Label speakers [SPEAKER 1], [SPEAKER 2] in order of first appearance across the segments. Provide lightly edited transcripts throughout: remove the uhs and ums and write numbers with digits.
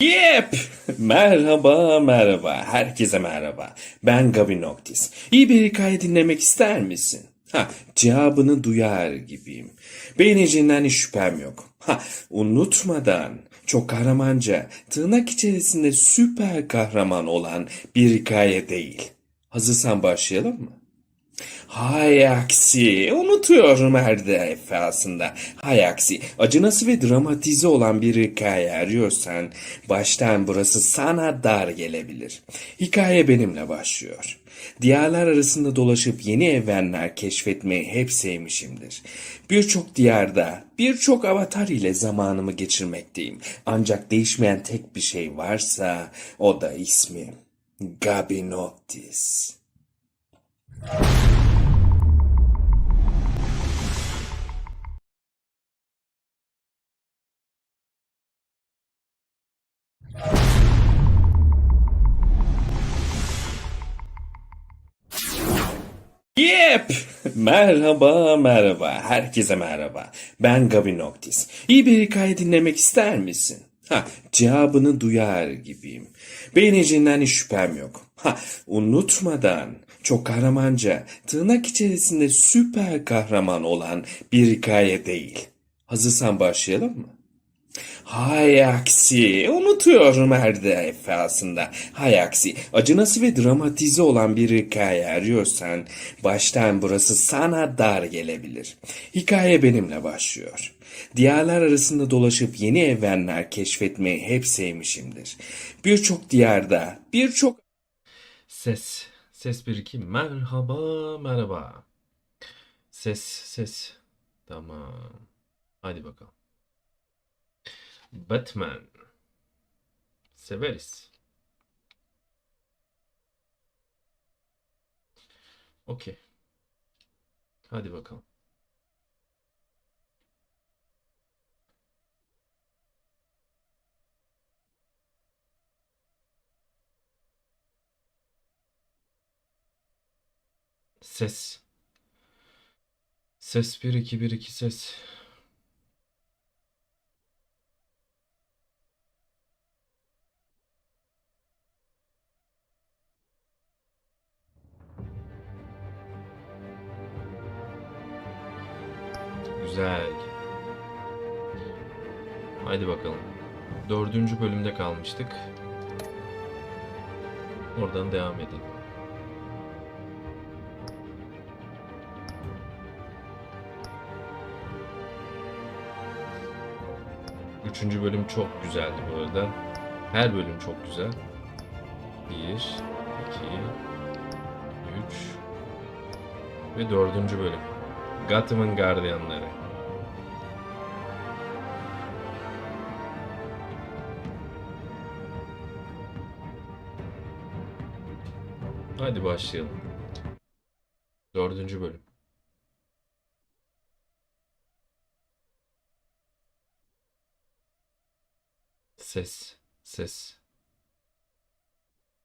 [SPEAKER 1] Yep! Merhaba. Herkese merhaba. Ben Güven Abi. İyi bir hikaye dinlemek ister misin? Cevabını duyar gibiyim. Beğeneceğinden hiç şüphem yok. Unutmadan çok kahramanca, tırnak içerisinde süper kahraman olan bir hikaye değil. Hazırsan başlayalım mı? Hay aksi. Unutuyorum her defasında. Hay aksi. Acınası ve dramatize olan bir hikaye arıyorsan baştan burası sana dar gelebilir. Hikaye benimle başlıyor. Diyarlar arasında dolaşıp yeni evrenler keşfetmeyi hep sevmişimdir. Birçok diyarda, birçok avatar ile zamanımı geçirmekteyim. Ancak değişmeyen tek bir şey varsa o da ismim. Gabinottis. Yep! Merhaba. Herkese merhaba. Ben Güven Abi. İyi bir hikaye dinlemek ister misin? Cevabını duyar gibiyim. Beğeneceğinden hiç şüphem yok. Unutmadan çok kahramanca, tırnak içerisinde süper kahraman olan bir hikaye değil. Hazırsan başlayalım mı? Hay aksi. Unutuyorum her defasında. Hay aksi. Acınası ve dramatize olan bir hikaye arıyorsan baştan burası sana dar gelebilir. Hikaye benimle başlıyor. Diyarlar arasında dolaşıp yeni evrenler keşfetmeyi hep sevmişimdir. Birçok diyarda, birçok...
[SPEAKER 2] Ses bir iki. Merhaba. Ses. Tamam. Hadi bakalım. Batman. Severiz. Okey. Hadi bakalım. Ses. Ses bir iki ses. Güzel. Hadi bakalım. 4. bölümde kalmıştık. Oradan devam edelim. Üçüncü bölüm çok güzeldi bu arada. Her bölüm çok güzel. 1, 2, 3 ve 4. bölüm. Gotham'ın gardiyanları. Hadi başlayalım. 4. bölüm. Ses.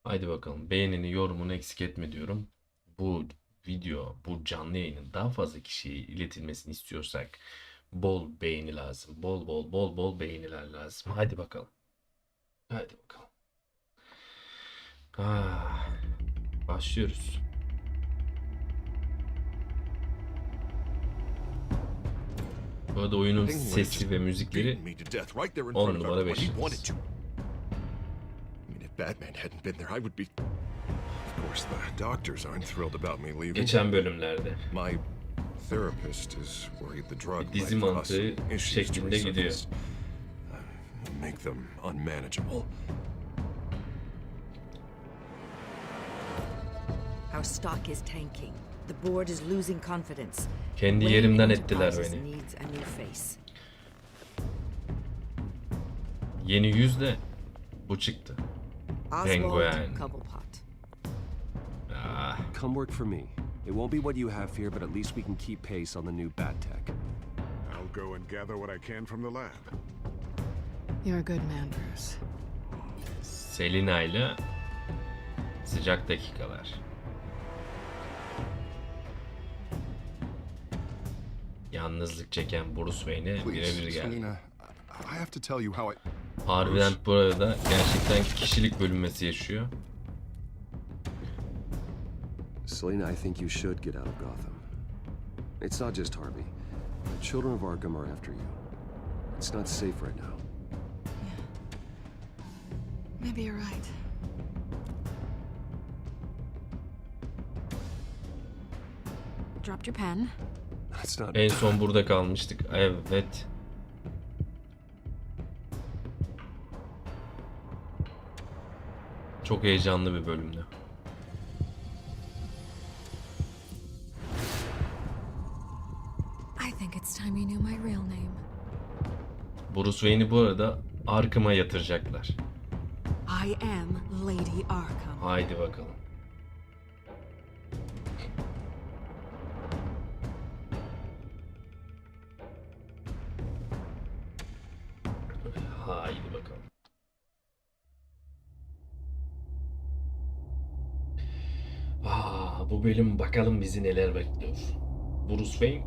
[SPEAKER 2] Haydi bakalım. Beğenini, yorumunu eksik etme diyorum. Bu video, bu canlı yayının daha fazla kişiye iletilmesini istiyorsak bol beğeni lazım. Bol beğeniler lazım. Hadi bakalım. Başlıyoruz. Bu arada oyunun sesi ve müzikleri 10 numara 5 yıldız. Geçen bölümlerde bir dizi mantığı şeklinde gidiyor.
[SPEAKER 3] Our stock is tanking. The board is losing confidence.
[SPEAKER 2] Kendi yerimden ettiler beni.
[SPEAKER 3] Needs a new face.
[SPEAKER 2] Yeni yüz de bu çıktı. Penguen.
[SPEAKER 3] Cobblepot.
[SPEAKER 4] Come work for me. It won't be what you have here, but at least we can keep pace on the new bad tech.
[SPEAKER 5] I'll go and gather what I can from the lab.
[SPEAKER 6] You're a good man, Bruce.
[SPEAKER 2] Selina ile sıcak dakikalar. Yalnızlık çeken Bruce Wayne'e birebir geldi.
[SPEAKER 5] Selina, I have to tell you how I...
[SPEAKER 2] Harbiden bu arada gerçekten kişilik bölünmesi yaşıyor.
[SPEAKER 4] Selena, I think you should get out of Gotham. It's not just Harvey. The children of Arkham are after you. It's not safe right now.
[SPEAKER 6] Maybe you're right. Dropped your pen.
[SPEAKER 4] That's not...
[SPEAKER 2] En son burada kalmıştık. Evet. Çok heyecanlı bir bölümdü.
[SPEAKER 6] I think it's time you knew my real name.
[SPEAKER 2] Bruce Wayne'i bu arada Arkham'a yatıracaklar.
[SPEAKER 3] I am Lady Arkham.
[SPEAKER 2] Haydi bakalım. Haydi bakalım. Bu bölüm bakalım bizi neler bekliyor. Bruce Wayne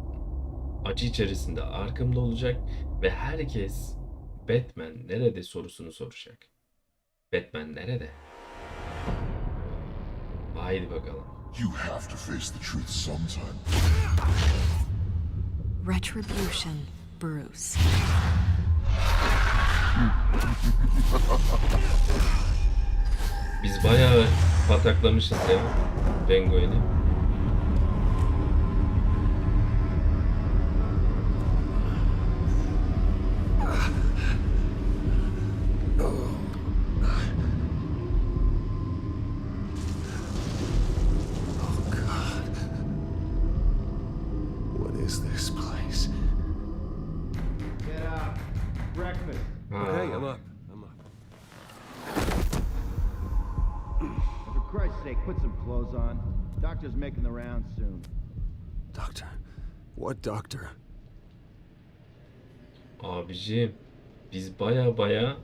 [SPEAKER 2] acı içerisinde Arkham'da olacak ve herkes Batman nerede sorusunu soracak. Batman nerede? Haydi bakalım.
[SPEAKER 7] You have to face the truth sometime.
[SPEAKER 3] Retribution, Bruce.
[SPEAKER 2] Biz bayağı pataklamışız ya Penguin'i.
[SPEAKER 4] Is this place?
[SPEAKER 8] Get up. Breakfast.
[SPEAKER 4] Okay, I'm up.
[SPEAKER 8] For Christ's sake, put some clothes on. Doctor's making the rounds soon.
[SPEAKER 4] Doctor? What doctor?
[SPEAKER 2] Abiciğim biz baya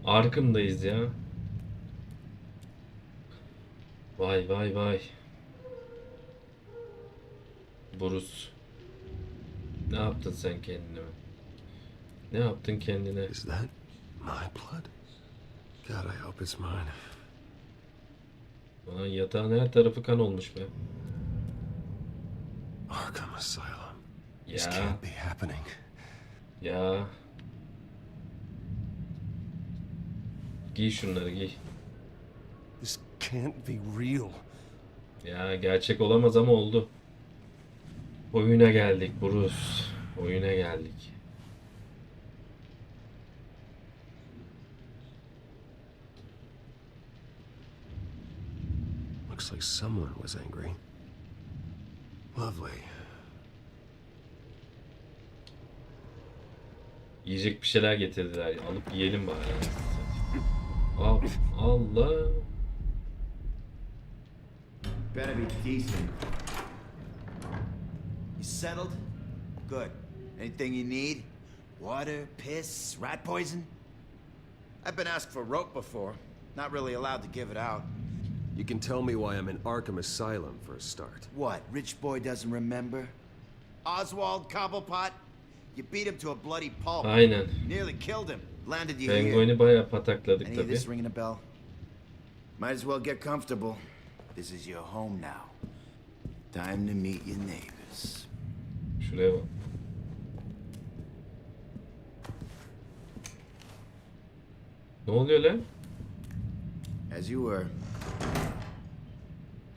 [SPEAKER 2] Arkham'dayız ya. Vay vay vay. Bruce. Ne yaptın sen kendine? Ne yaptın kendine?
[SPEAKER 4] Is that my blood? God, I hope it's mine.
[SPEAKER 2] Lan yatağın her tarafı kan olmuş be.
[SPEAKER 4] Arkham Asylum. This
[SPEAKER 2] Ya
[SPEAKER 4] can't be happening.
[SPEAKER 2] ya. Giy şunları giy.
[SPEAKER 4] This can't be real.
[SPEAKER 2] Ya gerçek olamaz ama oldu. Oyuna geldik Bruce. Oyuna geldik.
[SPEAKER 4] Looks like someone was angry. Lovely.
[SPEAKER 2] Yiyecek bir şeyler getirdiler. Alıp yiyelim bari. Allah.
[SPEAKER 8] Better be decent. You settled? Good. Anything you need? Water, piss, rat poison? I've been asked for rope before. Not really allowed to give it out.
[SPEAKER 4] You can tell me why I'm in Arkham Asylum for a start.
[SPEAKER 8] What, rich boy doesn't remember? Oswald Cobblepot? You beat him to a bloody pulp.
[SPEAKER 2] Aynen.
[SPEAKER 8] Nearly killed him. Landed you here.
[SPEAKER 2] Penguin'i bayağı patakladık
[SPEAKER 8] Any of
[SPEAKER 2] tabii.
[SPEAKER 8] this ringing a bell? Might as well get comfortable. This is your home now. Time to meet your neighbors.
[SPEAKER 2] Şuraya bak. Ne oluyor lan?
[SPEAKER 8] As you were.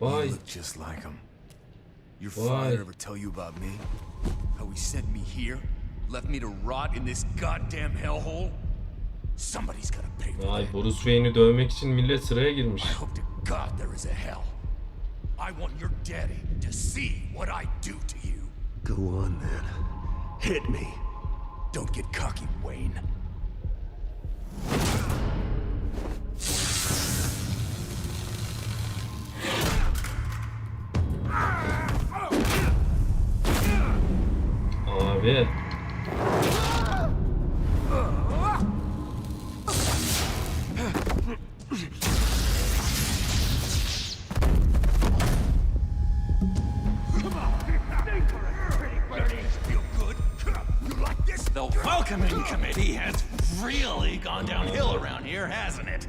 [SPEAKER 2] Vay.
[SPEAKER 7] You look just like him. Your
[SPEAKER 2] Why?
[SPEAKER 7] father ever tell you about me? How he sent me here? Left me to rot in this goddamn hellhole? Somebody's gotta pay for
[SPEAKER 2] Vay
[SPEAKER 7] that.
[SPEAKER 2] Bruce Wayne'i dövmek için millet sıraya girmiş.
[SPEAKER 7] I hope to God there is a hell. I want your daddy to see what I do to you.
[SPEAKER 4] Go on then. Hit me.
[SPEAKER 7] Don't get cocky, Wayne.
[SPEAKER 2] Abi.
[SPEAKER 7] Feel good? You like this? The welcoming committee has really gone downhill around here, hasn't it?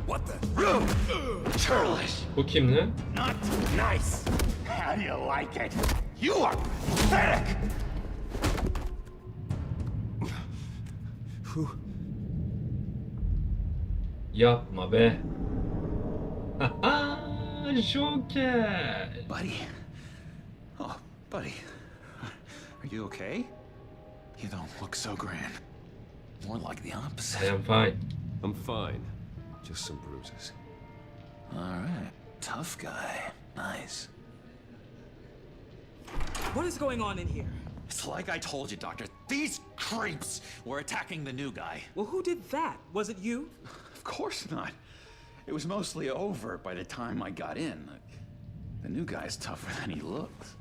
[SPEAKER 7] What the? Churlish.
[SPEAKER 2] Bu kim lan?
[SPEAKER 7] Not nice. How do you like it? You are pathetic.
[SPEAKER 2] Yapma be. Joker.
[SPEAKER 7] Buddy. Oh, buddy. Are you okay? You don't look so grand. More like the
[SPEAKER 2] I
[SPEAKER 7] opposite.
[SPEAKER 2] am fine.
[SPEAKER 4] I'm fine. Just some bruises.
[SPEAKER 7] Alright. Tough guy. Nice.
[SPEAKER 9] What is going on in here?
[SPEAKER 7] It's like I told you, Doctor. These creeps were attacking the new guy.
[SPEAKER 9] Well, who did that? Was it you?
[SPEAKER 7] Of course not. It was mostly over by the time I got in. The new guy's tougher than he looks.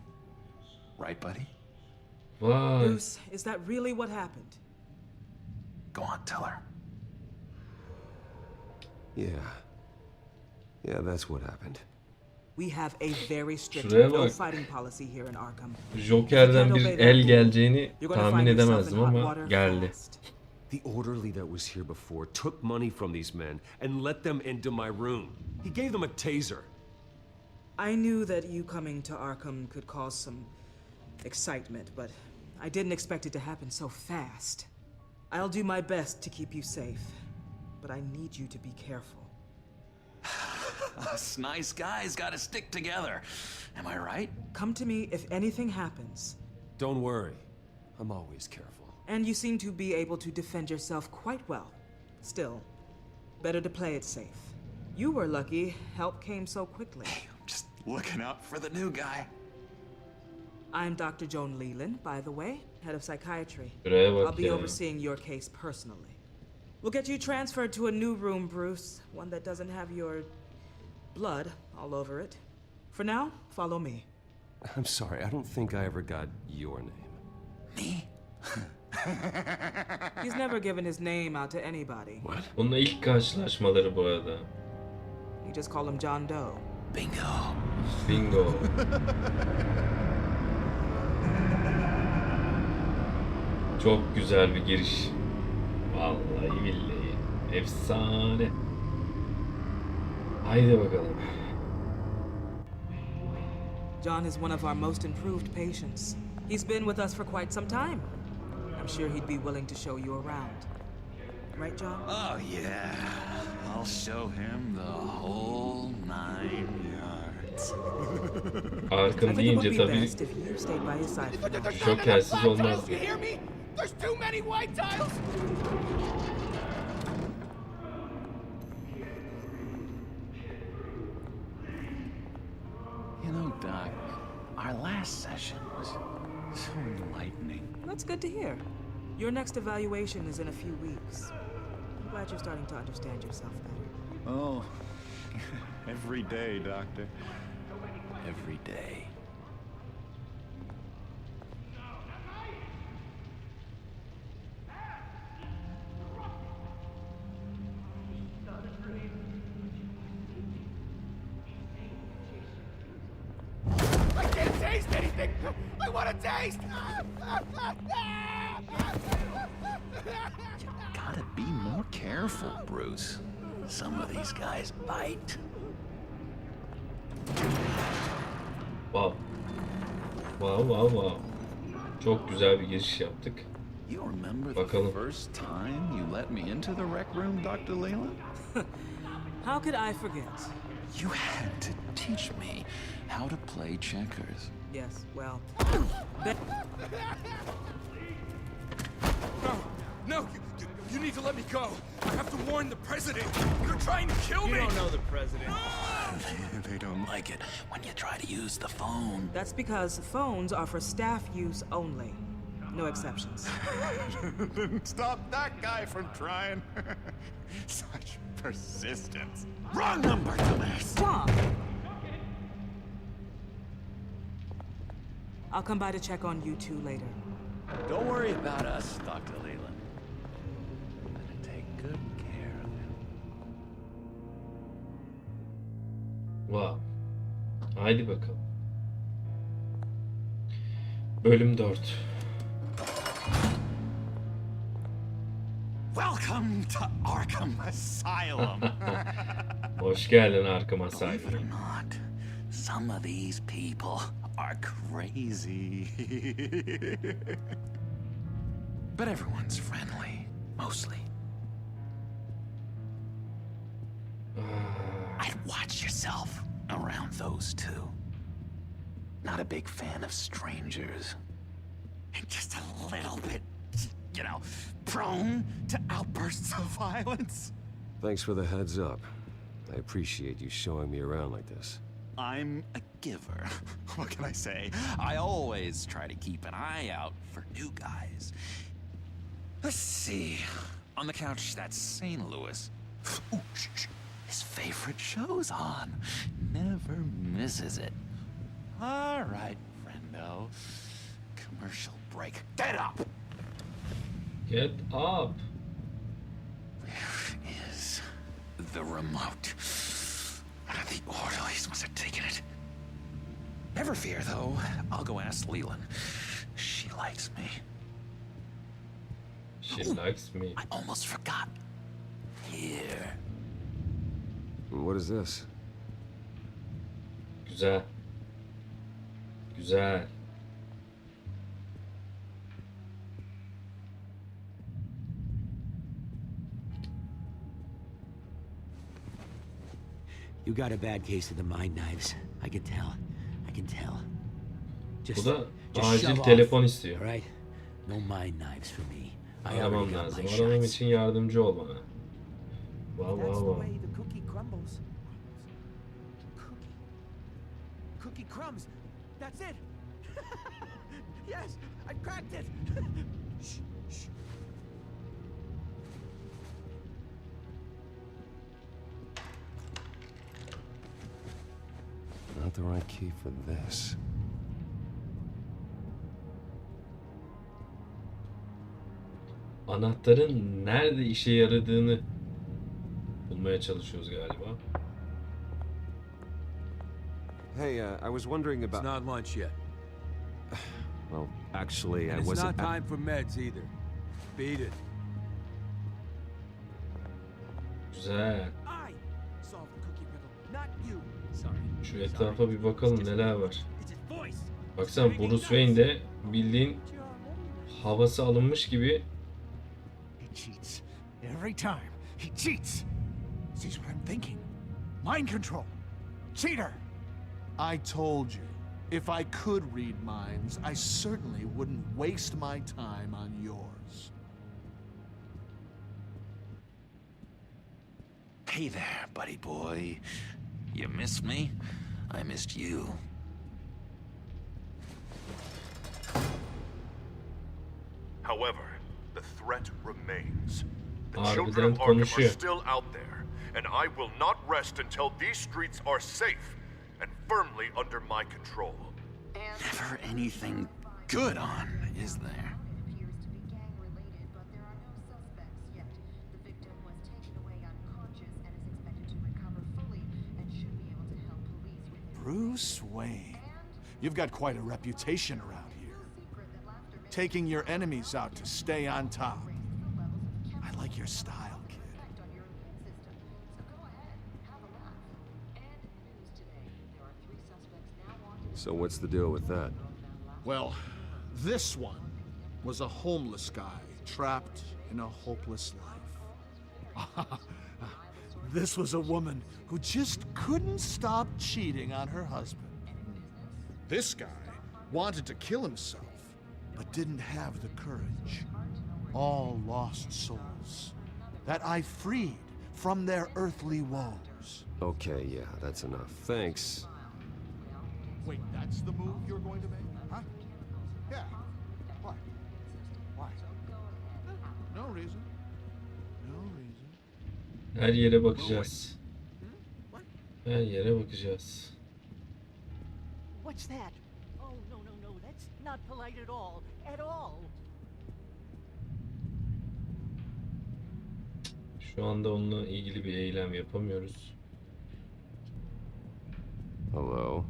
[SPEAKER 7] Right, buddy?
[SPEAKER 2] Vay.
[SPEAKER 9] Bruce, is that really what happened?
[SPEAKER 7] Go on, tell her.
[SPEAKER 4] Yeah, that's what happened.
[SPEAKER 9] We have a very strict
[SPEAKER 2] Şuraya
[SPEAKER 9] no
[SPEAKER 2] bak.
[SPEAKER 9] fighting policy here in Arkham.
[SPEAKER 2] Joker'den bir el geleceğini
[SPEAKER 9] You're gonna
[SPEAKER 2] tahmin
[SPEAKER 9] find yourself
[SPEAKER 2] edemezdim
[SPEAKER 9] in hot
[SPEAKER 2] ama
[SPEAKER 9] water
[SPEAKER 2] geldi.
[SPEAKER 9] fast.
[SPEAKER 4] The orderly that was here before took money from these men and let them into my room. He gave them a taser.
[SPEAKER 9] I knew that you coming to Arkham could cause some excitement, but I didn't expect it to happen so fast. I'll do my best to keep you safe, but I need you to be careful.
[SPEAKER 7] Us nice guys gotta stick together. Am I right?
[SPEAKER 9] Come to me if anything happens.
[SPEAKER 4] Don't worry. I'm always careful.
[SPEAKER 9] And you seem to be able to defend yourself quite well. Still, better to play it safe. You were lucky help came so quickly.
[SPEAKER 7] I'm just looking out for the new guy.
[SPEAKER 9] I'm Dr. Joan Leland, by the way, head of psychiatry.
[SPEAKER 2] Şuraya
[SPEAKER 9] I'll
[SPEAKER 2] bak
[SPEAKER 9] be
[SPEAKER 2] ya.
[SPEAKER 9] overseeing your case personally. We'll get you transferred to a new room, Bruce. One that doesn't have your blood all over it. For now, follow me.
[SPEAKER 4] I'm sorry, I don't think I ever got your name.
[SPEAKER 7] Me?
[SPEAKER 9] He's never given his name out to anybody.
[SPEAKER 4] What?
[SPEAKER 2] Onunla ilk karşılaşmaları bu arada.
[SPEAKER 9] You just call him John Doe.
[SPEAKER 7] Bingo.
[SPEAKER 2] Bingo. Çok güzel bir giriş. Vallahi billahi. Efsane. Haydi bakalım.
[SPEAKER 9] John is one of our most improved patients. He's been with us for quite some time. I'm sure he'd be willing to show you around. Right, John?
[SPEAKER 7] Oh, yeah. I'll show him the whole 9 yards.
[SPEAKER 2] Arkham
[SPEAKER 9] I think it would
[SPEAKER 2] deyince
[SPEAKER 9] be
[SPEAKER 2] tabii
[SPEAKER 9] best if you stayed by his side for now.
[SPEAKER 2] Joker'siz olmaz.
[SPEAKER 7] You hear me? There's too many white tiles! You know, Doc, our last session was so enlightening.
[SPEAKER 9] That's good to hear. Your next evaluation is in a few weeks. I'm glad you're starting to understand yourself better.
[SPEAKER 10] Oh, every day, Doctor.
[SPEAKER 7] Every day. I can't taste anything! I want to taste! You gotta be more careful, Bruce. Some of these guys bite.
[SPEAKER 2] Wow. Wow. Çok güzel bir giriş yaptık.
[SPEAKER 7] You remember
[SPEAKER 2] Bakalım.
[SPEAKER 7] the first time you let me into the rec room, Dr. Leland?
[SPEAKER 9] How could I forget?
[SPEAKER 7] You had to teach me how to play checkers.
[SPEAKER 9] Yes, well,
[SPEAKER 7] No, you need to let me go. I have to warn the president. You're trying to kill me.
[SPEAKER 10] You don't know the president.
[SPEAKER 7] They don't like it when you try to use the phone.
[SPEAKER 9] that's because phones are for staff use only. No exceptions.
[SPEAKER 10] Stop that guy from trying. Such persistence.
[SPEAKER 7] Wrong number, dumbass.
[SPEAKER 9] John! I'll come by to check on you two later.
[SPEAKER 7] Don't worry about us, Dr. Leland. I'm gonna take good care of him.
[SPEAKER 2] Wow. Haydi bakalım. Bölüm 4.
[SPEAKER 10] Welcome to Arkham Asylum.
[SPEAKER 2] Hoş geldin Arkham
[SPEAKER 10] Believe it or
[SPEAKER 2] Asylum.
[SPEAKER 10] not, some of these people are crazy. But everyone's friendly, mostly. I'd watch yourself around those two. Not a big fan of strangers. And just a little bit, you know, prone to outbursts of violence.
[SPEAKER 4] Thanks for the heads up. I appreciate you showing me around like this.
[SPEAKER 10] I'm a giver. What can I say? I always try to keep an eye out for new guys. Let's see. On the couch, that's St. Louis. Ooh, shh. His favorite show's on. Never misses it. All right, friendo. Commercial break. Get up!
[SPEAKER 2] Get up.
[SPEAKER 10] Where is the remote? One of the orderlies must have taken it. Never fear, though. I'll go ask Leland. She likes me.
[SPEAKER 2] She likes me.
[SPEAKER 10] I almost forgot. Here.
[SPEAKER 4] What is this?
[SPEAKER 2] Güzel. Güzel.
[SPEAKER 11] You got a bad case of the mind knives. I can tell. I can tell.
[SPEAKER 2] Bu da acil telefon istiyor.
[SPEAKER 11] All right? No mind knives for me. I
[SPEAKER 2] Aramam
[SPEAKER 11] already got
[SPEAKER 2] lazım.
[SPEAKER 11] my
[SPEAKER 2] Aramam
[SPEAKER 11] shots.
[SPEAKER 2] için yardımcı ol bana. Wow
[SPEAKER 8] That's
[SPEAKER 2] wow
[SPEAKER 8] the
[SPEAKER 2] wow.
[SPEAKER 8] way the cookie crumbles. Cookie crumbs. That's it. Yes, I cracked it. Shh, shh.
[SPEAKER 4] Not the right key for this.
[SPEAKER 2] Anahtarın nerede işe yaradığını bulmaya çalışıyoruz galiba.
[SPEAKER 4] Hey, I was wondering about...
[SPEAKER 11] It's not lunch yet.
[SPEAKER 4] Well, actually, I
[SPEAKER 11] And it's
[SPEAKER 4] wasn't...
[SPEAKER 11] not time for meds either. Beat it.
[SPEAKER 2] Güzel.
[SPEAKER 8] I solved the cookie riddle, not you. Sorry.
[SPEAKER 2] Şu etrafa bir bakalım neler var.
[SPEAKER 8] It's his voice.
[SPEAKER 2] Baksana Bruce Wayne de bildiğin havası alınmış gibi.
[SPEAKER 10] He cheats. Every time. He cheats. Sees what I'm thinking. Mind control. Cheater.
[SPEAKER 12] I told you, if I could read minds, I certainly wouldn't waste my time on yours.
[SPEAKER 10] Hey there, buddy boy. You missed me? I missed you.
[SPEAKER 13] However, the threat remains. The
[SPEAKER 2] Harbiden
[SPEAKER 13] children of Arkham are
[SPEAKER 2] konuşuyor.
[SPEAKER 13] still out there, and I will not rest until these streets are safe and firmly under my control.
[SPEAKER 10] Never anything good on, is there?
[SPEAKER 12] Bruce Wayne. You've got quite a reputation around here. Taking your enemies out to stay on top. I like your style, kid.
[SPEAKER 4] So what's the deal with that?
[SPEAKER 12] Well, this one was a homeless guy trapped in a hopeless life. This was a woman who just couldn't stop cheating on her husband. This guy wanted to kill himself, but didn't have the courage. All lost souls that I freed from their earthly woes.
[SPEAKER 4] Okay, yeah, that's enough. Thanks.
[SPEAKER 12] Wait, that's the move you're going to make? Huh? Yeah. Why? Why? No reason. No reason.
[SPEAKER 2] Her yere bakacağız. Her yere bakacağız.
[SPEAKER 14] What's that? Oh, no, no, no. That's not polite at all. At all.
[SPEAKER 2] Şu anda onunla ilgili bir eylem yapamıyoruz.
[SPEAKER 4] Hello.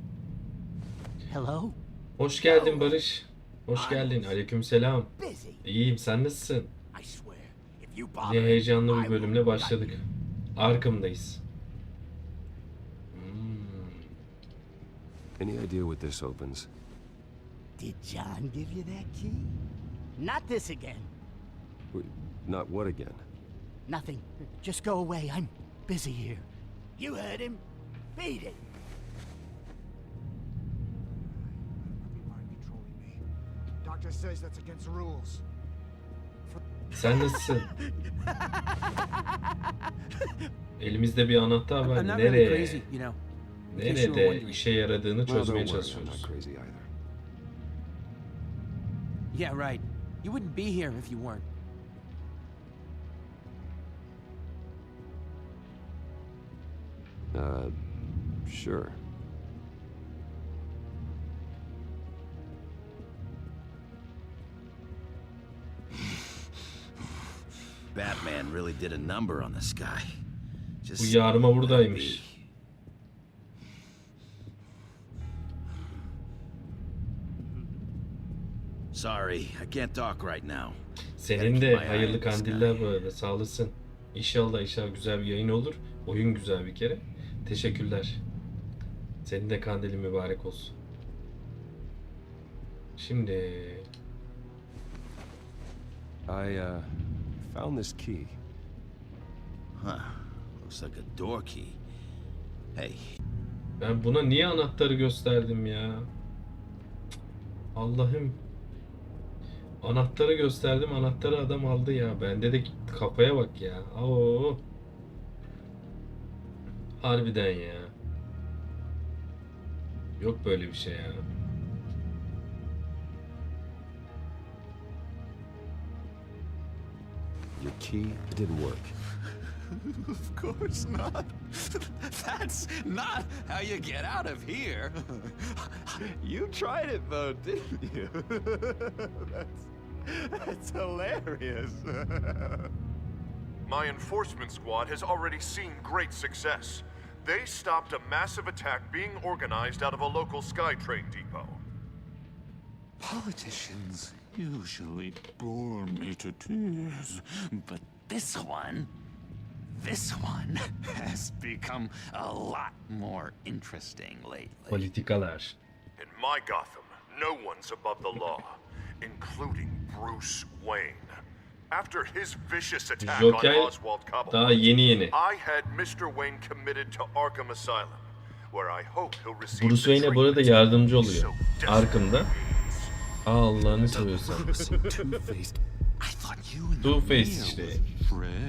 [SPEAKER 11] Hello?
[SPEAKER 2] Hoş geldin Barış. Hoş geldin. Aleykümselam.
[SPEAKER 8] Busy.
[SPEAKER 2] İyiyim, sen nasılsın?
[SPEAKER 8] I swear, if
[SPEAKER 7] you
[SPEAKER 2] Yine
[SPEAKER 7] bother.
[SPEAKER 2] heyecanlı bir bölümle başladık. Arkham'dayız.
[SPEAKER 4] Any idea what this opens?
[SPEAKER 11] Did John give you that key? Not this again.
[SPEAKER 4] Not what again?
[SPEAKER 11] Nothing. Just go away. I'm busy here. You heard him. Beat it.
[SPEAKER 12] Doctor says that's against the rules.
[SPEAKER 2] Sen nasılsın? Elimizde bir anahtar var. Nereye? Nerede işe yaradığını çözmeye çalışıyoruz.
[SPEAKER 15] Yeah, right. You wouldn't be here if you weren't.
[SPEAKER 4] Sure.
[SPEAKER 8] Batman really did a number on this guy.
[SPEAKER 2] Bu yarma buradaymış.
[SPEAKER 8] Sorry, I can't talk right now.
[SPEAKER 2] Senin de hayırlı kandiller bu arada. Sağ olasın. İnşallah güzel bir yayın olur. Oyun güzel bir kere. Teşekkürler. Senin de kandilin mübarek olsun. Şimdi
[SPEAKER 4] I found this key.
[SPEAKER 8] Huh. Looks like a door key. Hey.
[SPEAKER 2] ben buna niye anahtarı gösterdim ya? Allah'ım. Anahtarı gösterdim. Anahtarı adam aldı ya. Bende de kafaya bak ya. Oo. Harbiden ya. Yok böyle bir şey ya.
[SPEAKER 4] Your key didn't work.
[SPEAKER 10] Of course not. That's not how you get out of here. You tried it though, didn't you? That's hilarious.
[SPEAKER 13] My enforcement squad has already seen great success. They stopped a massive attack being organized out of a local SkyTrain depot.
[SPEAKER 10] Politicians usually bore me to tears, but this one has become a lot more interesting lately.
[SPEAKER 2] Politikalar.
[SPEAKER 13] In my Gotham, no one's above the law, including Bruce Wayne. After his vicious attack on Oswald
[SPEAKER 2] daha yeni.
[SPEAKER 13] I had Mr. Wayne committed to Arkham Asylum, where I hope he'll receive
[SPEAKER 2] Bruce Wayne'e bu arada yardımcı oluyor. Arkham'da. Allah'ını seviyorsan. Two-Face işte.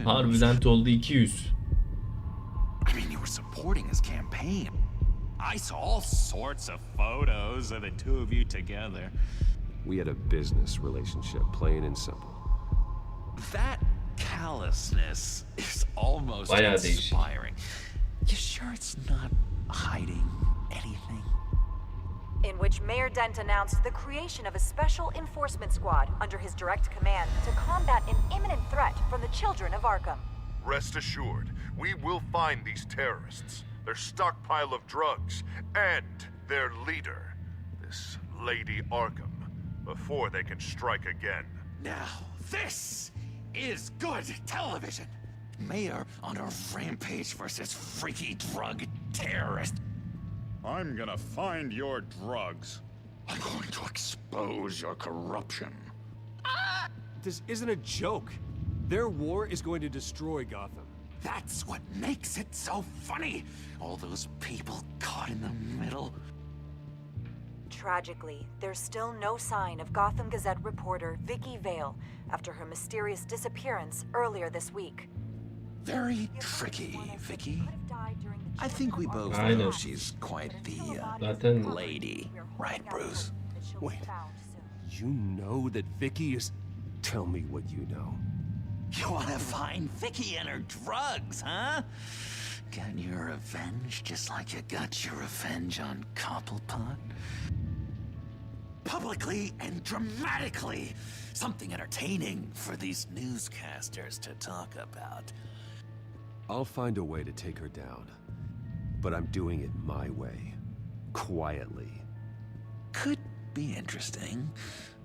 [SPEAKER 2] Harbiden oldu 200.
[SPEAKER 10] I mean, you were supporting his campaign. I saw all sorts of photos of the two of you together.
[SPEAKER 4] We had a business relationship, plain and simple.
[SPEAKER 10] That callousness is almost inspiring. You sure it's not hiding anything?
[SPEAKER 16] In which Mayor Dent announced the creation of a special enforcement squad under his direct command to combat an imminent threat from the children of Arkham.
[SPEAKER 13] Rest assured, we will find these terrorists, their stockpile of drugs, and their leader, this Lady Arkham, before they can strike again.
[SPEAKER 10] Now, this is good television. Mayor on a rampage versus freaky drug terrorist.
[SPEAKER 5] I'm gonna find your drugs.
[SPEAKER 10] I'm going to expose your corruption.
[SPEAKER 17] This isn't a joke. Their war is going to destroy Gotham.
[SPEAKER 10] That's what makes it so funny. All those people caught in the middle.
[SPEAKER 16] Tragically, there's still no sign of Gotham Gazette reporter Vicky Vale after her mysterious disappearance earlier this week.
[SPEAKER 10] Very tricky, Vicky. I think we both
[SPEAKER 2] I know.
[SPEAKER 10] know she's quite the lady, right, Bruce?
[SPEAKER 4] Wait, you know that Vicky is... Tell me what you know.
[SPEAKER 10] You want to find Vicky and her drugs, huh? Get your revenge just like you got your revenge on Cobblepot? Publicly and dramatically. Something entertaining for these newscasters to talk about.
[SPEAKER 4] I'll find a way to take her down. But I'm doing it my way. Quietly.
[SPEAKER 10] Could be interesting.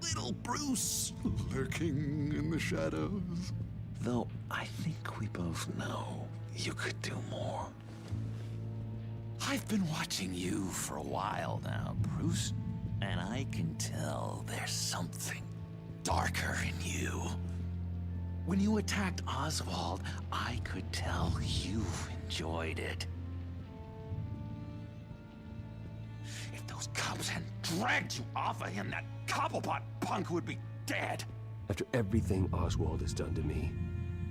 [SPEAKER 10] Little Bruce lurking in the shadows. Though I think we both know you could do more. I've been watching you for a while now, Bruce, and I can tell there's something darker in you. When you attacked Oswald, I could tell you enjoyed it. If those cops hadn't dragged you off of him, that Cobblepot punk would be dead.
[SPEAKER 4] After everything Oswald has done to me,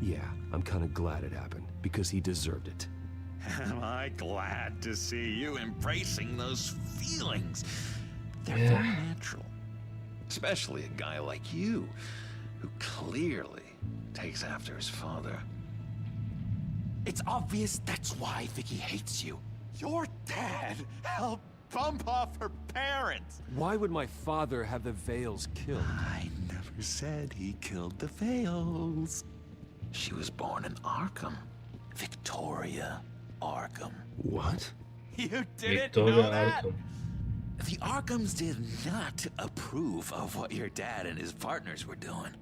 [SPEAKER 4] yeah, I'm kind of glad it happened, because he deserved it.
[SPEAKER 10] Am I glad to see you embracing those feelings? They're very natural. Especially a guy like you, who clearly takes after his father. It's obvious that's why Vicky hates you. Your dad helped bump off her parents.
[SPEAKER 4] Why would my father have the Vales killed?
[SPEAKER 10] I never said he killed the Vales. She was born in Arkham. Victoria Arkham.
[SPEAKER 4] What?
[SPEAKER 10] You didn't
[SPEAKER 2] Victoria
[SPEAKER 10] know that?
[SPEAKER 2] Arkham.
[SPEAKER 10] The Arkhams did not approve of what your dad and his partners were doing.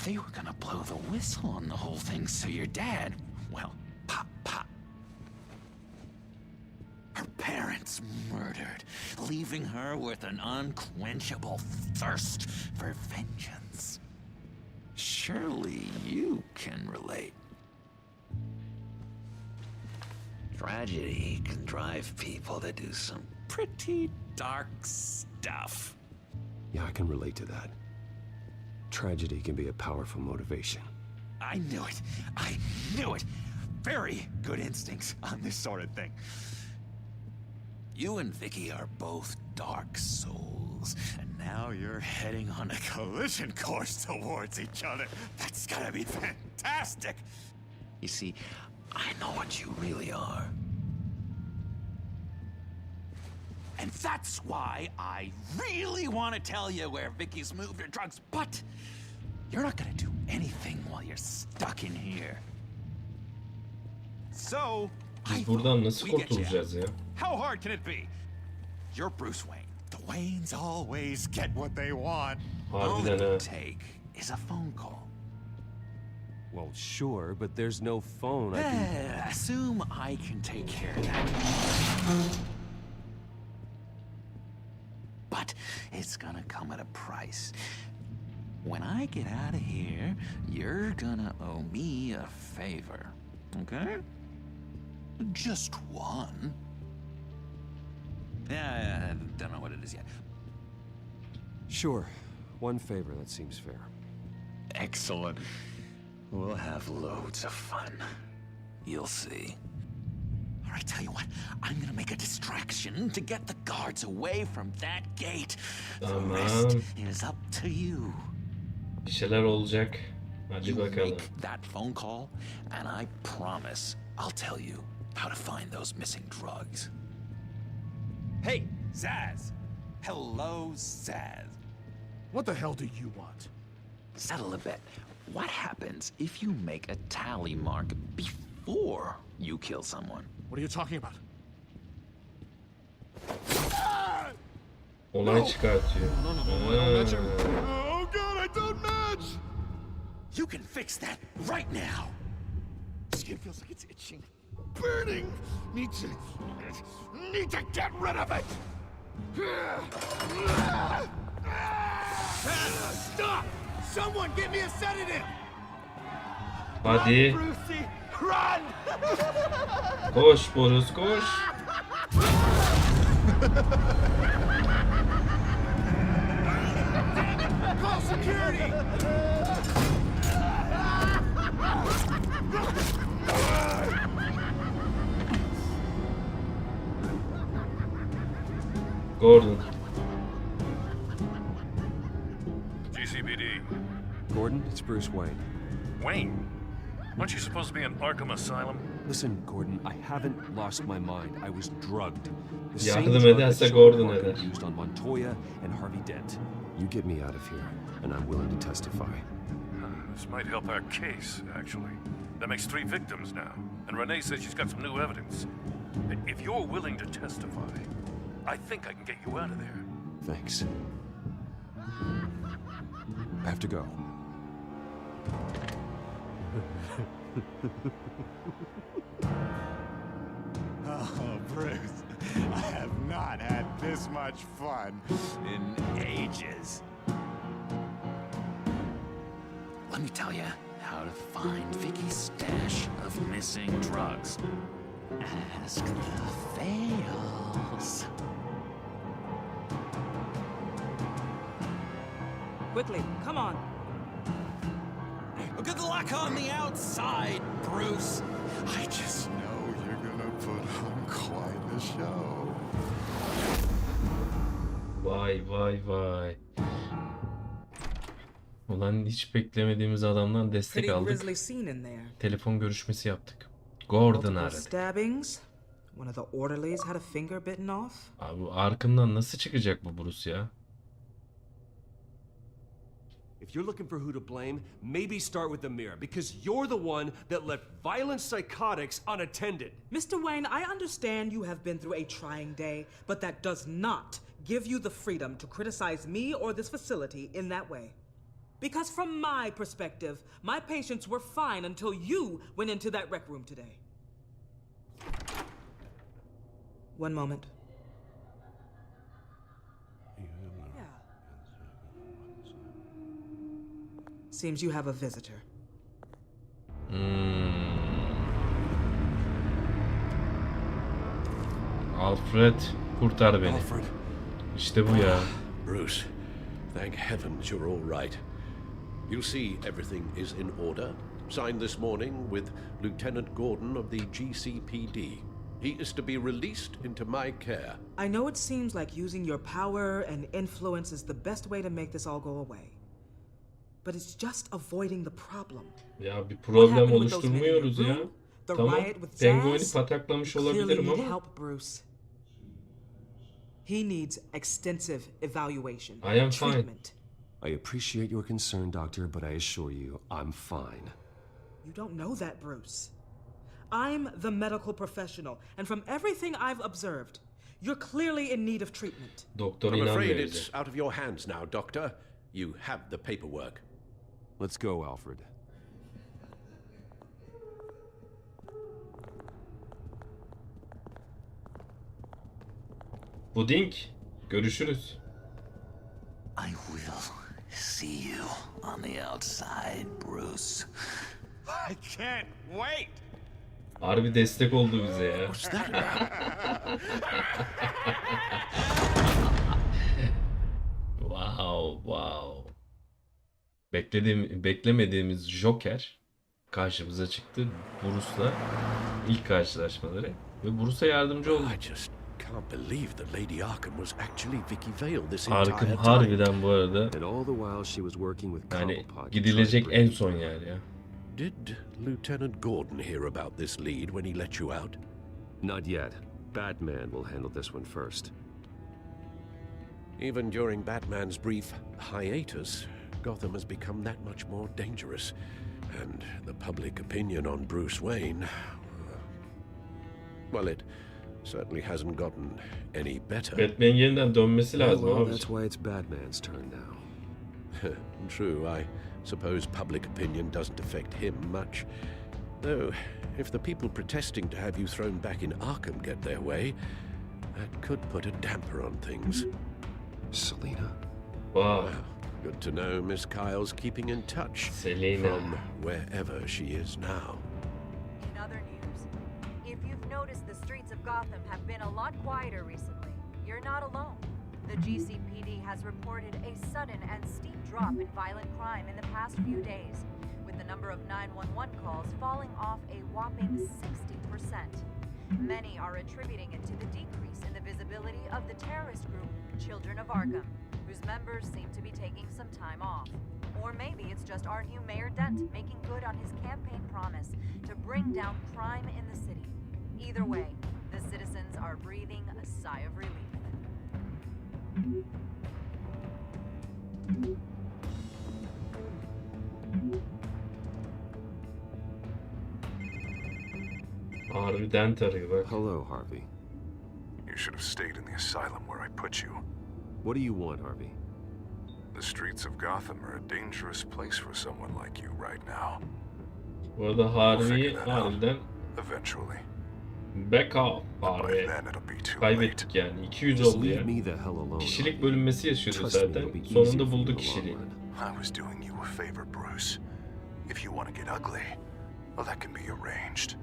[SPEAKER 10] They were gonna blow the whistle on the whole thing, so your dad, well, pop. Her parents murdered, leaving her with an unquenchable thirst for vengeance. Surely you can relate. Tragedy can drive people to do some pretty dark stuff.
[SPEAKER 4] Yeah, I can relate to that. Tragedy can be a powerful motivation.
[SPEAKER 10] I knew it. I knew it. Very good instincts on this sort of thing. You and Vicky are both dark souls, and now you're heading on a collision course towards each other. That's gotta be fantastic. You see, I know what you really are. And that's why I really want to tell you where Vicky's moved her drugs, but you're not gonna do anything while you're stuck in here. So,
[SPEAKER 2] Biz buradan nasıl kurtulacağız ya?
[SPEAKER 10] how hard can it be? You're Bruce Wayne. The Waynes always get what they want. All it would take is a phone call.
[SPEAKER 4] Well, sure, but there's no phone. I can...
[SPEAKER 10] Assume I can take care of that. But it's gonna come at a price. When I get out of here, you're gonna owe me a favor, okay? Just one. Yeah, I don't know what it is yet.
[SPEAKER 4] Sure. One favor, that seems fair.
[SPEAKER 10] Excellent. We'll have loads of fun. You'll see. All right, tell you what. I'm gonna make a distraction to get the guards away from that gate. The rest is up to you.
[SPEAKER 2] Bir şeyler olacak. Hadi
[SPEAKER 10] You
[SPEAKER 2] bakalım.
[SPEAKER 10] make that phone call, and I promise I'll tell you how to find those missing drugs. Hey, Zaz. Hello, Zaz.
[SPEAKER 12] What the hell do you want?
[SPEAKER 10] Settle a bet. What happens if you make a tally mark before you kill someone?
[SPEAKER 12] What are you talking about?
[SPEAKER 2] Olay çıkartıyor.
[SPEAKER 12] Oh god, I don't match!
[SPEAKER 10] You can fix that right now.
[SPEAKER 12] Skin feels like it's itching. Burning! Need to get rid of it! Stop! Someone get me a sedative!
[SPEAKER 2] Hadi.
[SPEAKER 12] Brucey, run!
[SPEAKER 2] Koş Boris, koş.
[SPEAKER 12] Call security!
[SPEAKER 2] Gordon.
[SPEAKER 13] GCPD.
[SPEAKER 4] Gordon, it's Bruce Wayne.
[SPEAKER 13] Wayne? Aren't you supposed to be in Arkham Asylum?
[SPEAKER 4] Listen, Gordon, I haven't lost my mind. I was drugged. The
[SPEAKER 2] Yardım
[SPEAKER 4] same drug
[SPEAKER 2] ederse
[SPEAKER 4] that
[SPEAKER 2] Gordon
[SPEAKER 4] Arkham
[SPEAKER 2] eder.
[SPEAKER 4] used on Montoya and Harvey Dent. You get me out of here, and I'm willing to testify.
[SPEAKER 13] This might help our case, actually. That makes 3 victims now, and Renee says she's got some new evidence. If you're willing to testify, I think I can get you out of there.
[SPEAKER 4] Thanks. I have to go.
[SPEAKER 7] Oh, Bruce, I have not had this much fun in ages. Let me tell you how to find Vicky's stash of missing drugs. Ask the fails.
[SPEAKER 9] Quickly, come on.
[SPEAKER 7] Good luck on the outside, Bruce. I just know you're gonna put on quite a show.
[SPEAKER 2] Vay vay vay. Ulan hiç beklemediğimiz adamdan destek
[SPEAKER 9] Pretty
[SPEAKER 2] aldık.
[SPEAKER 9] grisly scene in there.
[SPEAKER 2] Telefon görüşmesi yaptık. Gordon
[SPEAKER 9] Multiple
[SPEAKER 2] aradı.
[SPEAKER 9] stabbings. One of the orderlies had a finger bitten off.
[SPEAKER 2] Abi Arkham'dan nasıl çıkacak bu Bruce ya?
[SPEAKER 17] If you're looking for who to blame, maybe start with the mirror, because you're the one that left violent psychotics unattended.
[SPEAKER 9] Mr. Wayne, I understand you have been through a trying day, but that does not give you the freedom to criticize me or this facility in that way. Because from my perspective, my patients were fine until you went into that rec room today. One moment. Seems you have a visitor.
[SPEAKER 2] Alfred, kurtar beni.
[SPEAKER 18] Alfred.
[SPEAKER 2] İşte bu ya.
[SPEAKER 18] Bruce, thank heavens you're all right. You see, everything is in order. Signed this morning with Lieutenant Gordon of the GCPD. He is to be released into my care.
[SPEAKER 9] I know it seems like using your power and influence is the best way to make this all go away. But it's just avoiding the problem.
[SPEAKER 2] Ya bir problem oluşturmuyoruz ya. Tamam, pengueni pataklamış olabilirim ama.
[SPEAKER 9] Help Bruce. He needs extensive evaluation.
[SPEAKER 2] I am fine.
[SPEAKER 4] I appreciate your concern, Doctor, but I assure you, I'm fine.
[SPEAKER 9] You don't know that, Bruce. I'm the medical professional, and from everything I've observed, you're clearly in need of treatment.
[SPEAKER 2] Doktor
[SPEAKER 18] I'm afraid
[SPEAKER 2] inanmıyor
[SPEAKER 18] it's out of your hands now, Doctor. You have the paperwork.
[SPEAKER 4] Let's go, Alfred.
[SPEAKER 2] Puding, görüşürüz.
[SPEAKER 7] I will see you on the outside, Bruce. I can't wait.
[SPEAKER 2] Harbi destek oldu bize ya. Wow. Beklemediğimiz Joker karşımıza çıktı. Bruce'la ilk karşılaşmaları ve Bruce'a yardımcı oldu.
[SPEAKER 18] Can't believe that Lady Arkham was actually Vicky Vale this entire
[SPEAKER 2] Arkham
[SPEAKER 18] time.
[SPEAKER 2] harbiden bu arada.
[SPEAKER 4] And all the while she was working with
[SPEAKER 2] Yani gidilecek en son yer ya.
[SPEAKER 18] Did Lieutenant Gordon hear about this lead when he let you out?
[SPEAKER 4] Not yet. Batman will handle this one first.
[SPEAKER 18] Even during Batman's brief hiatus, Gotham has become that much more dangerous. And the public opinion on Bruce Wayne, well, it certainly hasn't gotten any better.
[SPEAKER 2] Batman yeniden dönmesi lazım
[SPEAKER 4] well,
[SPEAKER 2] abi.
[SPEAKER 4] That's why it's Batman's turn now.
[SPEAKER 18] True, I suppose public opinion doesn't affect him much. Though, if the people protesting to have you thrown back in Arkham get their way, that could put a damper on things.
[SPEAKER 4] Selina?
[SPEAKER 2] Wow.
[SPEAKER 18] Good to know Miss Kyle's keeping in touch
[SPEAKER 2] Selina.
[SPEAKER 18] from wherever she is now.
[SPEAKER 16] In other news, if you've noticed the streets of Gotham have been a lot quieter recently, you're not alone. The GCPD has reported a sudden and steep drop in violent crime in the past few days, with the number of 911 calls falling off a whopping 60%. Many are attributing it to the decrease in the visibility of the terrorist group Children of Arkham, whose members seem to be taking some time off. Or maybe it's just our new Mayor Dent making good on his campaign promise to bring down crime in the city. Either way, the citizens are breathing a sigh of relief.
[SPEAKER 2] Harvey Dent arıyor bak.
[SPEAKER 4] Hello, Harvey.
[SPEAKER 13] You should have stayed in the asylum where I put you.
[SPEAKER 4] What do you want, Harvey?
[SPEAKER 13] The streets of Gotham are a dangerous place for someone like you right now.
[SPEAKER 2] Bu arada Harvey'i harbiden
[SPEAKER 13] Eventually.
[SPEAKER 2] back up Harvey. Kaybettik yani. 200 oldu ya. Kişilik bölünmesi yaşıyordu zaten. Sonunda buldu kişiliği.
[SPEAKER 13] I was doing you a favor, Bruce. If you want to get ugly, well, that can be arranged.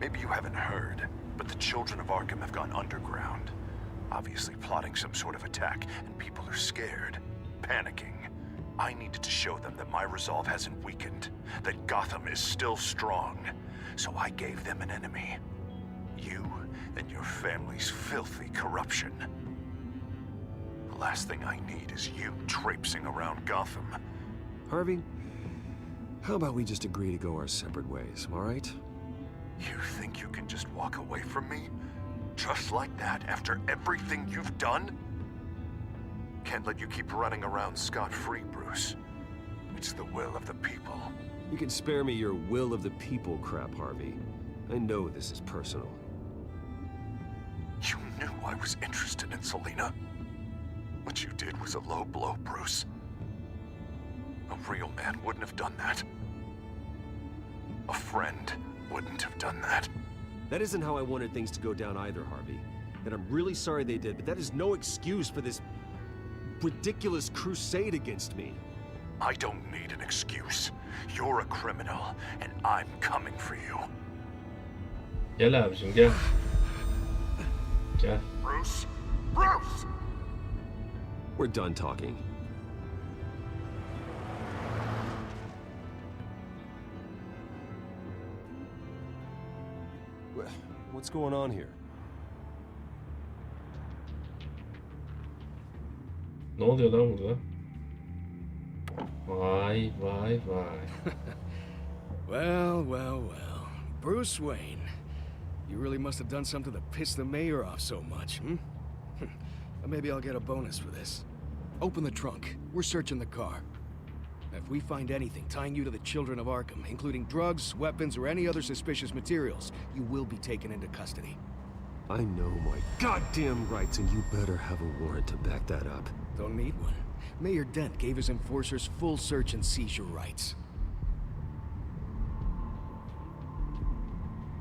[SPEAKER 13] Maybe you haven't heard, but the children of Arkham have gone underground. Obviously plotting some sort of attack, and people are scared, panicking. I needed to show them that my resolve hasn't weakened, that Gotham is still strong. So I gave them an enemy. You and your family's filthy corruption. The last thing I need is you traipsing around Gotham.
[SPEAKER 4] Harvey, how about we just agree to go our separate ways, all right?
[SPEAKER 13] You think you can just walk away from me? Just like that after everything you've done? Can't let you keep running around scot-free, Bruce. It's the will of the people.
[SPEAKER 4] You can spare me your will of the people crap, Harvey. I know this is personal.
[SPEAKER 13] You knew I was interested in Selina. What you did was a low blow, Bruce. A real man wouldn't have done that. A friend wouldn't have done that.
[SPEAKER 4] That isn't how I wanted things to go down either, Harvey. And I'm really sorry they did, but that is no excuse for this ridiculous crusade against me.
[SPEAKER 13] I don't need an excuse. You're a criminal, and I'm coming for you.
[SPEAKER 2] Gel abicim gel. Gel.
[SPEAKER 13] Bruce? Bruce!
[SPEAKER 4] We're done talking. What's going on here?
[SPEAKER 2] Ne oluyor lan burada? Vay vay vay.
[SPEAKER 19] Well. Bruce Wayne. You really must have done something to piss the mayor off so much, hmm? Maybe I'll get a bonus for this. Open the trunk. We're searching the car. If we find anything tying you to the children of Arkham, including drugs, weapons, or any other suspicious materials, you will be taken into custody.
[SPEAKER 4] I know my goddamn rights, and you better have a warrant to back that up.
[SPEAKER 19] Don't need one. Mayor Dent gave his enforcers full search and seizure rights.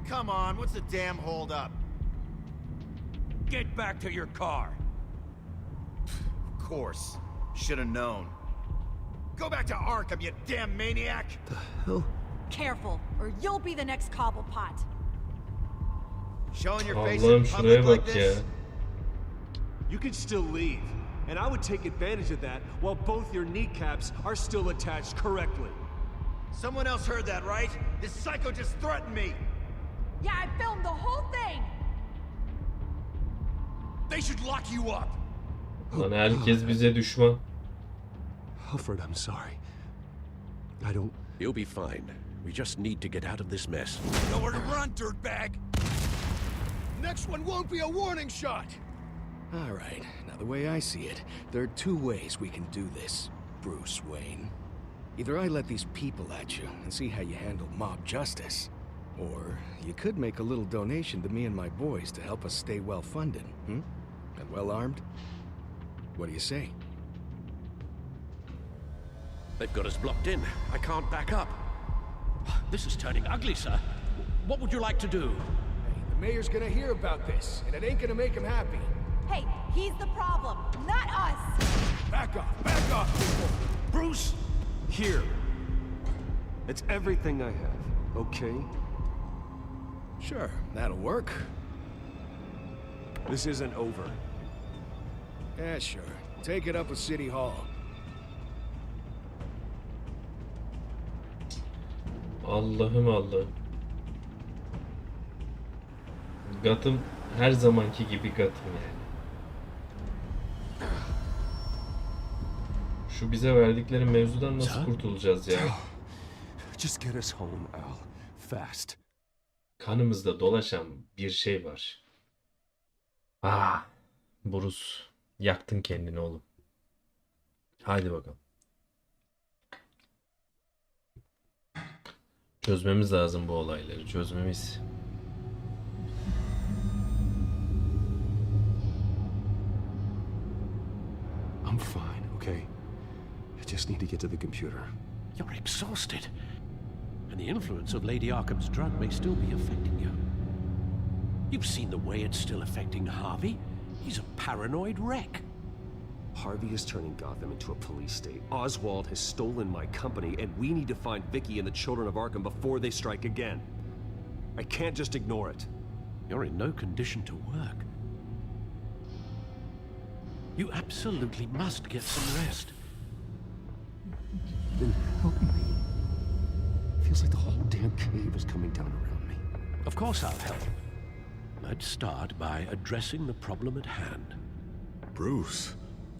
[SPEAKER 8] Come on, what's the damn hold-up?
[SPEAKER 10] Get back to your car.
[SPEAKER 8] Of course. Should have known. Go back to Arkham, you damn maniac!
[SPEAKER 4] The hell?
[SPEAKER 6] Careful, or you'll be the next Cobblepot.
[SPEAKER 8] Showing your face in
[SPEAKER 2] Allah'ım
[SPEAKER 8] public
[SPEAKER 2] şuraya
[SPEAKER 8] like
[SPEAKER 2] bak ya.
[SPEAKER 8] this?
[SPEAKER 17] You can still leave, and I would take advantage of that while both your kneecaps are still attached correctly.
[SPEAKER 8] Someone else heard that, right? This psycho just threatened me!
[SPEAKER 6] Yeah, I filmed the whole thing!
[SPEAKER 10] They should lock you up!
[SPEAKER 2] Lan herkes bize düşman.
[SPEAKER 4] Alfred, I'm sorry. I don't...
[SPEAKER 18] You'll be fine. We just need to get out of this mess.
[SPEAKER 10] Nowhere to run, dirtbag!
[SPEAKER 19] Next one won't be a warning shot! All right, now the way I see it, there are two ways we can do this, Bruce Wayne. Either I let these people at you and see how you handle mob justice, or you could make a little donation to me and my boys to help us stay well-funded, And well-armed? What do you say?
[SPEAKER 18] They've got us blocked in. I can't back up. This is turning ugly, sir. What would you like to do?
[SPEAKER 19] Hey, the mayor's gonna hear about this, and it ain't gonna make him happy.
[SPEAKER 6] Hey, he's the problem, not us!
[SPEAKER 19] Back off, people!
[SPEAKER 4] Bruce! Here. It's everything I have, okay?
[SPEAKER 19] Sure, that'll work.
[SPEAKER 4] This isn't over.
[SPEAKER 19] Yeah, sure. Take it up with City Hall.
[SPEAKER 2] Allah'ım Allah'ım. Gotham her zamanki gibi Gotham yani. Şu bize verdikleri mevzudan nasıl kurtulacağız ya?
[SPEAKER 4] Just get us home, Al. Fast.
[SPEAKER 2] Kanımızda dolaşan bir şey var. Bruce, yaktın kendini oğlum. Haydi bakalım. Çözmemiz lazım bu olayları. Çözmemiz.
[SPEAKER 4] I'm fine, okay? I just need to get to the computer.
[SPEAKER 18] You're exhausted. And the influence of Lady Arkham's drug may still be affecting you. You've seen the way it's still affecting Harvey. He's a paranoid wreck.
[SPEAKER 4] Harvey is turning Gotham into a police state. Oswald has stolen my company, and we need to find Vicky and the children of Arkham before they strike again. I can't just ignore it.
[SPEAKER 18] You're in no condition to work. You absolutely must get some rest.
[SPEAKER 4] Then help me. Feels like the whole damn cave is coming down around me.
[SPEAKER 18] Of course I'll help. Let's start by addressing the problem at hand.
[SPEAKER 13] Bruce,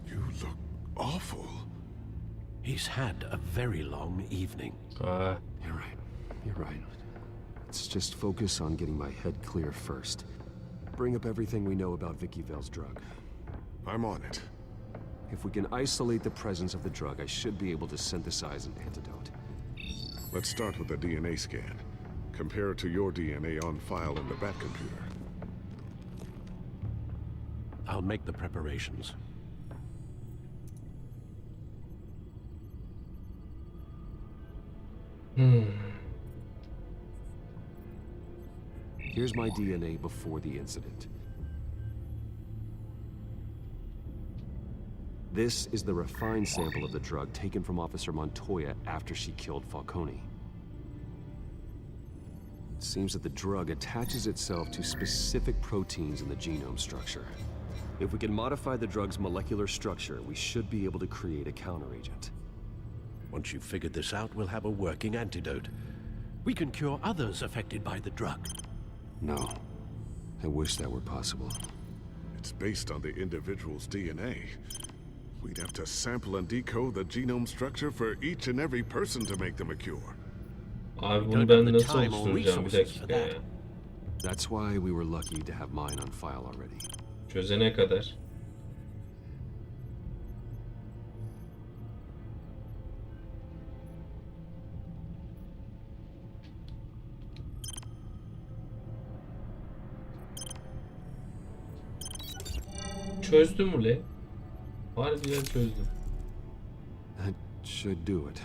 [SPEAKER 13] you look awful.
[SPEAKER 18] He's had a very long evening.
[SPEAKER 4] You're right. You're right. Let's just focus on getting my head clear first. Bring up everything we know about Vicky Vale's drug.
[SPEAKER 13] I'm on it.
[SPEAKER 4] If we can isolate the presence of the drug, I should be able to synthesize an antidote.
[SPEAKER 13] Let's start with a DNA scan. Compare it to your DNA on file in the Bat computer.
[SPEAKER 18] I'll make the preparations.
[SPEAKER 4] Here's my DNA before the incident. This is the refined sample of the drug taken from Officer Montoya after she killed Falcone. It seems that the drug attaches itself to specific proteins in the genome structure. If we can modify the drug's molecular structure, we should be able to create a counteragent.
[SPEAKER 18] Once you've figured this out, we'll have a working antidote. We can cure others affected by the drug.
[SPEAKER 4] No. I wish that were possible.
[SPEAKER 13] It's based on the individual's DNA. We'd have to sample and decode the genome structure for each and every person to make them a cure.
[SPEAKER 2] Abi bunu ben nasıl oluşturacağım bir dakika ya.
[SPEAKER 4] That's why we were lucky to have mine on file already.
[SPEAKER 2] Çözene kadar. Çözdüm mü le? Harbiden çözdüm.
[SPEAKER 4] That should do it.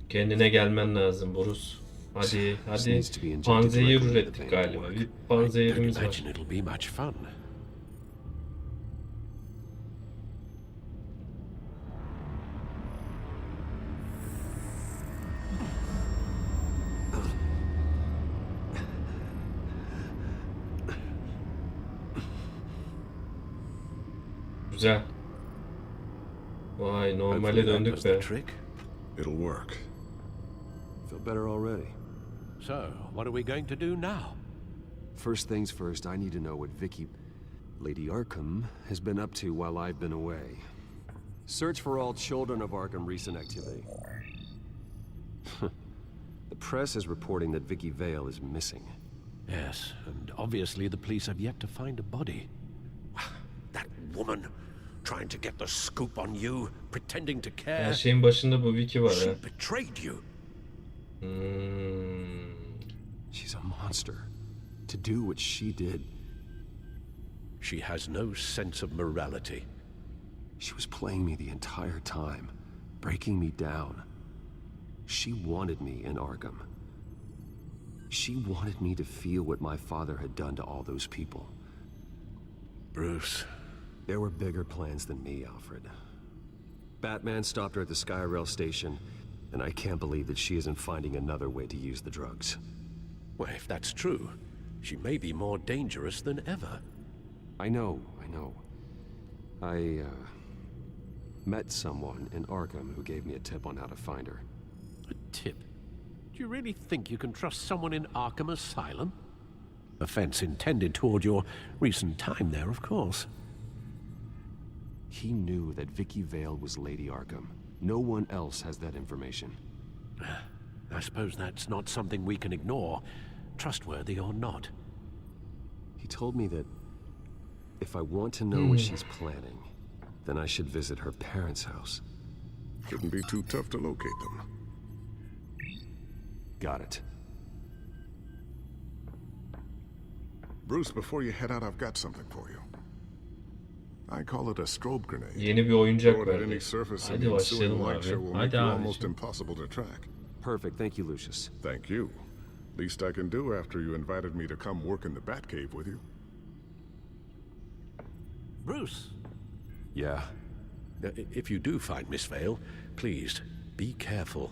[SPEAKER 2] Kendine gelmen lazım Bruce. Hadi, hadi. Panzehir ürettik galiba. Bir panzehirimiz var.
[SPEAKER 18] It'll be much fun.
[SPEAKER 2] Güzel. Vay, normale döndük be.
[SPEAKER 13] It'll work.
[SPEAKER 4] Feel better already.
[SPEAKER 18] So, what are we going to do now?
[SPEAKER 4] First things first, I need to know what Lady Arkham, has been up to while I've been away. Search for all children of Arkham recent activity. The press is reporting that Vicky Vale is missing.
[SPEAKER 18] Yes, and obviously the police have yet to find a body. That woman, trying to get the scoop on you, pretending to care.
[SPEAKER 2] Her şeyin başında bu Vicky var ha.
[SPEAKER 18] She betrayed you.
[SPEAKER 4] She's a monster. To do what she did.
[SPEAKER 18] She has no sense of morality.
[SPEAKER 4] She was playing me the entire time, breaking me down. She wanted me in Arkham. She wanted me to feel what my father had done to all those people.
[SPEAKER 18] Bruce.
[SPEAKER 4] There were bigger plans than me, Alfred. Batman stopped her at the Skyrail station, and I can't believe that she isn't finding another way to use the drugs.
[SPEAKER 18] Well, if that's true, she may be more dangerous than ever.
[SPEAKER 4] I know. I met someone in Arkham who gave me a tip on how to find her.
[SPEAKER 18] A tip? Do you really think you can trust someone in Arkham Asylum? Offense intended toward your recent time there, of course.
[SPEAKER 4] He knew that Vicky Vale was Lady Arkham. No one else has that information.
[SPEAKER 18] I suppose that's not something we can ignore, trustworthy or not.
[SPEAKER 4] He told me that if I want to know what she's planning, then I should visit her parents' house.
[SPEAKER 13] Shouldn't be too tough to locate them.
[SPEAKER 4] Got it.
[SPEAKER 13] Bruce, before you head out, I've got something for you. I call it a strobe grenade.
[SPEAKER 2] Yeni bir oyuncak
[SPEAKER 13] Throw it at
[SPEAKER 2] verdi.
[SPEAKER 13] any surface and
[SPEAKER 2] Hadi
[SPEAKER 13] the ensuing
[SPEAKER 2] başlayalım
[SPEAKER 13] light
[SPEAKER 2] abi.
[SPEAKER 13] show will
[SPEAKER 2] Hadi
[SPEAKER 13] make you
[SPEAKER 2] abi.
[SPEAKER 13] almost impossible to track.
[SPEAKER 4] Perfect, thank you, Lucius.
[SPEAKER 13] Thank you. Least I can do after you invited me to come work in the Batcave with you.
[SPEAKER 19] Bruce.
[SPEAKER 18] Yeah. If you do find Miss Vale, please be careful.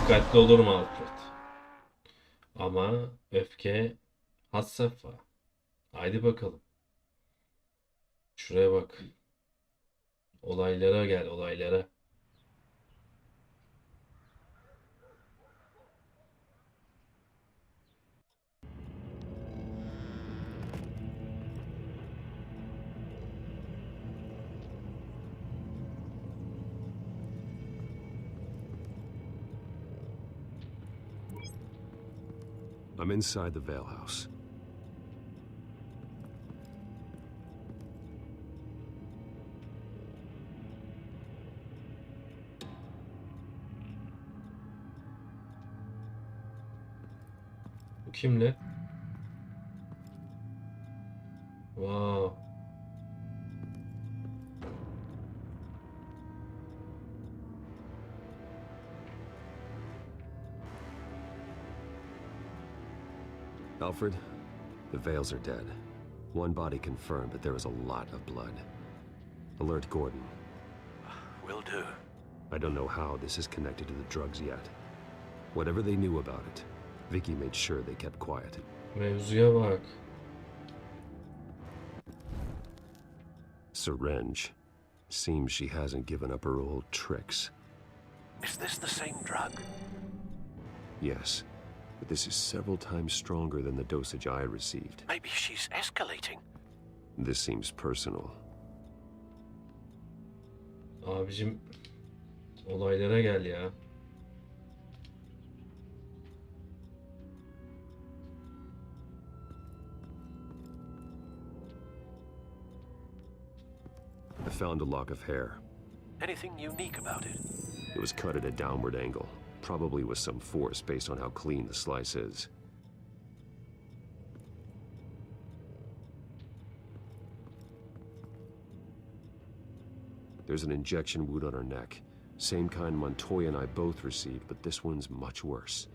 [SPEAKER 2] Dikkatli olurum Alfred. Ama öfke had safha. Haydi bakalım. Şuraya bak. Olaylara gel, olaylara.
[SPEAKER 4] I'm inside the Vale House.
[SPEAKER 2] Bu kimle? Wow.
[SPEAKER 4] Alfred, the Vales are dead. One body confirmed, but there is a lot of blood. Alert Gordon.
[SPEAKER 18] Will do.
[SPEAKER 4] I don't know how this is connected to the drugs yet. Whatever they knew about it, Vicky made sure they kept quiet.
[SPEAKER 2] Mevzuya bak.
[SPEAKER 4] Syringe. Seems she hasn't given up her old tricks.
[SPEAKER 18] Is this the same drug?
[SPEAKER 4] Yes, but this is several times stronger than the dosage I received.
[SPEAKER 18] Maybe she's escalating.
[SPEAKER 4] This seems personal.
[SPEAKER 2] Abicim olaylara gel ya.
[SPEAKER 4] I found a lock of hair.
[SPEAKER 18] Anything unique about it?
[SPEAKER 4] It was cut at a downward angle, probably with some force based on how clean the slice is. There's an injection wound on her neck. Same kind Montoya and I both received, but this one's much worse.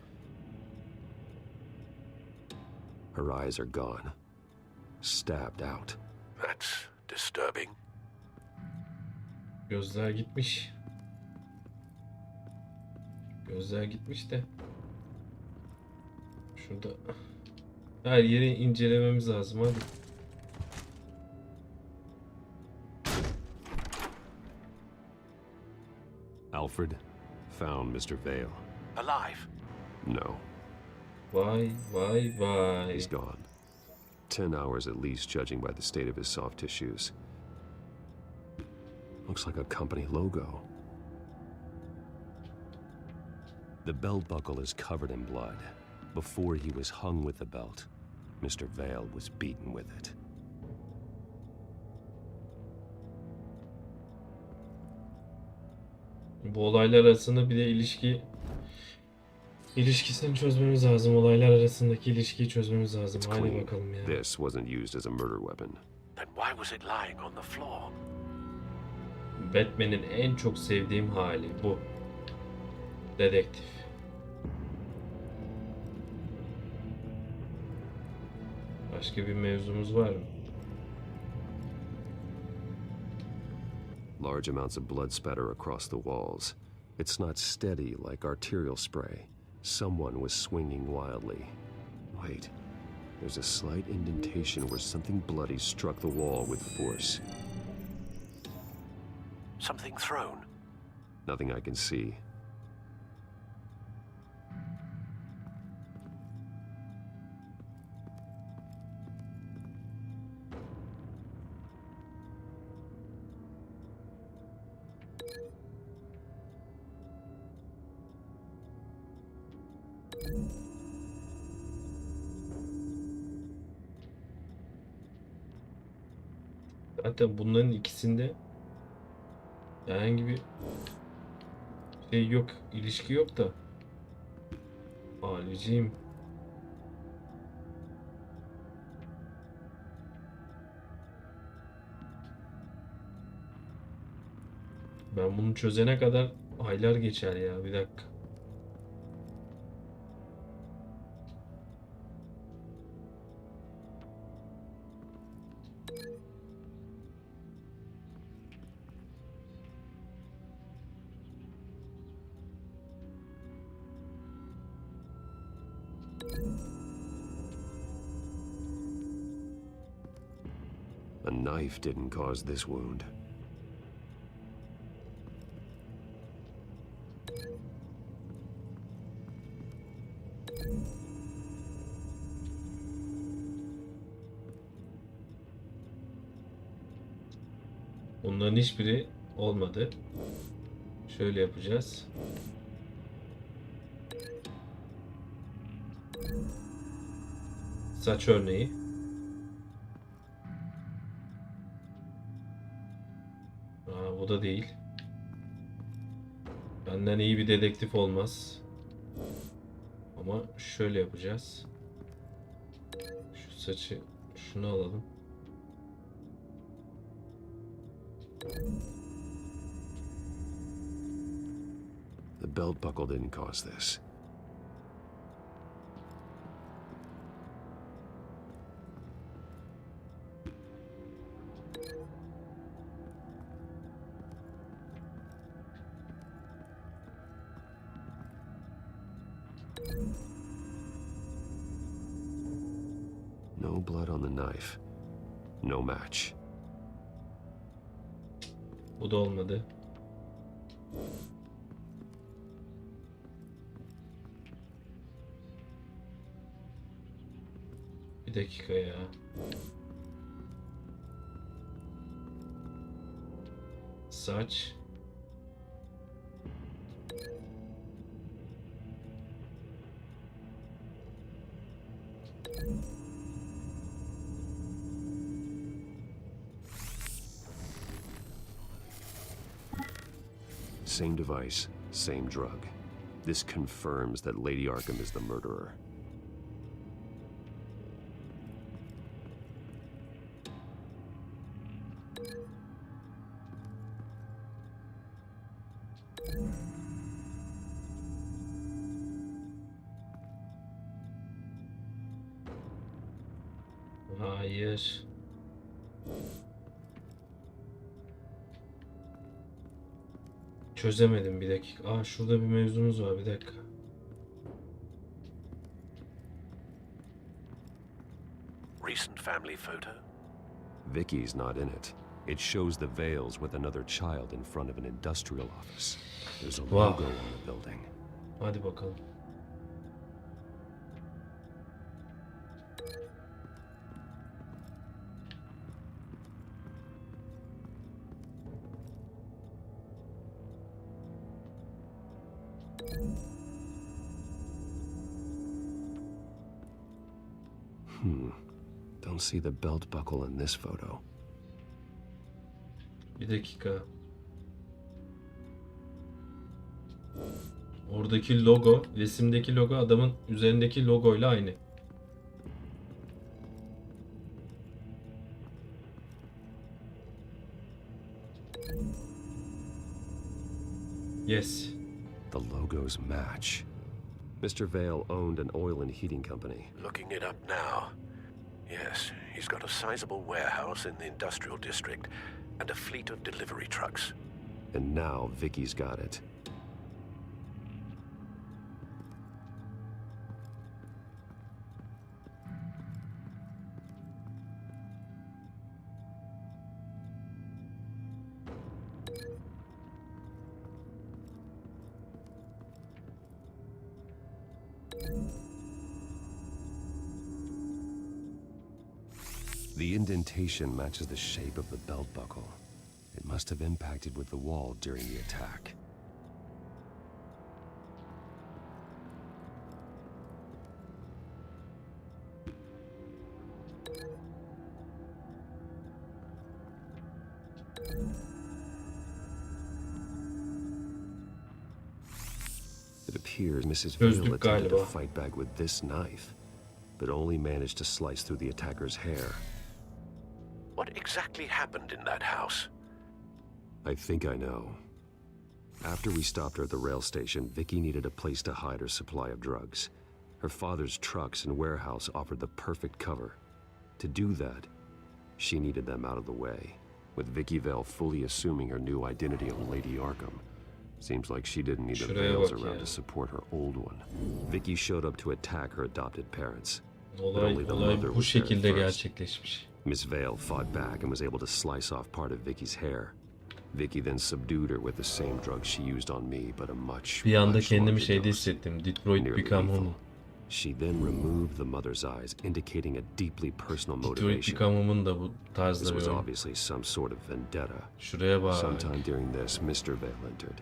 [SPEAKER 4] Her eyes are gone. Stabbed out.
[SPEAKER 18] That's disturbing.
[SPEAKER 2] Gözler gitmiş. Gözler gitmiş de. Şurada her yeri incelememiz lazım hadi.
[SPEAKER 4] Alfred found Mr. Vale.
[SPEAKER 18] Alive?
[SPEAKER 4] No.
[SPEAKER 2] Vay vay vay.
[SPEAKER 4] He's gone. 10 hours at least, judging by the state of his soft tissues. Looks like a company logo. The belt buckle is covered in blood. Before he was hung with the belt, Mr. Vale was beaten with it.
[SPEAKER 2] Bu olaylar arasında bir de ilişkisini çözmemiz lazım. Olaylar arasındaki ilişkiyi çözmemiz lazım. Hadi bakalım ya.
[SPEAKER 4] This wasn't used as a murder weapon.
[SPEAKER 18] Then why was it lying on the floor?
[SPEAKER 2] Batman'in en çok sevdiğim hali bu. Dedektif. Başka bir mevzumuz var mı?
[SPEAKER 4] Large amounts of blood spatter across the walls. It's not steady like arterial spray. Someone was swinging wildly. Wait, there's a slight indentation where something bloody struck the wall with force.
[SPEAKER 18] Something thrown?
[SPEAKER 4] Nothing I can see.
[SPEAKER 2] Zaten bunların ikisinde herhangi bir şey yok, ilişki yok da. Abiciğim. Ben bunu çözene kadar aylar geçer ya. Bir dakika.
[SPEAKER 4] A knife didn't cause this wound.
[SPEAKER 2] Bunların hiçbiri olmadı. Şöyle yapacağız. Saç örneği. Bu da değil. Benden iyi bir dedektif olmaz. Ama şöyle yapacağız. Şu saçı, şunu alalım.
[SPEAKER 4] The belt buckle didn't cause this. No blood on the knife. No match.
[SPEAKER 2] Bu da olmadı. Bir dakika ya. Saç.
[SPEAKER 4] Same device, same drug. This confirms that Lady Arkham is the murderer.
[SPEAKER 2] Hayır. Çözemedim, bir dakika. Şurada bir mevzumuz var, bir dakika.
[SPEAKER 18] Recent family photo?
[SPEAKER 4] Vicky's not in it. It shows the Vales with another child in front of an industrial office. There's a logo on the building.
[SPEAKER 2] Hadi bakalım.
[SPEAKER 4] Don't see the belt buckle in this photo.
[SPEAKER 2] Bir dakika. Oradaki logo, resimdeki logo adamın üzerindeki logoyla aynı. Yes.
[SPEAKER 4] The logos match. Mr. Vale owned an oil and heating company.
[SPEAKER 18] Looking it up now. Yes, he's got a sizable warehouse in the industrial district and a fleet of delivery trucks.
[SPEAKER 4] And now Vicky's got it. The indentation matches the shape of the belt buckle. It must have impacted with the wall during the attack. It appears Mrs. Vale attempted to fight back with this knife, but only managed to slice through the attacker's hair.
[SPEAKER 18] What exactly happened in that house?
[SPEAKER 4] I think I know. After we stopped her at the rail station, Vicky needed a place to hide her supply of drugs. Her father's trucks and warehouse offered the perfect cover. To do that, she needed them out of the way. With Vicky Vale fully assuming her new identity of Lady Arkham, seems like she didn't need the Vales around to support her old one. Vicky showed up to attack her adopted parents.
[SPEAKER 2] Olay bu şekilde gerçekleşmiş.
[SPEAKER 4] Miss Vale fought back and was able to slice off part of Vicky's hair. Vicky then subdued her with the same drug she used on me, but a much,
[SPEAKER 2] Bir anda
[SPEAKER 4] much
[SPEAKER 2] kendimi
[SPEAKER 4] larger
[SPEAKER 2] şeyde
[SPEAKER 4] dose.
[SPEAKER 2] hissettim. Detroit
[SPEAKER 4] Nearly
[SPEAKER 2] Become
[SPEAKER 4] lethal.
[SPEAKER 2] Human.
[SPEAKER 4] She then removed the mother's eyes, indicating a deeply personal
[SPEAKER 2] Detroit
[SPEAKER 4] motivation.
[SPEAKER 2] Become Human da bu
[SPEAKER 4] This
[SPEAKER 2] tarzda bir
[SPEAKER 4] was
[SPEAKER 2] oyun.
[SPEAKER 4] obviously some sort of vendetta.
[SPEAKER 2] Şuraya bak.
[SPEAKER 4] Sometime during this, Mr. Vale entered.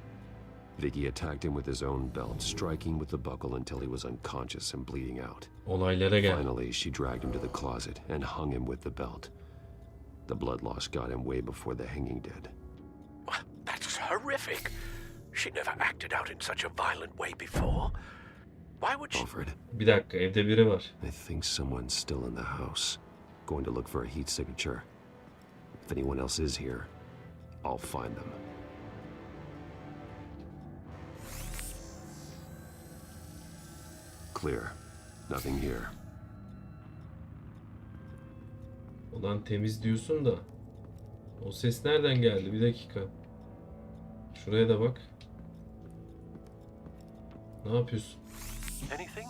[SPEAKER 4] Vicky attacked him with his own belt, striking with the buckle until he was unconscious and bleeding out.
[SPEAKER 2] Olaylara gel.
[SPEAKER 4] Finally, she dragged him to the closet and hung him with the belt. The blood loss got him way before the hanging did.
[SPEAKER 18] That's horrific. She never acted out in such a violent way before. Why would she...
[SPEAKER 4] Alfred,
[SPEAKER 2] Bir dakika, evde biri var.
[SPEAKER 4] I think someone's still in the house. Going to look for a heat signature. If anyone else is here, I'll find them. Clear. Nothing here.
[SPEAKER 2] Ulan temiz diyorsun da. O ses nereden geldi? Bir dakika. Şuraya da bak. Ne yapıyorsun?
[SPEAKER 18] Anything?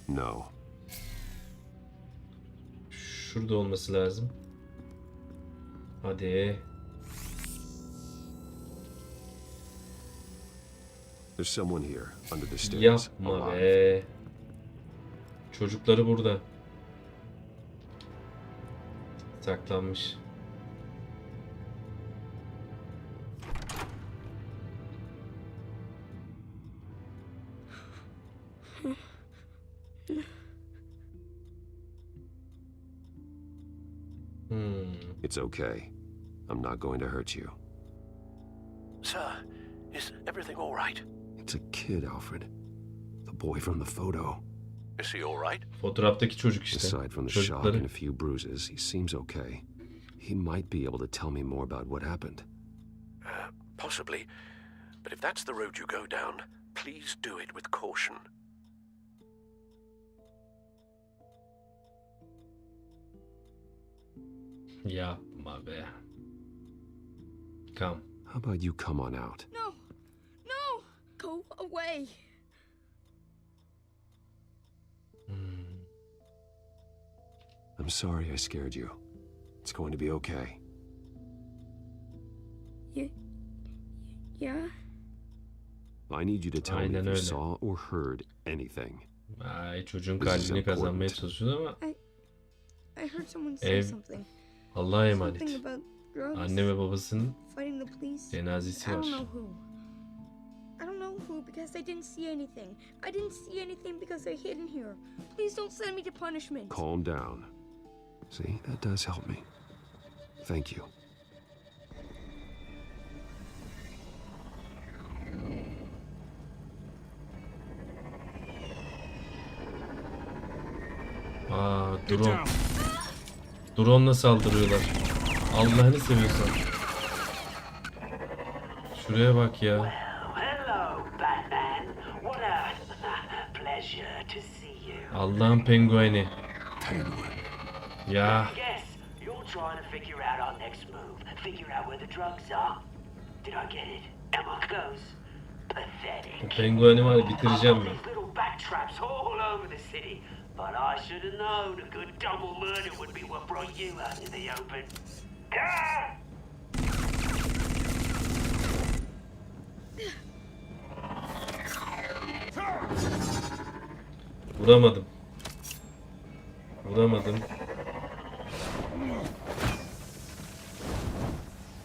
[SPEAKER 4] No.
[SPEAKER 2] Şurada olması lazım. Hadi.
[SPEAKER 4] There's someone here, under the stairs.
[SPEAKER 2] Yapma
[SPEAKER 4] alive.
[SPEAKER 2] be. Çocukları burada. Saklanmış.
[SPEAKER 4] It's okay. I'm not going to hurt you.
[SPEAKER 18] Sir, is everything all right?
[SPEAKER 4] It's a kid, Alfred. The boy from the photo.
[SPEAKER 18] Is he all right?
[SPEAKER 2] Fotoğraftaki çocuk işte.
[SPEAKER 4] Aside from the shock and a
[SPEAKER 2] Çocukları.
[SPEAKER 4] few bruises, he seems okay. He might be able to tell me more about what happened.
[SPEAKER 18] Possibly. But if that's the road you go down, please do it with caution.
[SPEAKER 2] Yapma be. Come.
[SPEAKER 4] How about you come on out?
[SPEAKER 6] No! No! Go away!
[SPEAKER 4] I'm sorry I scared you. It's going to be okay.
[SPEAKER 6] Yeah?
[SPEAKER 4] I need you to tell me
[SPEAKER 2] Aynen
[SPEAKER 4] if you
[SPEAKER 2] öyle.
[SPEAKER 4] saw or heard anything.
[SPEAKER 2] Ay çocuğun
[SPEAKER 4] This is
[SPEAKER 2] kalbini kazanmaya
[SPEAKER 4] important.
[SPEAKER 6] I
[SPEAKER 2] çalışıyor ama
[SPEAKER 6] heard someone say
[SPEAKER 2] ev
[SPEAKER 6] something.
[SPEAKER 2] Allah'a emanet.
[SPEAKER 6] Something about drugs.
[SPEAKER 2] Anne ve babasının
[SPEAKER 6] Fighting the police.
[SPEAKER 2] cenazesi
[SPEAKER 6] I
[SPEAKER 2] var.
[SPEAKER 6] don't know who. I don't know who because I didn't see anything. I didn't see anything because I hid in here. Please don't send me to punishment.
[SPEAKER 4] Calm down. See, that does help me. Thank you.
[SPEAKER 2] Aa, drone. Drone'la saldırıyorlar. Allah'ını seviyorsan. Şuraya bak ya.
[SPEAKER 20] Hello, Batman. What a pleasure to see you.
[SPEAKER 2] Allah'ın pengueni. Ya.
[SPEAKER 20] Guess you're trying to figure out our next move. Figure out where the drugs are. Did I get it? Am I close? Pathetic.
[SPEAKER 2] O pengueni var ya, bitireceğim ben.
[SPEAKER 20] These little bat traps all over the city. But I should have known a good double murder would be what brought you out in the open. Ah!
[SPEAKER 2] Vuramadım. Vuramadım.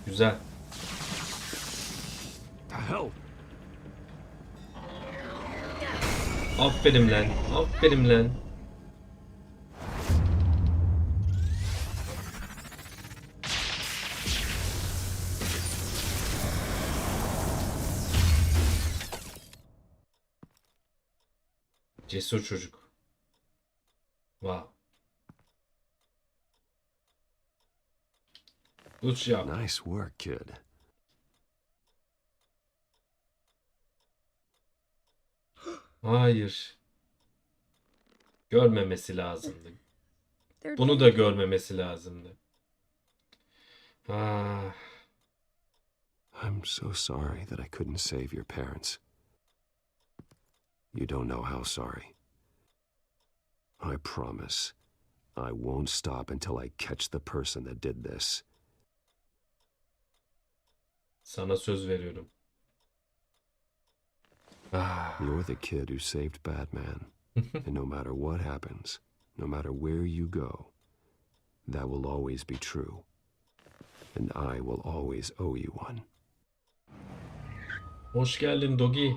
[SPEAKER 2] Güzel. Aferin lan. Aferin lan. Cesur çocuk. Wow. Good job.
[SPEAKER 4] Nice work, kid.
[SPEAKER 2] Hayır. Görmemesi lazımdı. Bunu da görmemesi lazımdı. Ah.
[SPEAKER 4] I'm so sorry that I couldn't save your parents. You don't know how sorry. I promise I won't stop until I catch the person that did this.
[SPEAKER 2] Sana söz veriyorum. Ah.
[SPEAKER 4] You're the kid who saved Batman. And no matter what happens, no matter where you go, that will always be true. And I will always owe you one.
[SPEAKER 2] Hoş geldin Dogi.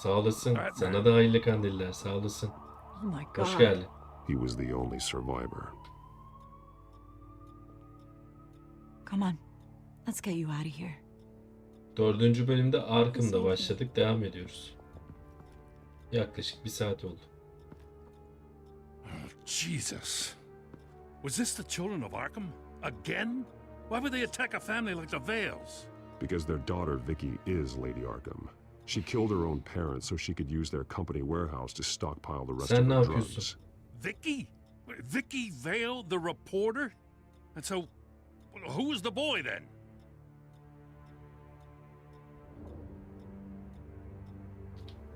[SPEAKER 2] Sağ olasın. Sana da hayırlı kandiller. Sağ olasın.
[SPEAKER 3] Oh my
[SPEAKER 2] Hoş
[SPEAKER 3] God.
[SPEAKER 2] geldin.
[SPEAKER 4] He was the only survivor.
[SPEAKER 3] Come on. Let's get you out of here.
[SPEAKER 2] 4. bölümde Arkham'da başladık. Devam ediyoruz. Yaklaşık 1 saat oldu.
[SPEAKER 5] Oh, Jesus. Was this the children of Arkham? Again? Why would they attack a family like the Vales?
[SPEAKER 4] Because their daughter, Vicky, is Lady Arkham. She killed her own parents so she could use their company warehouse to stockpile the rest
[SPEAKER 2] Sen
[SPEAKER 4] of
[SPEAKER 2] ne
[SPEAKER 4] her
[SPEAKER 2] yapıyorsun?
[SPEAKER 4] drugs.
[SPEAKER 5] Vicky? Vicky Vale, the reporter? And so, who was the boy then?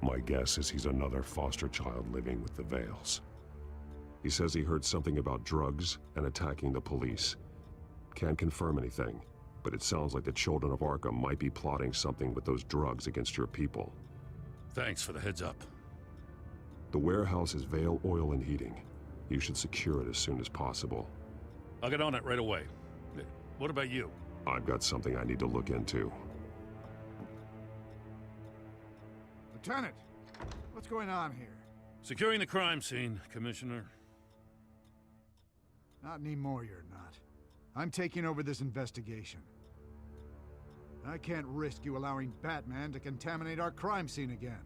[SPEAKER 4] My guess is he's another foster child living with the Vales. He says he heard something about drugs and attacking the police. Can't confirm anything, but it sounds like the children of Arkham might be plotting something with those drugs against your people.
[SPEAKER 5] Thanks for the heads up.
[SPEAKER 4] The warehouse is Vale Oil and Heating. You should secure it as soon as possible.
[SPEAKER 5] I'll get on it right away. What about you?
[SPEAKER 4] I've got something I need to look into.
[SPEAKER 12] Lieutenant, what's going on here?
[SPEAKER 5] Securing the crime scene, Commissioner.
[SPEAKER 12] Not anymore, you're not. I'm taking over this investigation. I can't risk you allowing Batman to contaminate our crime scene again.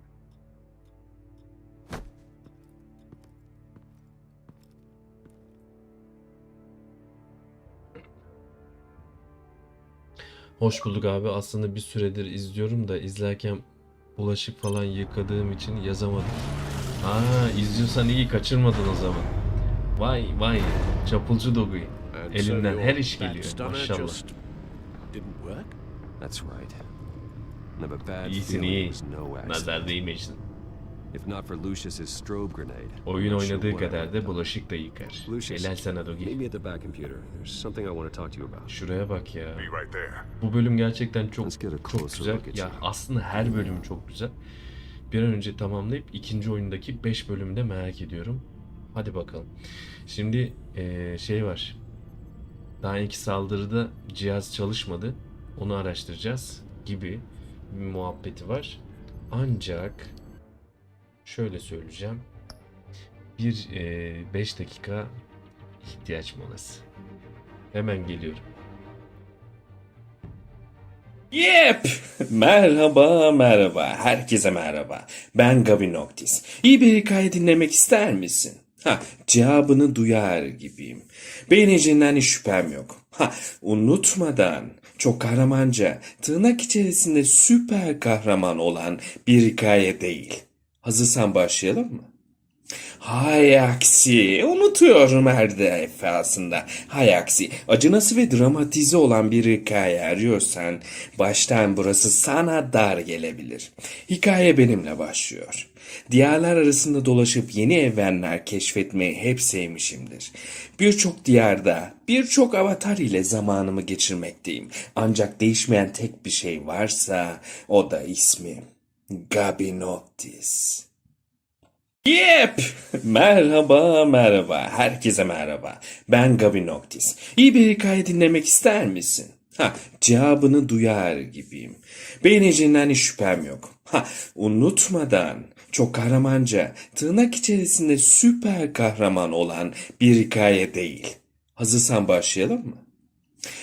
[SPEAKER 2] Hoş bulduk abi. Aslında bir süredir izliyorum da izlerken bulaşık falan yıkadığım için yazamadım. Aa, izliyorsan iyi, kaçırmadın o zaman. Vay vay, çapulcu Dogu. Elinden her iş geliyor maşallah.
[SPEAKER 4] That's right. Now, a bad
[SPEAKER 2] İyisin
[SPEAKER 4] feeling
[SPEAKER 2] iyi.
[SPEAKER 4] was no accident.
[SPEAKER 2] Nazar değmesin.
[SPEAKER 4] If not for Lucius's strobe grenade.
[SPEAKER 2] Oyun
[SPEAKER 4] I'm not sure
[SPEAKER 2] oynadığı
[SPEAKER 4] what I
[SPEAKER 2] kadar
[SPEAKER 4] would
[SPEAKER 2] da
[SPEAKER 4] have done.
[SPEAKER 2] bulaşık da yıkar.
[SPEAKER 4] Lucius,
[SPEAKER 2] Helal sana Dogi.
[SPEAKER 4] meet me at the back computer. There's something I want to talk to you about.
[SPEAKER 2] Şuraya bak ya.
[SPEAKER 13] Be right there.
[SPEAKER 2] Bu bölüm gerçekten çok
[SPEAKER 4] Let's get a
[SPEAKER 2] çok
[SPEAKER 4] closer
[SPEAKER 2] güzel.
[SPEAKER 4] look at
[SPEAKER 2] Ya
[SPEAKER 4] you.
[SPEAKER 2] aslında her bölüm çok güzel. Bir an önce tamamlayıp ikinci oyundaki 5 bölümü de merak ediyorum. Hadi bakalım. Şimdi şey var. Daha iki saldırıda cihaz çalışmadı. Onu araştıracağız gibi bir muhabbeti var. Ancak şöyle söyleyeceğim. Bir 5 dakika ihtiyaç molası. Hemen geliyorum.
[SPEAKER 1] Yep! Merhaba, merhaba. Herkese merhaba. Ben Güven Abi. İyi bir hikaye dinlemek ister misin? Cevabını duyar gibiyim. Beğeneceğinden hiç şüphem yok. Unutmadan çok kahramanca, tırnak içerisinde süper kahraman olan bir hikaye değil. Hazırsan başlayalım mı? Hay aksi, unutuyorum her defasında. Hay aksi, acınası ve dramatize olan bir hikaye arıyorsan baştan burası sana dar gelebilir. Hikaye benimle başlıyor. Diyarlar arasında dolaşıp yeni evrenler keşfetmeyi hep sevmişimdir. Birçok diyarda, birçok avatar ile zamanımı geçirmekteyim. Ancak değişmeyen tek bir şey varsa o da ismim. Güven Abi. Yep! Merhaba, merhaba. Herkese merhaba. Ben Güven Abi. İyi bir hikaye dinlemek ister misin? Cevabını duyar gibiyim. Beğeneceğinden hiç şüphem yok. Unutmadan çok kahramanca, tırnak içerisinde süper kahraman olan bir hikaye değil. Hazırsan başlayalım mı?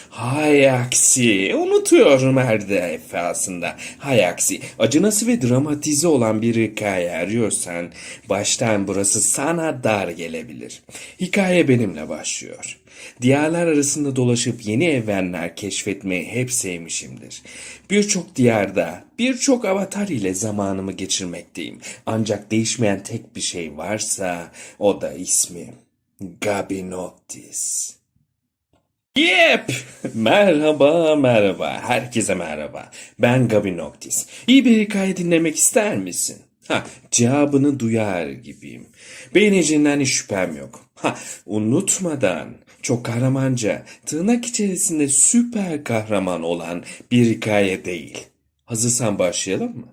[SPEAKER 1] Hay aksi, unutuyorum her defasında. Hay aksi, acınası ve dramatize olan bir hikaye arıyorsan baştan burası sana dar gelebilir. Hikaye benimle başlıyor. Diyarlar arasında dolaşıp yeni evrenler keşfetmeyi hep sevmişimdir. Birçok diyarda, birçok avatar ile zamanımı geçirmekteyim. Ancak değişmeyen tek bir şey varsa o da ismim. Güven. Yep! Merhaba. Herkese merhaba. Ben Güven. İyi bir hikaye dinlemek ister misin? Cevabını duyar gibiyim. Beğeneceğinden hiç şüphem yok. Unutmadan çok kahramanca, tırnak içerisinde süper kahraman olan bir hikaye değil. Hazırsan başlayalım mı?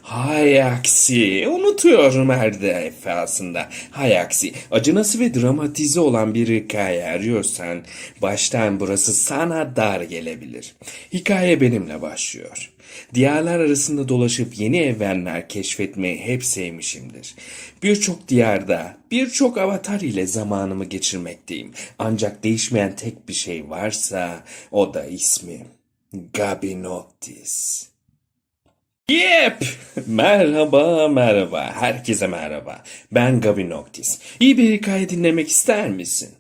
[SPEAKER 1] Hay aksi, unutuyorum her defasında. Hay aksi, acınası ve dramatize olan bir hikaye arıyorsan baştan burası sana dar gelebilir. Hikaye benimle başlıyor. Diyarlar arasında dolaşıp yeni evrenler keşfetmeyi hep sevmişimdir. Birçok diyarda, birçok avatar ile zamanımı geçirmekteyim. Ancak değişmeyen tek bir şey varsa o da ismim. Güven. Yep! Merhaba. Herkese merhaba. Ben Güven. İyi bir hikaye dinlemek ister misin?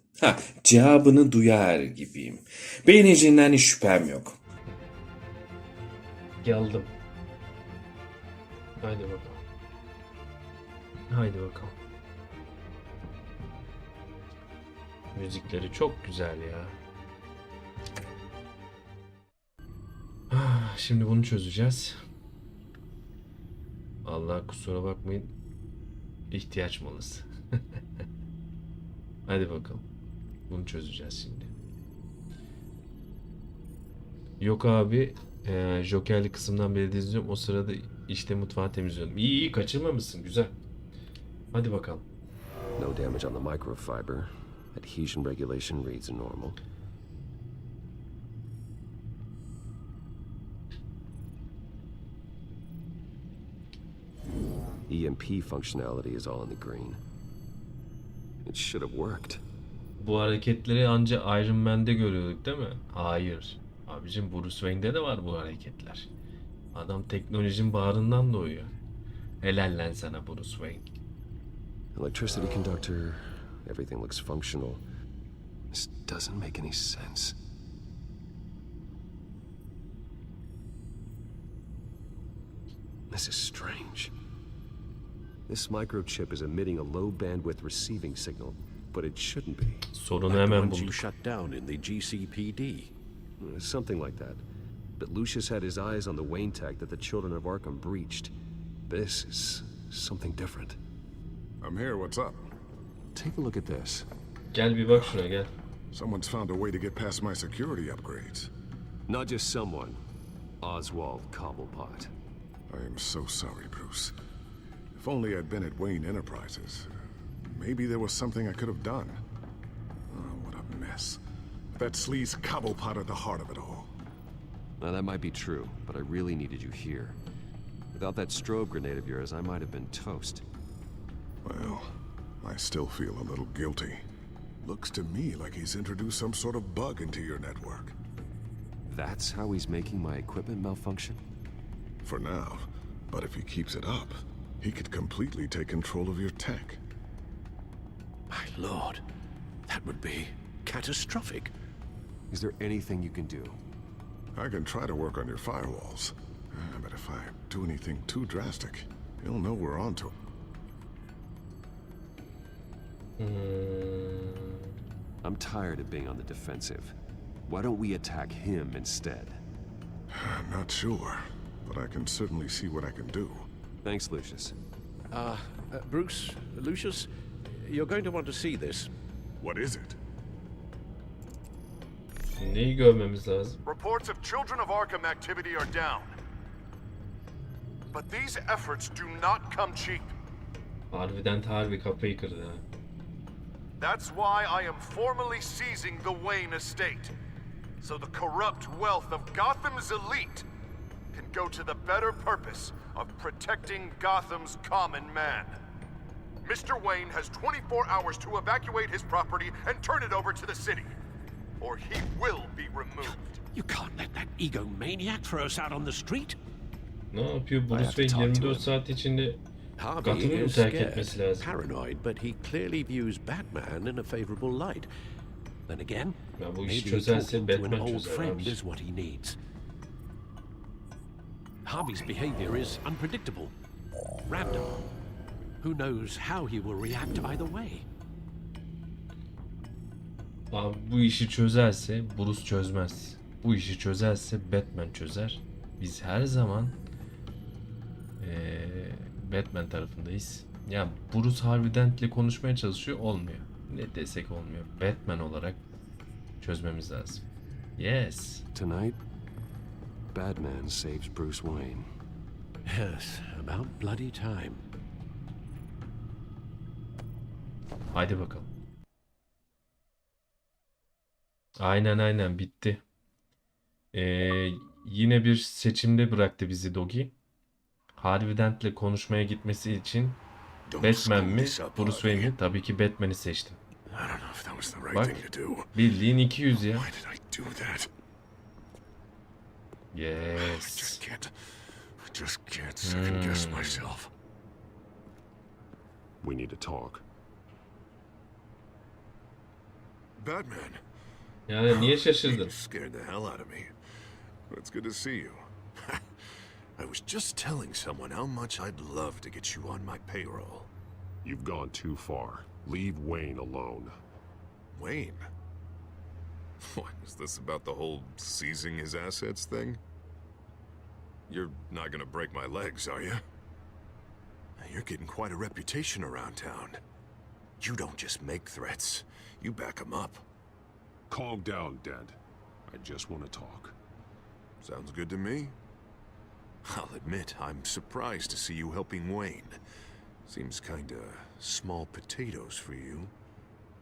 [SPEAKER 1] Cevabını duyar gibiyim. Beğeneceğinden hiç şüphem yok.
[SPEAKER 2] Geldim. Haydi bakalım. Müzikleri çok güzel ya. Şimdi bunu çözeceğiz. Allah kusura bakmayın. İhtiyaç molası. Hadi bakalım. Bunu çözeceğiz şimdi. Yok abi. Jokerli kısımdan beri izliyorum. O sırada işte mutfağı temizliyorum. İyi kaçırmamışsın. Güzel. Hadi bakalım.
[SPEAKER 4] No damage on the microfiber. Adhesion regulation reads normal. EMP functionality is all in the green. It should have worked.
[SPEAKER 2] Bu hareketleri anca Iron Man'de görüyorduk değil mi? Hayır. Abicim Bruce Wayne'de de var bu hareketler. Adam teknolojinin bağrından doğuyor. Helal lan sana Bruce Wayne.
[SPEAKER 4] Electricity conductor. Everything looks functional. This doesn't make any sense. This is strange. This microchip is emitting a low bandwidth receiving signal, but it shouldn't be.
[SPEAKER 2] Sorunu hemen
[SPEAKER 18] You
[SPEAKER 2] bulduk.
[SPEAKER 18] shut down in the GCPD.
[SPEAKER 4] Something like that. But Lucius had his eyes on the Wayne tag that the children of Arkham breached. This is something different.
[SPEAKER 13] I'm here, what's up?
[SPEAKER 4] Take a look at this.
[SPEAKER 2] Gel bir bak şuna gel.
[SPEAKER 13] Someone's found a way to get past my security upgrades.
[SPEAKER 4] Not just someone. Oswald Cobblepot.
[SPEAKER 13] I am so sorry, Bruce. If only I'd been at Wayne Enterprises. Maybe there was something I could have done. Oh, what a mess. That sleaze Cobblepot at the heart of it all.
[SPEAKER 4] Now that might be true, but I really needed you here. Without that strobe grenade of yours, I might have been toast.
[SPEAKER 13] Well, I still feel a little guilty. Looks to me like he's introduced some sort of bug into your network.
[SPEAKER 4] That's how he's making my equipment malfunction?
[SPEAKER 13] For now, but if he keeps it up, he could completely take control of your tech.
[SPEAKER 18] My lord, that would be catastrophic.
[SPEAKER 4] Is there anything you can do?
[SPEAKER 13] I can try to work on your firewalls. But if I do anything too drastic, he'll know we're on to him.
[SPEAKER 4] I'm tired of being on the defensive. Why don't we attack him instead?
[SPEAKER 13] I'm not sure, but I can certainly see what I can do.
[SPEAKER 4] Thanks, Lucius.
[SPEAKER 18] Bruce, Lucius, you're going to want to see this.
[SPEAKER 13] What is it?
[SPEAKER 2] Neyi görmemiz lazım?
[SPEAKER 13] Reports of Children of Arkham activity are down. But these efforts do not come cheap.
[SPEAKER 2] Harbiden harbi kafayı kırdı ha.
[SPEAKER 13] That's why I am formally seizing the Wayne estate. So the corrupt wealth of Gotham's elite can go to the better purpose of protecting Gotham's common man. Mr. Wayne has 24 hours to evacuate his property and turn it over to the city, or he will be removed.
[SPEAKER 18] You can't let that egomaniac throw us out on the street.
[SPEAKER 2] Ne yapıyor Bruce Wayne 24 saat içinde Gotham'ı mı terk etmesi lazım?
[SPEAKER 18] Paranoid, but he clearly views Batman in a favorable light. Then again,
[SPEAKER 2] Ya bu
[SPEAKER 18] maybe
[SPEAKER 2] işi çözerse
[SPEAKER 18] talking to an
[SPEAKER 2] Batman
[SPEAKER 18] old
[SPEAKER 2] çözer
[SPEAKER 18] friend
[SPEAKER 2] abi.
[SPEAKER 18] is what he needs. Harvey's behavior is unpredictable, random. Who knows how he will react either way?
[SPEAKER 2] Abi bu işi çözerse Bruce çözmez. Bu işi çözerse Batman çözer. Biz her zaman Batman tarafındayız. Ya Bruce Harvey Dent'le konuşmaya çalışıyor, olmuyor. Ne desek olmuyor. Batman olarak çözmemiz lazım. Yes.
[SPEAKER 4] Tonight, Batman saves Bruce Wayne.
[SPEAKER 18] Yes, about bloody time.
[SPEAKER 2] Haydi bakalım. Aynen bitti. Yine bir seçimde bıraktı bizi Doggy. Harvey Dent'le konuşmaya gitmesi için Batman mi, Bruce Wayne mi? Tabii ki Batman'i seçtim. Bak, bildiğin 200 ya. Yes.
[SPEAKER 13] Just can't second guess myself.
[SPEAKER 4] We need to talk.
[SPEAKER 13] Batman.
[SPEAKER 2] Yani niye şaşırdın?
[SPEAKER 13] You scared the hell out of me. It's good to see you. I was just telling someone how much I'd love to get you on my payroll.
[SPEAKER 4] You've gone too far. Leave Wayne alone.
[SPEAKER 13] Wayne? What, is this about the whole seizing his assets thing? You're not gonna break my legs, are you? You're getting quite a reputation around town. You don't just make threats, you back them up.
[SPEAKER 4] Calm down, Dent. I just want to talk.
[SPEAKER 13] Sounds good to me. I'll admit, I'm surprised to see you helping Wayne. Seems kinda small potatoes for you.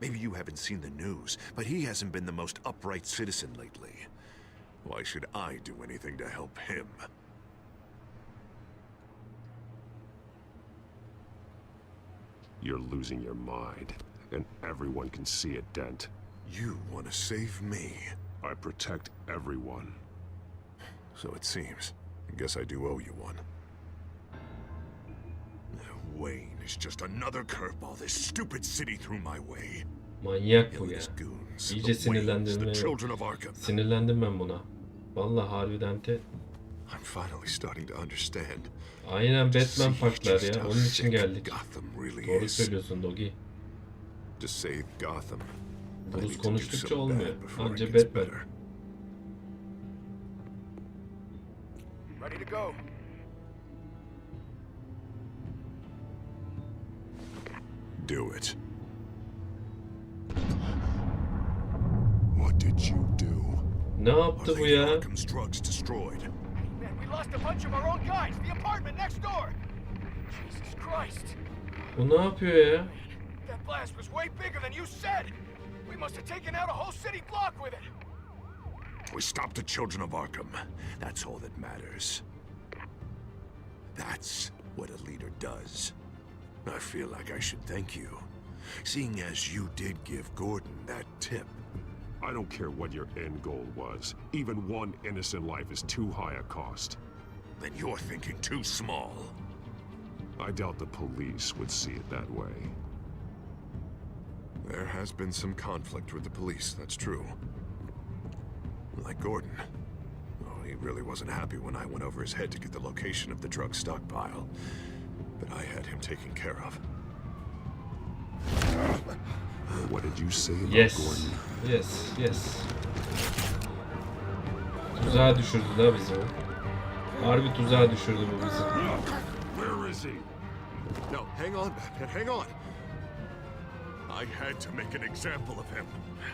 [SPEAKER 13] Maybe you haven't seen the news, but he hasn't been the most upright citizen lately. Why should I do anything to help him?
[SPEAKER 4] You're losing your mind, and everyone can see it, Dent.
[SPEAKER 13] You want to save me?
[SPEAKER 4] I protect everyone.
[SPEAKER 13] So it seems. I guess I do owe you one. Wayne is just another curveball this stupid city threw my way.
[SPEAKER 2] Manyak bu ya. İyice sinirlendim. Sinirlendim ben buna. Vallahi Harvey Dent'e.
[SPEAKER 13] I'm finally starting to understand.
[SPEAKER 2] Aynen Batman paklar ya. Onun için geldik. Doğru söylüyorsun Doggy.
[SPEAKER 13] To save Gotham.
[SPEAKER 2] Bruce konuştukça olmuyor. Anca Batman.
[SPEAKER 13] Ready to go. Do it.
[SPEAKER 4] What did you do?
[SPEAKER 2] Ne yaptı bu ya?
[SPEAKER 13] Arkham's drugs destroyed.
[SPEAKER 21] Man, we lost a bunch of our own guys. The apartment next door. Jesus Christ.
[SPEAKER 2] Bu ne yapıyor ya?
[SPEAKER 21] That blast was way bigger than you said. We must have taken out a whole city block with it.
[SPEAKER 13] We stopped the children of Arkham. That's all that matters. That's what a leader does. I feel like I should thank you, seeing as you did give Gordon that tip.
[SPEAKER 4] I don't care what your end goal was. Even one innocent life is too high a cost.
[SPEAKER 13] Then you're thinking too small.
[SPEAKER 4] I doubt the police would see it that way.
[SPEAKER 13] There has been some conflict with the police, that's true. Like Gordon. Oh, he really wasn't happy when I went over his head to get the location of the drug stockpile. But I had him taken care of.
[SPEAKER 4] What did you say about Gordon?
[SPEAKER 2] Yes. Tuzağa düşürdü da bizi o. Harbi tuzağa düşürdü bu bizi.
[SPEAKER 13] Where is he? No, hang on, Batman, hang on. I had to make an example of him.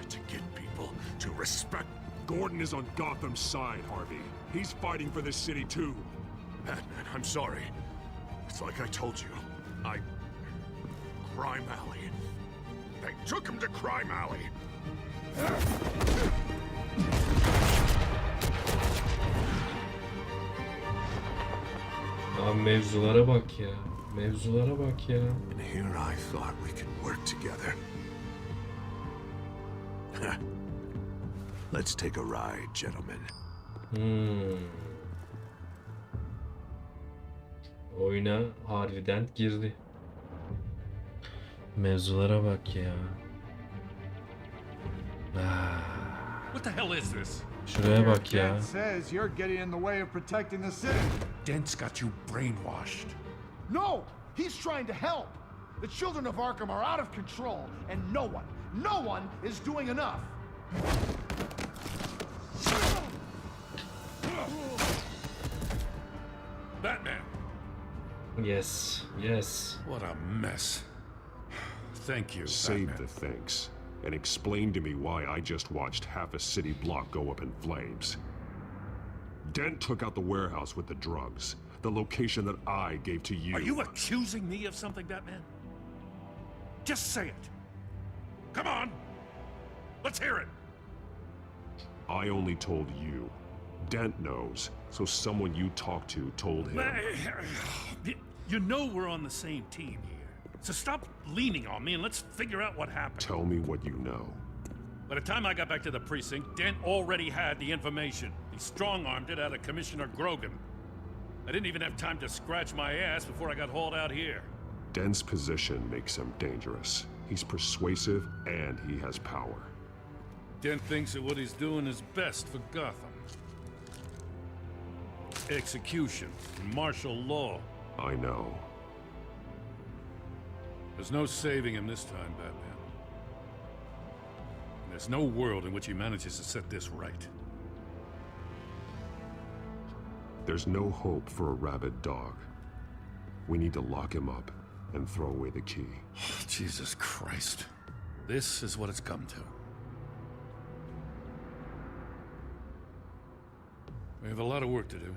[SPEAKER 13] To get people to respect.
[SPEAKER 4] Gordon is on Gotham's side, Harvey. He's fighting for this city too.
[SPEAKER 13] Batman, I'm sorry. It's like I told you. Crime Alley. They took him to Crime Alley.
[SPEAKER 2] Abi mevzulara bak ya. Mevzulara bak ya.
[SPEAKER 13] And here I thought we could work together. Let's take a ride, gentlemen.
[SPEAKER 2] Oyuna Harvey Dent girdi. Mevzulara bak ya.
[SPEAKER 5] What the hell is this?
[SPEAKER 2] Şuraya bak ya.
[SPEAKER 12] Dent says you're getting in the way of protecting the city.
[SPEAKER 5] Dent's got you brainwashed.
[SPEAKER 12] No, he's trying to help. The children of Arkham are out of control, and no one is doing enough.
[SPEAKER 5] Batman.
[SPEAKER 2] Yes, yes.
[SPEAKER 5] What a mess. Thank you,
[SPEAKER 14] Save
[SPEAKER 5] Batman.
[SPEAKER 14] the thanks, and explain to me why I just watched half a city block go up in flames. Dent took out the warehouse with the drugs, the location that I gave to you.
[SPEAKER 5] Are you accusing me of something, Batman? Just say it. Come on. Let's hear it.
[SPEAKER 14] I only told you. Dent knows, so someone you talked to told him.
[SPEAKER 5] You know we're on the same team here. So stop leaning on me and let's figure out what happened.
[SPEAKER 14] Tell me what you know.
[SPEAKER 5] By the time I got back to the precinct, Dent already had the information. He strong-armed it out of Commissioner Grogan. I didn't even have time to scratch my ass before I got hauled out here.
[SPEAKER 14] Dent's position makes him dangerous. He's persuasive and he has power.
[SPEAKER 5] Dent thinks that what he's doing is best for Gotham. Execution, martial law.
[SPEAKER 14] I know.
[SPEAKER 5] There's no saving him this time, Batman. And there's no world in which he manages to set this right.
[SPEAKER 14] There's no hope for a rabid dog. We need to lock him up and throw away the key.
[SPEAKER 5] Jesus Christ. This is what it's come to. We have a lot of work to do.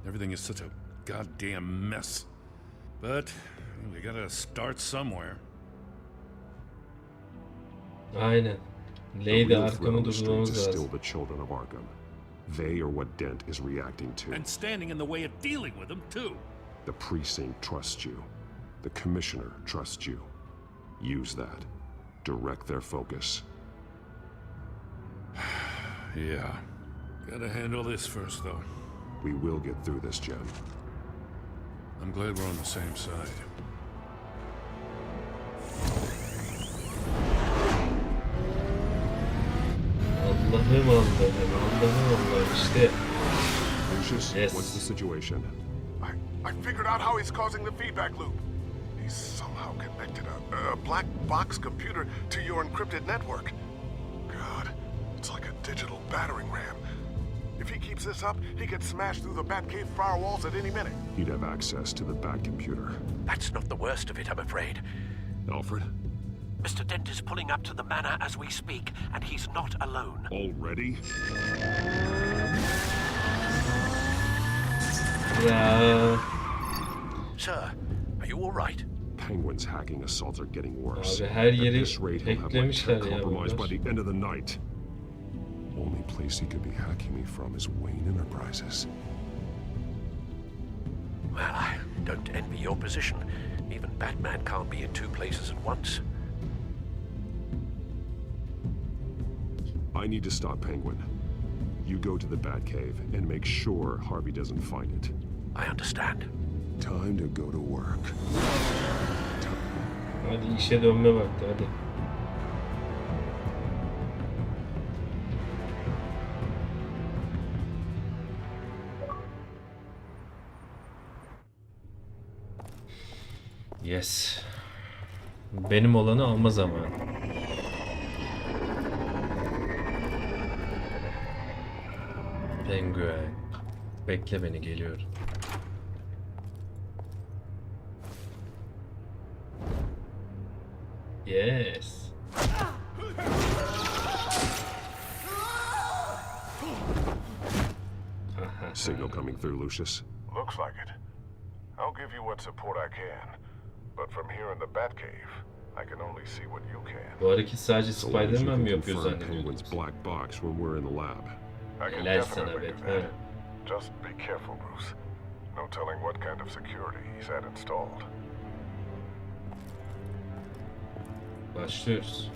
[SPEAKER 5] Everything is such a goddamn mess. But we gotta start somewhere.
[SPEAKER 2] Aynen.
[SPEAKER 14] The
[SPEAKER 2] Lady
[SPEAKER 14] real
[SPEAKER 2] Arkham'ı
[SPEAKER 14] threat on the streets
[SPEAKER 2] durdurmamız
[SPEAKER 14] is still
[SPEAKER 2] lazım.
[SPEAKER 14] the children of Arkham. They are what Dent is reacting to.
[SPEAKER 5] And standing in the way of dealing with them, too.
[SPEAKER 14] The precinct trusts you. The commissioner trusts you. Use that. Direct their focus.
[SPEAKER 5] Yeah. Gotta handle this first, though.
[SPEAKER 14] We will get through this, Jen.
[SPEAKER 5] I'm glad we're on the same side.
[SPEAKER 2] Allah'ım işte.
[SPEAKER 14] Lucius,
[SPEAKER 2] Yes.
[SPEAKER 14] what's the situation?
[SPEAKER 13] I figured out how he's causing the feedback loop. He's somehow connected a black box computer to your encrypted network. God, it's like a digital battering ram. If he keeps this up, he could smash through the Batcave firewalls at any minute.
[SPEAKER 14] He'd have access to the Bat computer.
[SPEAKER 18] That's not the worst of it, I'm afraid.
[SPEAKER 14] Alfred?
[SPEAKER 18] Mr. Dent is pulling up to the manor as we speak, and he's not alone.
[SPEAKER 14] Already?
[SPEAKER 2] Ya.
[SPEAKER 18] Sir, are you all right?
[SPEAKER 14] Penguin's hacking assaults are getting worse.
[SPEAKER 2] Abi her
[SPEAKER 14] At
[SPEAKER 2] yeri
[SPEAKER 14] this rate, he'll have my
[SPEAKER 2] hacklemişler
[SPEAKER 14] tech
[SPEAKER 2] ya
[SPEAKER 14] compromised by
[SPEAKER 2] bunlar.
[SPEAKER 14] the end of the night. Only place he could be hacking me from is Wayne Enterprises.
[SPEAKER 18] Well, I don't envy your position. Even Batman can't be in two places at once.
[SPEAKER 14] I need to stop Penguin. You go to the Batcave and make sure Harvey doesn't find it.
[SPEAKER 18] I understand.
[SPEAKER 14] Time to go to work.
[SPEAKER 2] Hadi işe dönme vakti hadi. Yes. Benim olanı alma zamanı. Penguin. Bekle beni, geliyorum. Yes.
[SPEAKER 14] Signal coming through, Lucius.
[SPEAKER 13] Looks like it. I'll give you what support I can. But from here in the Batcave, I can only see what you can.
[SPEAKER 2] Bu hareket sadece
[SPEAKER 14] So long as you
[SPEAKER 2] Spider-Man
[SPEAKER 14] can
[SPEAKER 2] mi yapıyor
[SPEAKER 14] confirm
[SPEAKER 2] zannediyordunuz?
[SPEAKER 14] Penguin's black box when we're in the lab.
[SPEAKER 13] I can
[SPEAKER 2] Helal sana
[SPEAKER 13] definitely do
[SPEAKER 2] Batman.
[SPEAKER 13] that. Just be careful, Bruce. No telling what kind of security he's had installed.
[SPEAKER 2] Başlıyoruz.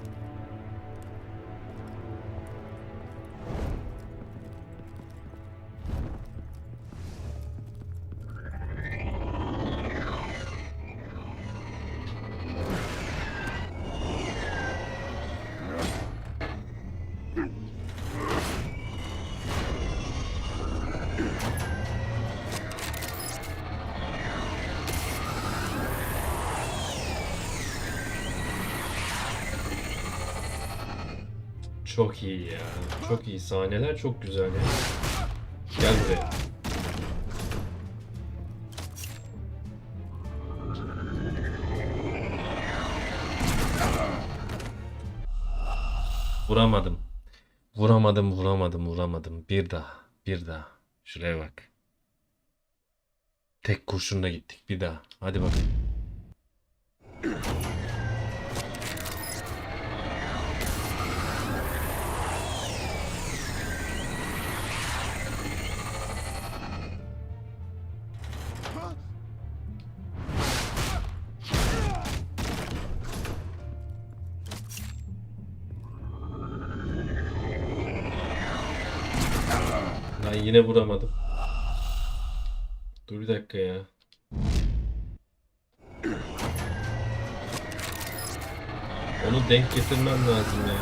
[SPEAKER 2] Çok iyi ya. Çok iyi. Sahneler çok güzel ya. Gel buraya. Vuramadım. Vuramadım. Bir daha. Şuraya bak. Tek kurşunla gittik. Bir daha. Hadi bakalım. Ben yine vuramadım. Dur bir dakika ya. Onu denk getirmem lazım ya.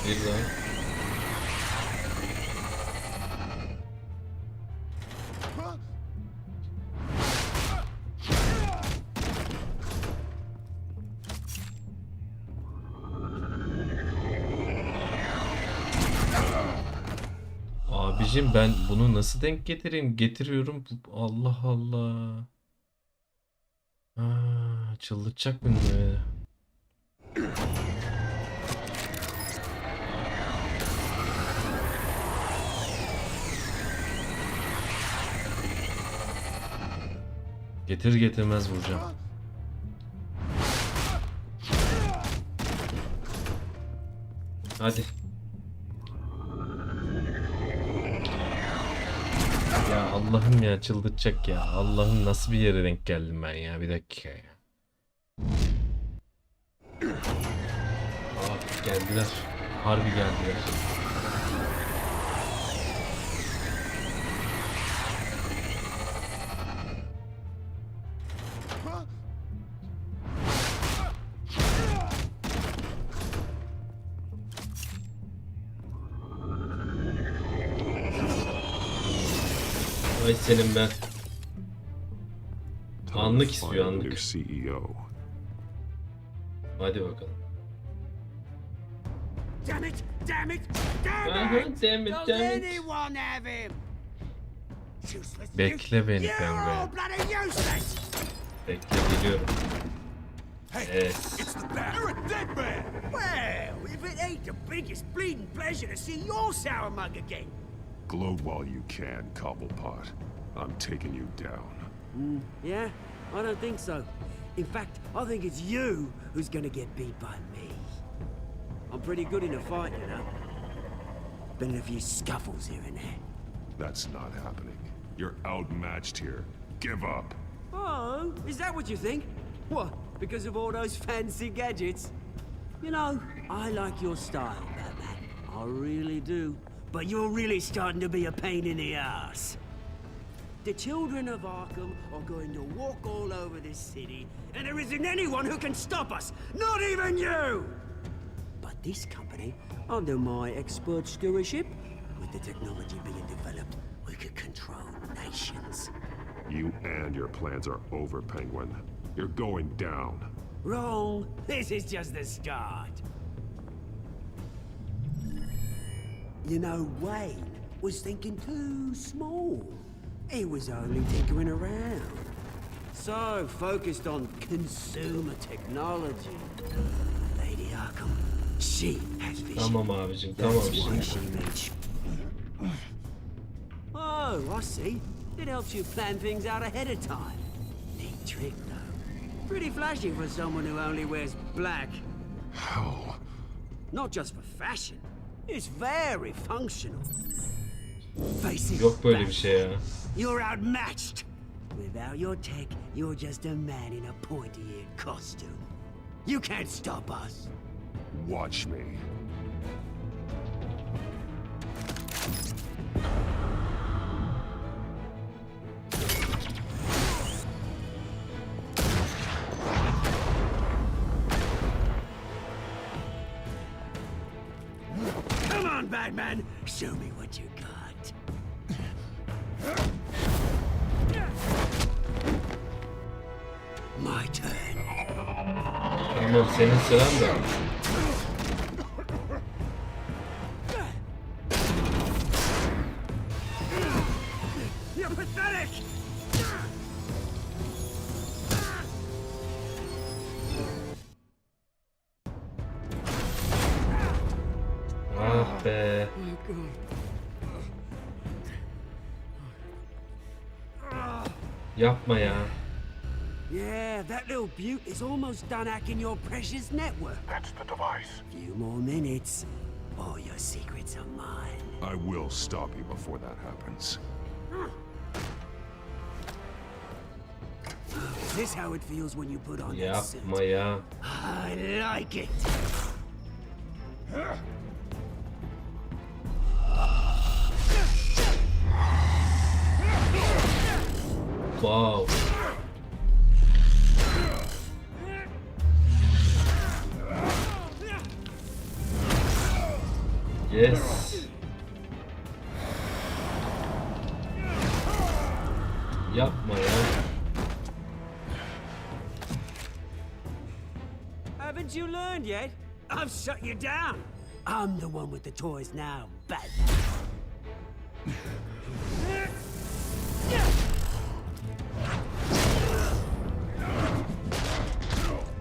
[SPEAKER 2] Bir daha. Abicim ben bunu nasıl denk getireyim? Getiriyorum. Allah Allah. Çıldırtacak beni böyle. Getir getirmez vuracağım. Hadi. Ya Allah'ım ya çıldırtacak ya. Allah'ım nasıl bir yere denk geldim ben ya. Bir dakika ya. Geldiler. Harbi geldiler. Ay senin ben. Anlık istiyor anlık. Hadi bakalım.
[SPEAKER 20] Damn it!
[SPEAKER 2] Damn it. Bekle beni pembe. Bekle geliyorum. Yes.
[SPEAKER 20] You're a dead man! Well, if it ain't the biggest bleeding pleasure to see your sour mug again.
[SPEAKER 14] Gloat while you can, Cobblepot. I'm taking you down.
[SPEAKER 20] Yeah? I don't think so. In fact, I think it's you who's gonna get beat by me. I'm pretty good in a fight, you know. Been in a few scuffles here and there.
[SPEAKER 14] That's not happening. You're outmatched here. Give up.
[SPEAKER 20] Oh, is that what you think? What, because of all those fancy gadgets? You know, I like your style, Batman. I really do. But you're really starting to be a pain in the ass. The children of Arkham are going to walk all over this city, and there isn't anyone who can stop us, not even you! But this company, under my expert stewardship, with the technology being developed, we could control nations.
[SPEAKER 14] You and your plans are over, Penguin. You're going down.
[SPEAKER 20] Wrong. This is just the start. You know, Wayne was thinking too small. He was only tinkering around. So focused on consumer technology. Lady Arkham, she has vision.
[SPEAKER 2] Tamam abicim, tamam
[SPEAKER 20] şimdi. Oh, I see. It helps you plan things out ahead of time. Neat trick, though. Pretty flashy for someone who only wears black.
[SPEAKER 14] How?
[SPEAKER 20] Not just for fashion. It's very functional. Face it.
[SPEAKER 2] Yok böyle bir şey ya.
[SPEAKER 20] You're outmatched. Without your tech, you're just a man in a pointy-eared costume. You can't stop us.
[SPEAKER 14] Watch me.
[SPEAKER 20] Come on, Batman. Show me what you got. My turn.
[SPEAKER 2] Tamam senin sıran da.
[SPEAKER 20] You're pathetic!
[SPEAKER 2] Ah be. Yapma ya.
[SPEAKER 20] Yeah, that little beaut is almost done hacking your precious network.
[SPEAKER 13] That's the device.
[SPEAKER 20] Few more minutes. All your secrets are mine.
[SPEAKER 14] I will stop you before that happens.
[SPEAKER 20] Is this how it feels when you put on that suit?
[SPEAKER 2] Yapma ya.
[SPEAKER 20] I like it.
[SPEAKER 2] Wow. Yes. Yapma ya.
[SPEAKER 20] Haven't you learned yet? I've shut you down. I'm the one with the toys now, Batman.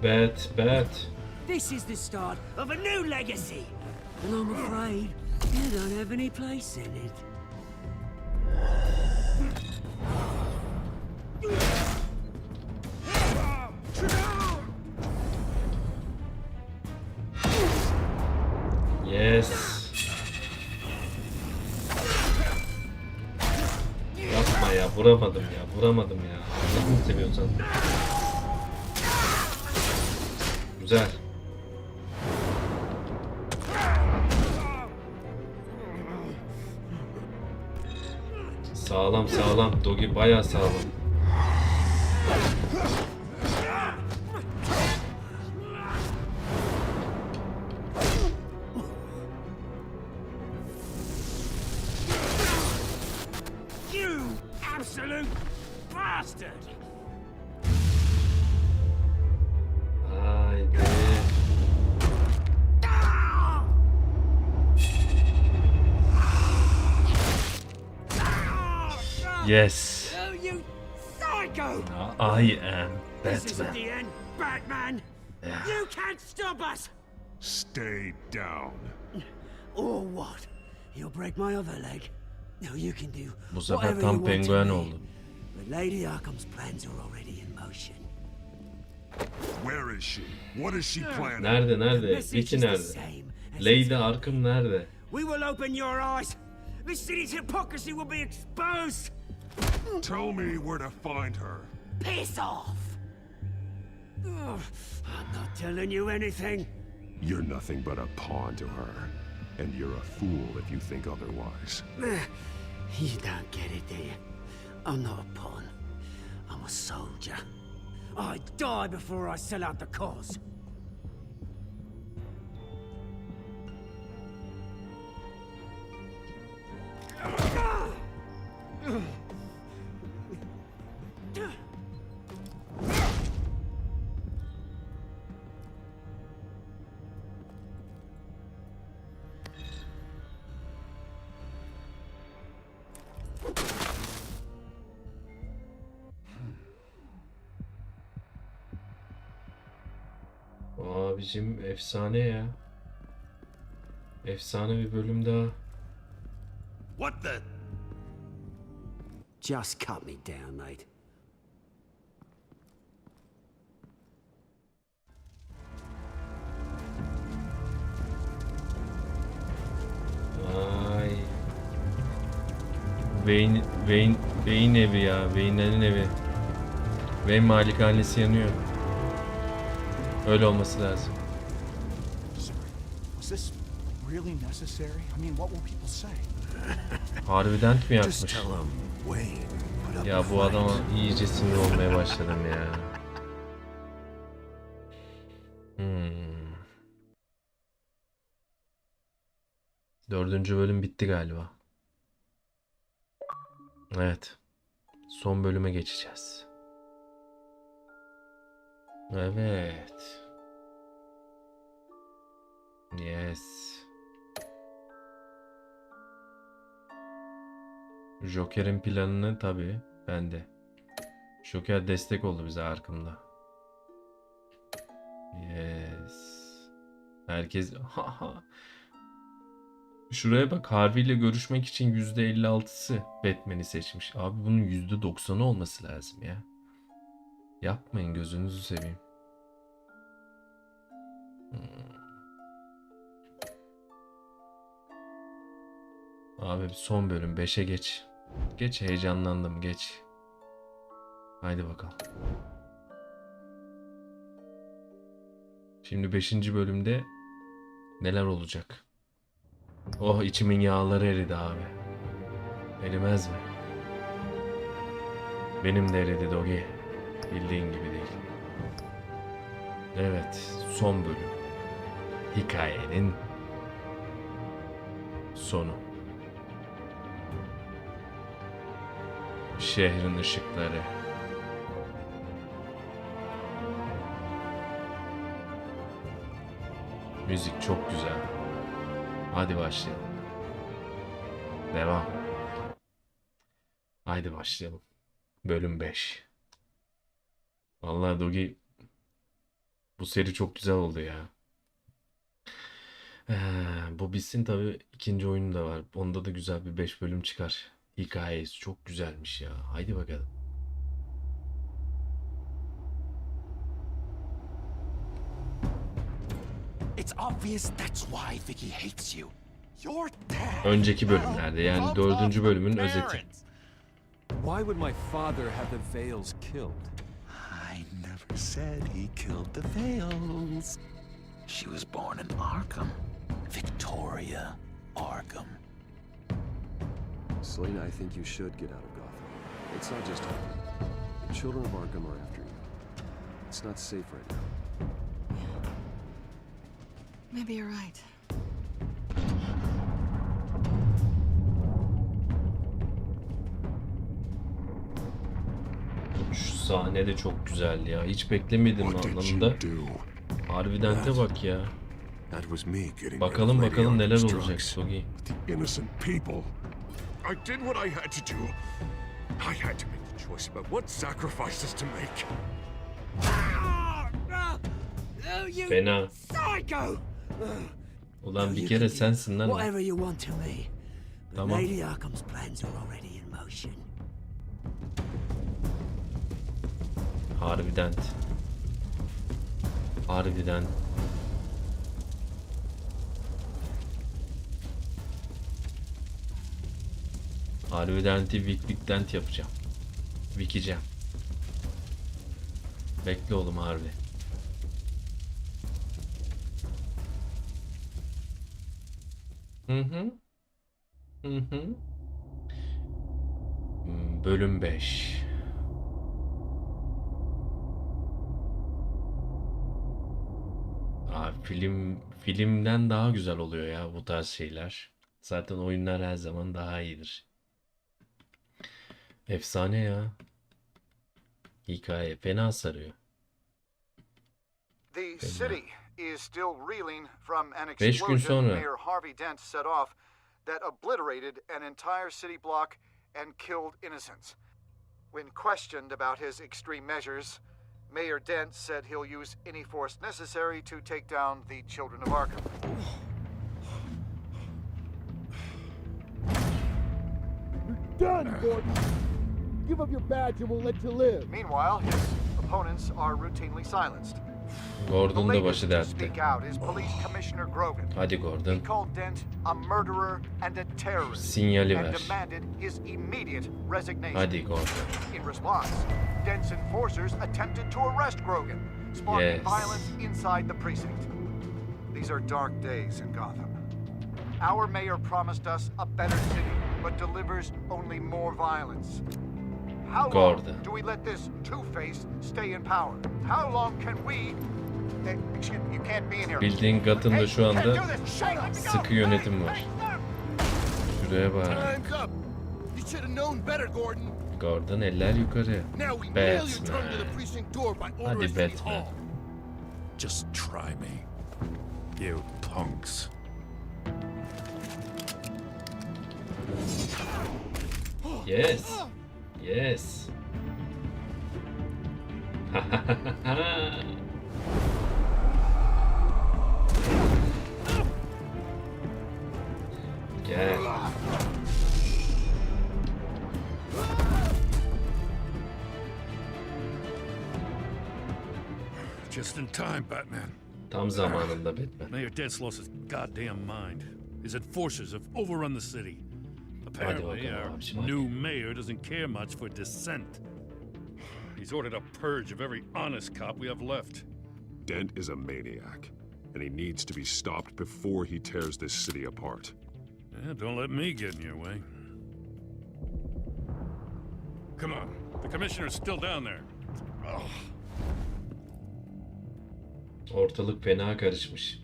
[SPEAKER 2] Bet.
[SPEAKER 20] This is the start of a new legacy. And I'm afraid you don't have any place in it.
[SPEAKER 2] Yes. Yapma ya, vuramadım ya. Allah'ını seviyorsan. Güzel. Sağlam. Dogi bayağı sağlam.
[SPEAKER 20] You absolute bastard!
[SPEAKER 2] Haydi. Yes.
[SPEAKER 20] Oh, you psycho!
[SPEAKER 2] I am
[SPEAKER 20] This isn't
[SPEAKER 2] Batman.
[SPEAKER 20] the end, Batman! You can't stop us!
[SPEAKER 14] Stay down.
[SPEAKER 20] Or what? You'll break my other leg. No, you can do
[SPEAKER 2] Bu sefer
[SPEAKER 20] whatever
[SPEAKER 2] tam
[SPEAKER 20] you want to
[SPEAKER 2] penguen
[SPEAKER 20] me.
[SPEAKER 2] oldu.
[SPEAKER 20] But Lady Arkham's plans are already in motion.
[SPEAKER 14] Where is she? What is she planning?
[SPEAKER 2] Nerede? Vicky nerede? Lady Arkham nerede?
[SPEAKER 20] We will open your eyes. This city's hypocrisy will be exposed.
[SPEAKER 14] Tell me where to find her.
[SPEAKER 20] Piss off! Ugh, I'm not telling you anything.
[SPEAKER 14] You're nothing but a pawn to her. And you're a fool if you think otherwise.
[SPEAKER 20] You don't get it, do you? I'm not a pawn. I'm a soldier. I die before I sell out the cause.
[SPEAKER 2] Abicim efsane ya. Efsane bir bölüm daha.
[SPEAKER 20] What the? Just cut me down, mate.
[SPEAKER 2] Vay. Wayne evi ya. Wayne'lerin evi. Wayne malikanesi yanıyor. Öyle olması lazım.
[SPEAKER 12] Was this really necessary? I mean, what will people say?
[SPEAKER 2] Harbiden mi
[SPEAKER 12] Just
[SPEAKER 2] yapmış?
[SPEAKER 12] tell 'em Wayne put up
[SPEAKER 2] Ya
[SPEAKER 12] a
[SPEAKER 2] bu adama
[SPEAKER 12] fight.
[SPEAKER 2] iyice sinir olmaya başladım ya. Dördüncü bölüm bitti galiba. Evet. Son bölüme geçeceğiz. Evet. Yes. Joker'in planını tabii bende. Joker destek oldu bize Arkham'da. Yes. Herkes şuraya bak, Harvey ile görüşmek için %56'sı Batman'i seçmiş. Abi bunun %90'ı olması lazım ya. Yapmayın, gözünüzü seveyim. Abi son bölüm 5'e geç. Geç, heyecanlandım, geç. Haydi bakalım. Şimdi 5. bölümde neler olacak? Oh, içimin yağları eridi abi. Erimez mi? Benim de eridi Dogi. Bildiğin gibi değil. Evet, son bölüm. Hikayenin sonu. Şehrin ışıkları. Müzik çok güzel. Hadi başlayalım. Devam. Haydi başlayalım. Bölüm 5. Vallahi Dogi, bu seri çok güzel oldu ya. Bu bitsin tabii, ikinci oyunu da var. Onda da güzel bir 5 bölüm çıkar. Hikayesi çok güzelmiş ya. Haydi bakalım.
[SPEAKER 7] It's obvious that's why Vicky hates you. Your dad.
[SPEAKER 2] Önceki bölümlerde, yani 4. bölümün özeti.
[SPEAKER 19] Why would my father have the Vales killed?
[SPEAKER 7] I never said he killed the Vales. She was born in Arkham. Victoria Arkham.
[SPEAKER 4] Selena, I think you should get out of Gotham. It's not just Arkham. The children of Arkham are after you. It's not safe right now.
[SPEAKER 3] Maybe you're right.
[SPEAKER 2] Şu sahne de çok güzel ya. Hiç beklemedim anlamında. Harbiden de bak ya. Bakalım bakalım neler olacak Sogi.
[SPEAKER 14] Innocent people. I did what I had to do. I had to make the choice about what sacrifices to make.
[SPEAKER 2] Fena. Ulan bir kere sensin lan.
[SPEAKER 20] Whatever you want to me. But
[SPEAKER 2] Tamam.
[SPEAKER 20] Lady Arkham's plans are already in motion.
[SPEAKER 2] Harbiden. Harbiden. Harbiden Vikdent yapacağım. Vikeceğim. Bekle oğlum harbi. Bölüm 5. Filmden daha güzel oluyor ya bu tarz şeyler. Zaten oyunlar her zaman daha iyidir. Efsane ya. Hikaye fena sarıyor.
[SPEAKER 11] The city is still reeling from an
[SPEAKER 2] 5 gün
[SPEAKER 11] explosion
[SPEAKER 2] sonra.
[SPEAKER 11] Mayor Harvey Dent set off that obliterated an entire city block and killed innocents. When questioned about his extreme measures, Mayor Dent said he'll use any force necessary to take down the children of Arkham.
[SPEAKER 12] Done, Gordon! Give up your badge and we'll let you live.
[SPEAKER 11] Meanwhile, his opponents are routinely silenced.
[SPEAKER 2] Gordon da başı dertte.
[SPEAKER 11] Speak out is Police Commissioner Grogan.
[SPEAKER 2] Hadi Gordon.
[SPEAKER 11] He called Dent a murderer and a terrorist
[SPEAKER 2] Sinyali
[SPEAKER 11] and
[SPEAKER 2] ver.
[SPEAKER 11] demanded his immediate resignation.
[SPEAKER 2] Hadi Gordon.
[SPEAKER 11] In response, Dent's enforcers attempted to arrest Grogan, sparking
[SPEAKER 2] Yes.
[SPEAKER 11] violence inside the precinct. These are dark days in Gotham. Our mayor promised us a better city, but delivers only more violence. How long
[SPEAKER 2] Gordon.
[SPEAKER 11] do we let this two-face stay in power? How long can we... you can't be in here.
[SPEAKER 2] Bildiğin Gotham'da şu anda sıkı yönetim var. Şuraya bak.
[SPEAKER 21] Time's up. You should have known better, Gordon.
[SPEAKER 2] Gordon eller yukarı.
[SPEAKER 21] Now we nail your tongue to
[SPEAKER 2] Batman.
[SPEAKER 21] the precinct door by order
[SPEAKER 2] Hadi
[SPEAKER 21] of City
[SPEAKER 2] Batman.
[SPEAKER 21] Hall.
[SPEAKER 22] Just try me, you punks.
[SPEAKER 2] Yes. Yes. Gel.
[SPEAKER 5] Just in time, Batman.
[SPEAKER 2] Tam zamanında Batman.
[SPEAKER 5] Mayor Dent's lost his goddamn mind. His enforcers have overrun the city. Apparently, our new mayor doesn't care much for dissent. He's ordered a purge of every honest cop we have left.
[SPEAKER 14] Dent is a maniac, and he needs to be stopped before he tears this city apart.
[SPEAKER 5] Yeah, don't let me get in your way. Come on, the commissioner's still down there. Oh.
[SPEAKER 2] Ortalık fena karışmış.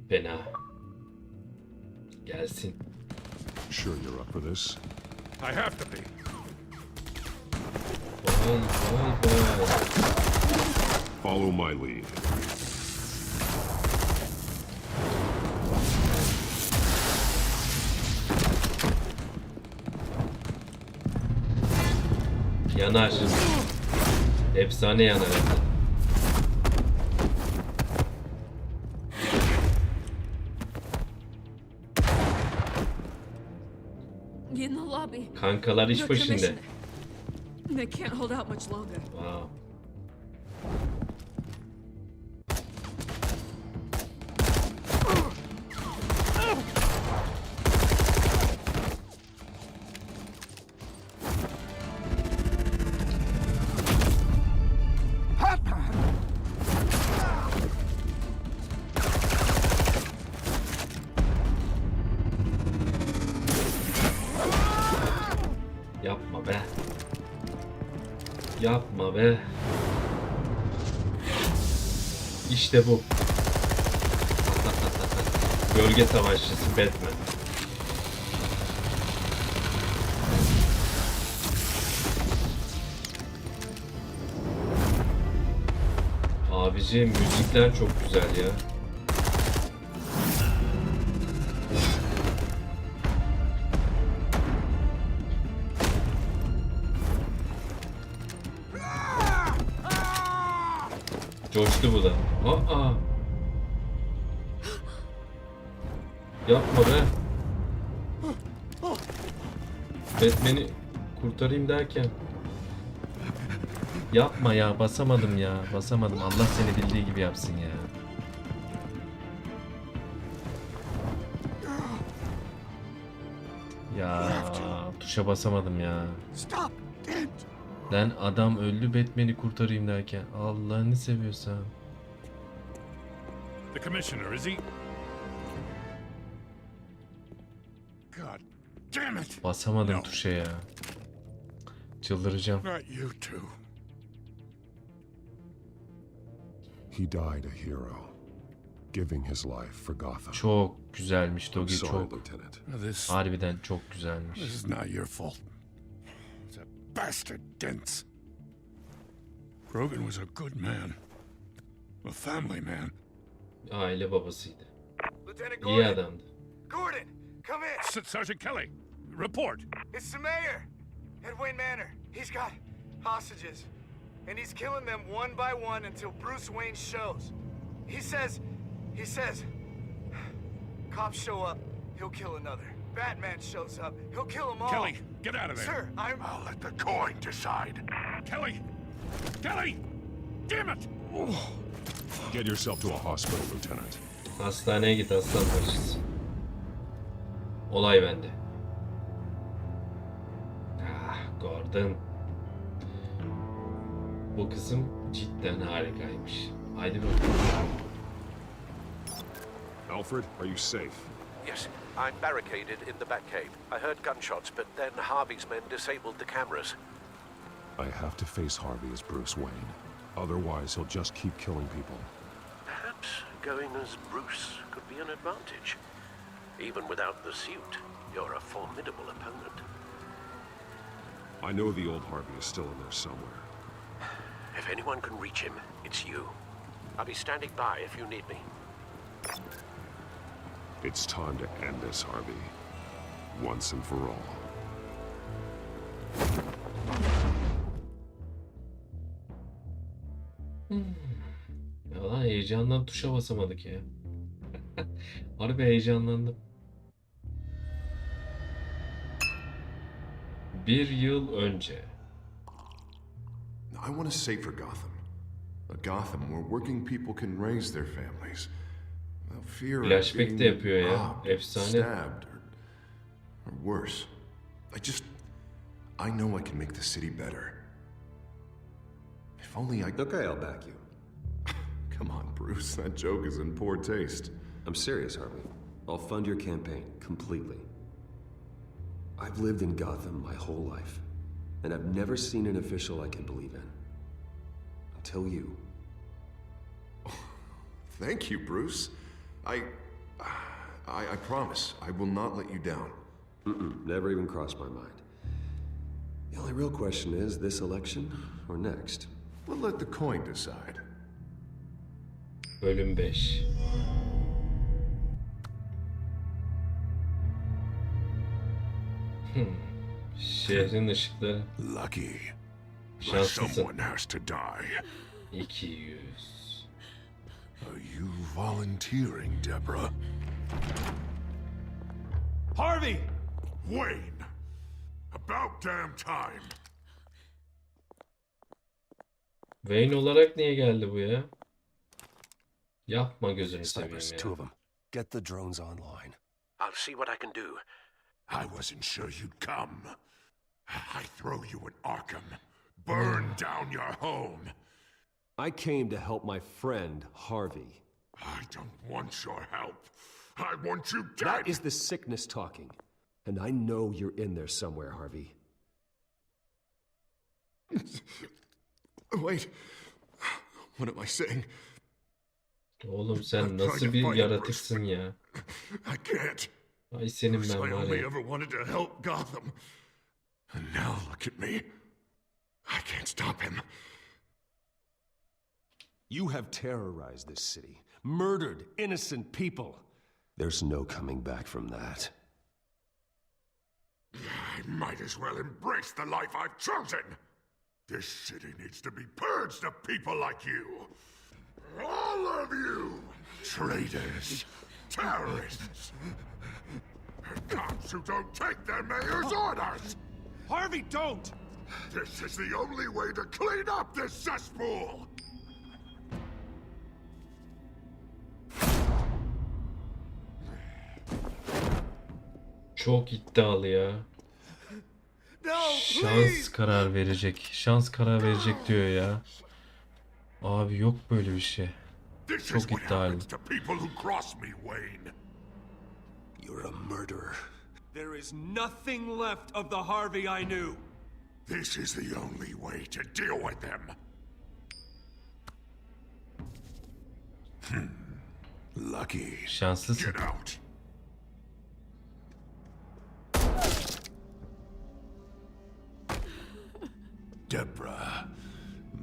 [SPEAKER 2] Fena. Gelsin.
[SPEAKER 14] Sure you're up for this?
[SPEAKER 5] I have to be.
[SPEAKER 2] Vay vay vay.
[SPEAKER 14] Follow my lead.
[SPEAKER 2] Yanar. Efsane yanar.
[SPEAKER 9] In the lobby.
[SPEAKER 2] Kankalar iş başında.
[SPEAKER 9] They can't hold out much longer.
[SPEAKER 2] Wow. Yapma be. Yapma be. İşte bu. Gölge savaşçısı Batman. Abici müzikler çok güzel ya. Coştu bu da. Aa. Yapma be. Batman'i kurtarayım derken. Yapma ya, basamadım ya. Basamadım. Allah seni bildiği gibi yapsın ya. Ya tuşa basamadım ya. Lan adam öldü, Batman'i kurtarayım derken. Allah'ını seviyorsan.
[SPEAKER 5] The commissioner, is he? God damn it.
[SPEAKER 2] Basamadım tuşa ya. Çıldıracağım.
[SPEAKER 5] Not you two.
[SPEAKER 14] He died a hero, giving his life for Gotham.
[SPEAKER 2] Çok güzelmiş Dogi,
[SPEAKER 14] I'm sorry,
[SPEAKER 2] çok.
[SPEAKER 14] Lieutenant.
[SPEAKER 2] Harbiden çok güzelmiş.
[SPEAKER 5] This is not your fault. It's a bastard Dent. Grogan was a good man. A family man.
[SPEAKER 2] Aile babasıydı.
[SPEAKER 8] Lieutenant
[SPEAKER 2] İyi
[SPEAKER 8] Gordon.
[SPEAKER 2] adamdı.
[SPEAKER 8] Gordon, come in.
[SPEAKER 5] Sergeant Kelly, report.
[SPEAKER 8] It's the mayor at Wayne Manor. He's got hostages, and he's killing them one by one until Bruce Wayne shows. He says, cops show up, he'll kill another. Batman shows up, he'll kill them all.
[SPEAKER 5] Kelly, get out of there.
[SPEAKER 8] Sir,
[SPEAKER 13] I'll let the coin decide.
[SPEAKER 5] Kelly! Kelly! Damn it!
[SPEAKER 14] Get yourself to a hospital, Lieutenant.
[SPEAKER 2] Hastaneye git aslan parçası. Olay bende. Ah Gordon. Bu kızım cidden harikaymış. Haydi bakalım.
[SPEAKER 14] Alfred, are you safe?
[SPEAKER 18] Yes, I'm barricaded in the Batcave. I heard gunshots, but then Harvey's men disabled the cameras.
[SPEAKER 14] I have to face Harvey as Bruce Wayne. Otherwise, he'll just keep killing people.
[SPEAKER 18] Perhaps going as Bruce could be an advantage. Even without the suit, you're a formidable opponent.
[SPEAKER 14] I know the old Harvey is still in there somewhere.
[SPEAKER 18] If anyone can reach him, it's you. I'll be standing by if you need me.
[SPEAKER 14] It's time to end this, Harvey. Once and for all.
[SPEAKER 2] Ya lan heyecandan tuşa basamadık ya. Harbi heyecanlandım. Bir yıl önce.
[SPEAKER 13] I want a safer Gotham. A Gotham where working people can raise their families. Without fear of
[SPEAKER 2] Flashback de
[SPEAKER 13] being
[SPEAKER 2] yapıyor ya.
[SPEAKER 13] robbed,
[SPEAKER 2] Efsane.
[SPEAKER 13] stabbed, or worse. I know I can make the city better. If only I...
[SPEAKER 4] Okay, I'll back you.
[SPEAKER 13] Come on, Bruce. That joke is in poor taste.
[SPEAKER 4] I'm serious, Harvey. I'll fund your campaign, completely. I've lived in Gotham my whole life, and I've never seen an official I can believe in. Until you.
[SPEAKER 13] Thank you, Bruce. I promise I will not let you down.
[SPEAKER 4] Never even crossed my mind. The only real question is, this election or next?
[SPEAKER 13] We'll let the coin decide.
[SPEAKER 2] Bölüm 5. Şehrin ışıkları.
[SPEAKER 13] Lucky.
[SPEAKER 2] Şanslısın.
[SPEAKER 13] Someone has to die.
[SPEAKER 2] 200.
[SPEAKER 13] Are you volunteering, Deborah?
[SPEAKER 12] Harvey!
[SPEAKER 13] Wayne! About damn time!
[SPEAKER 2] Wayne olarak niye geldi bu ya? Yapma gözünü seveyim
[SPEAKER 4] Snipers,
[SPEAKER 2] ya.
[SPEAKER 4] two of them. Get the drones online.
[SPEAKER 18] I'll see what I can do.
[SPEAKER 13] I wasn't sure you'd come. I throw you in Arkham. Burn down your home.
[SPEAKER 4] I came to help my friend, Harvey.
[SPEAKER 13] I don't want your help. I want you dead.
[SPEAKER 4] That is the sickness talking. And I know you're in there somewhere, Harvey.
[SPEAKER 13] Wait. What am I saying?
[SPEAKER 2] Oğlum sen nasıl bir yaratıksın ya?
[SPEAKER 13] I can't.
[SPEAKER 2] Ay senin ben
[SPEAKER 13] I
[SPEAKER 2] var
[SPEAKER 13] only
[SPEAKER 2] ya.
[SPEAKER 13] ever wanted to help Gotham. And now look at me. I can't stop him.
[SPEAKER 4] You have terrorized this city, murdered innocent people. There's no coming back from that.
[SPEAKER 13] I might as well embrace the life I've chosen. This city needs to be purged of people like you. All of you! Traitors! Terrorists! Cops who don't take their mayor's orders!
[SPEAKER 12] Harvey, don't!
[SPEAKER 13] This is the only way to clean up this cesspool!
[SPEAKER 2] Çok iddialı ya. Şans karar verecek. Şans karar verecek diyor ya. Abi yok böyle bir şey. Çok iddialı.
[SPEAKER 4] You're a murderer.
[SPEAKER 17] There is nothing left of the Harvey I knew.
[SPEAKER 13] This is the only way to deal with them. Lucky.
[SPEAKER 2] Şanslısın.
[SPEAKER 13] Get out. Deborah,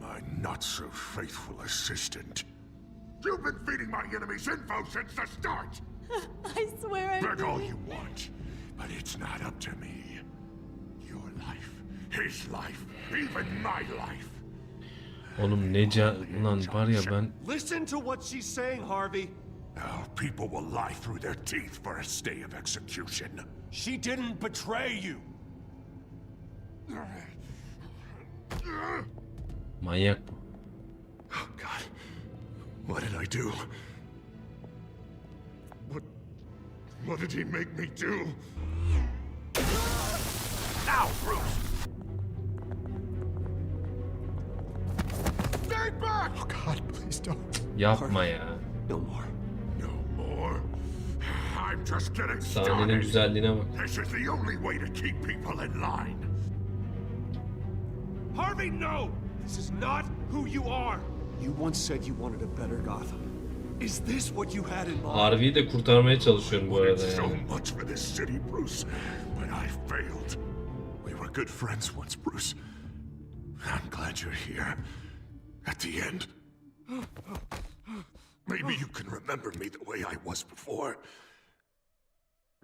[SPEAKER 13] my not-so-faithful assistant. You've been feeding my enemies info since the start!
[SPEAKER 9] I swear I
[SPEAKER 13] Beg all
[SPEAKER 9] didn't.
[SPEAKER 13] you want, but it's not up to me. Your life, his life, even my life.
[SPEAKER 2] Oğlum ne lan var ya ben...
[SPEAKER 17] Listen to what she's saying, Harvey.
[SPEAKER 13] Our people will lie through their teeth for a stay of execution.
[SPEAKER 17] She didn't betray you.
[SPEAKER 2] Manyak bu.
[SPEAKER 13] Oh God, what did I do? What did he make me do? Now, Bruce! Stay back!
[SPEAKER 4] Oh God, please don't.
[SPEAKER 2] Yapma ya.
[SPEAKER 4] No more.
[SPEAKER 13] No more. I'm just getting
[SPEAKER 2] Sahnenin
[SPEAKER 13] started.
[SPEAKER 2] güzelliğine bak.
[SPEAKER 13] This is the only way to keep people in line.
[SPEAKER 17] Harvey, no! This is not who you are.
[SPEAKER 4] You once said you wanted a better Gotham.
[SPEAKER 17] Is this what you had in mind?
[SPEAKER 2] Harvey'yi de kurtarmaya çalışıyorum bu arada
[SPEAKER 13] So
[SPEAKER 2] yani.
[SPEAKER 13] much for this city, Bruce, but I failed. We were good friends once, Bruce. I'm glad you're here. At the end. Maybe you can remember me the way I was before.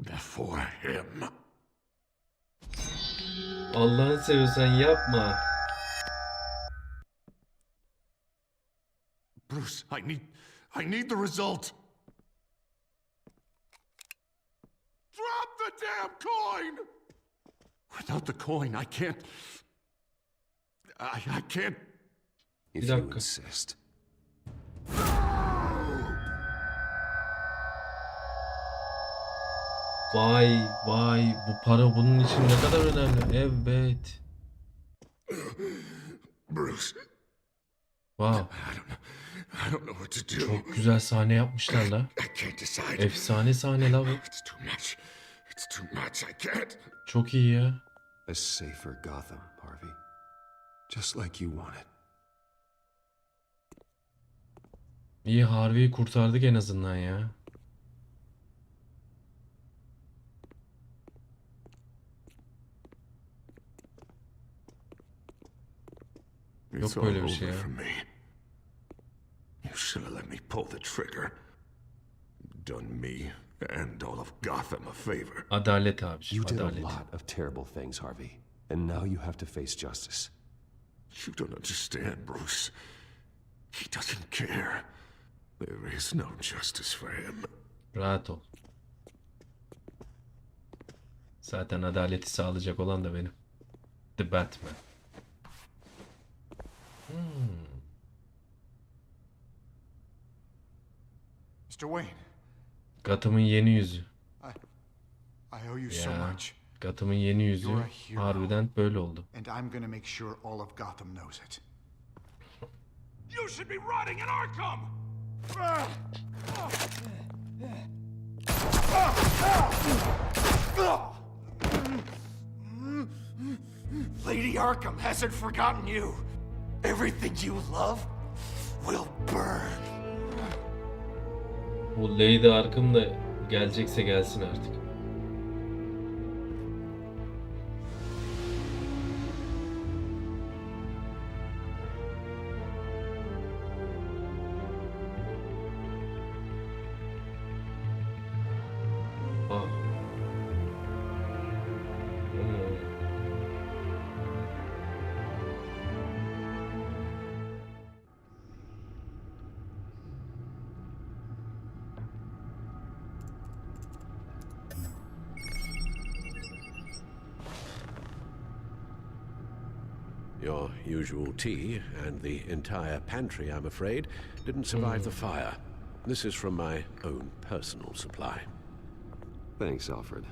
[SPEAKER 13] Before him.
[SPEAKER 2] Allah'ını seviyorsan yapma.
[SPEAKER 13] Bruce, I need the result. Drop the damn coin! Without the coin, I can't... I can't...
[SPEAKER 4] If you insist.
[SPEAKER 2] Vay vay, bu para bunun için ne kadar önemli. Evet.
[SPEAKER 13] Bruce.
[SPEAKER 2] Wow.
[SPEAKER 13] I don't know what to do.
[SPEAKER 2] Çok güzel sahne yapmışlar la. Efsane sahne la bu.
[SPEAKER 13] It's too much. I can't.
[SPEAKER 2] Çok iyi ya.
[SPEAKER 4] A safer Gotham, Harvey. Just like you wanted.
[SPEAKER 2] İyi, Harvey'i kurtardık en azından ya. Yok böyle bir şey ya.
[SPEAKER 13] You should have let me pull the trigger. Done me and all of Gotham a favor.
[SPEAKER 2] Adalet abiciğim,
[SPEAKER 4] You did
[SPEAKER 2] adalet.
[SPEAKER 4] a lot of terrible things, Harvey. And now you have to face justice.
[SPEAKER 13] You don't understand, Bruce. He doesn't care. There is no justice for him.
[SPEAKER 2] Rahat ol. Zaten adaleti sağlayacak olan da benim. The Batman.
[SPEAKER 11] Mr. Wayne.
[SPEAKER 2] Gotham'ın yeni yüzü.
[SPEAKER 11] I owe you so
[SPEAKER 2] Ya,
[SPEAKER 11] much.
[SPEAKER 2] Gotham'ın yeni yüzü
[SPEAKER 11] You're a hero.
[SPEAKER 2] harbiden böyle oldu.
[SPEAKER 11] And I'm gonna make sure all of Gotham knows it.
[SPEAKER 21] You should be rotting in Arkham!
[SPEAKER 15] Lady Arkham hasn't forgotten you. Everything you love will burn.
[SPEAKER 2] Bu Lady Arkham da gelecekse gelsin artık.
[SPEAKER 18] Your usual tea and the entire pantry, I'm afraid, didn't survive the fire. This is from my own personal supply.
[SPEAKER 4] Thanks, Alfred.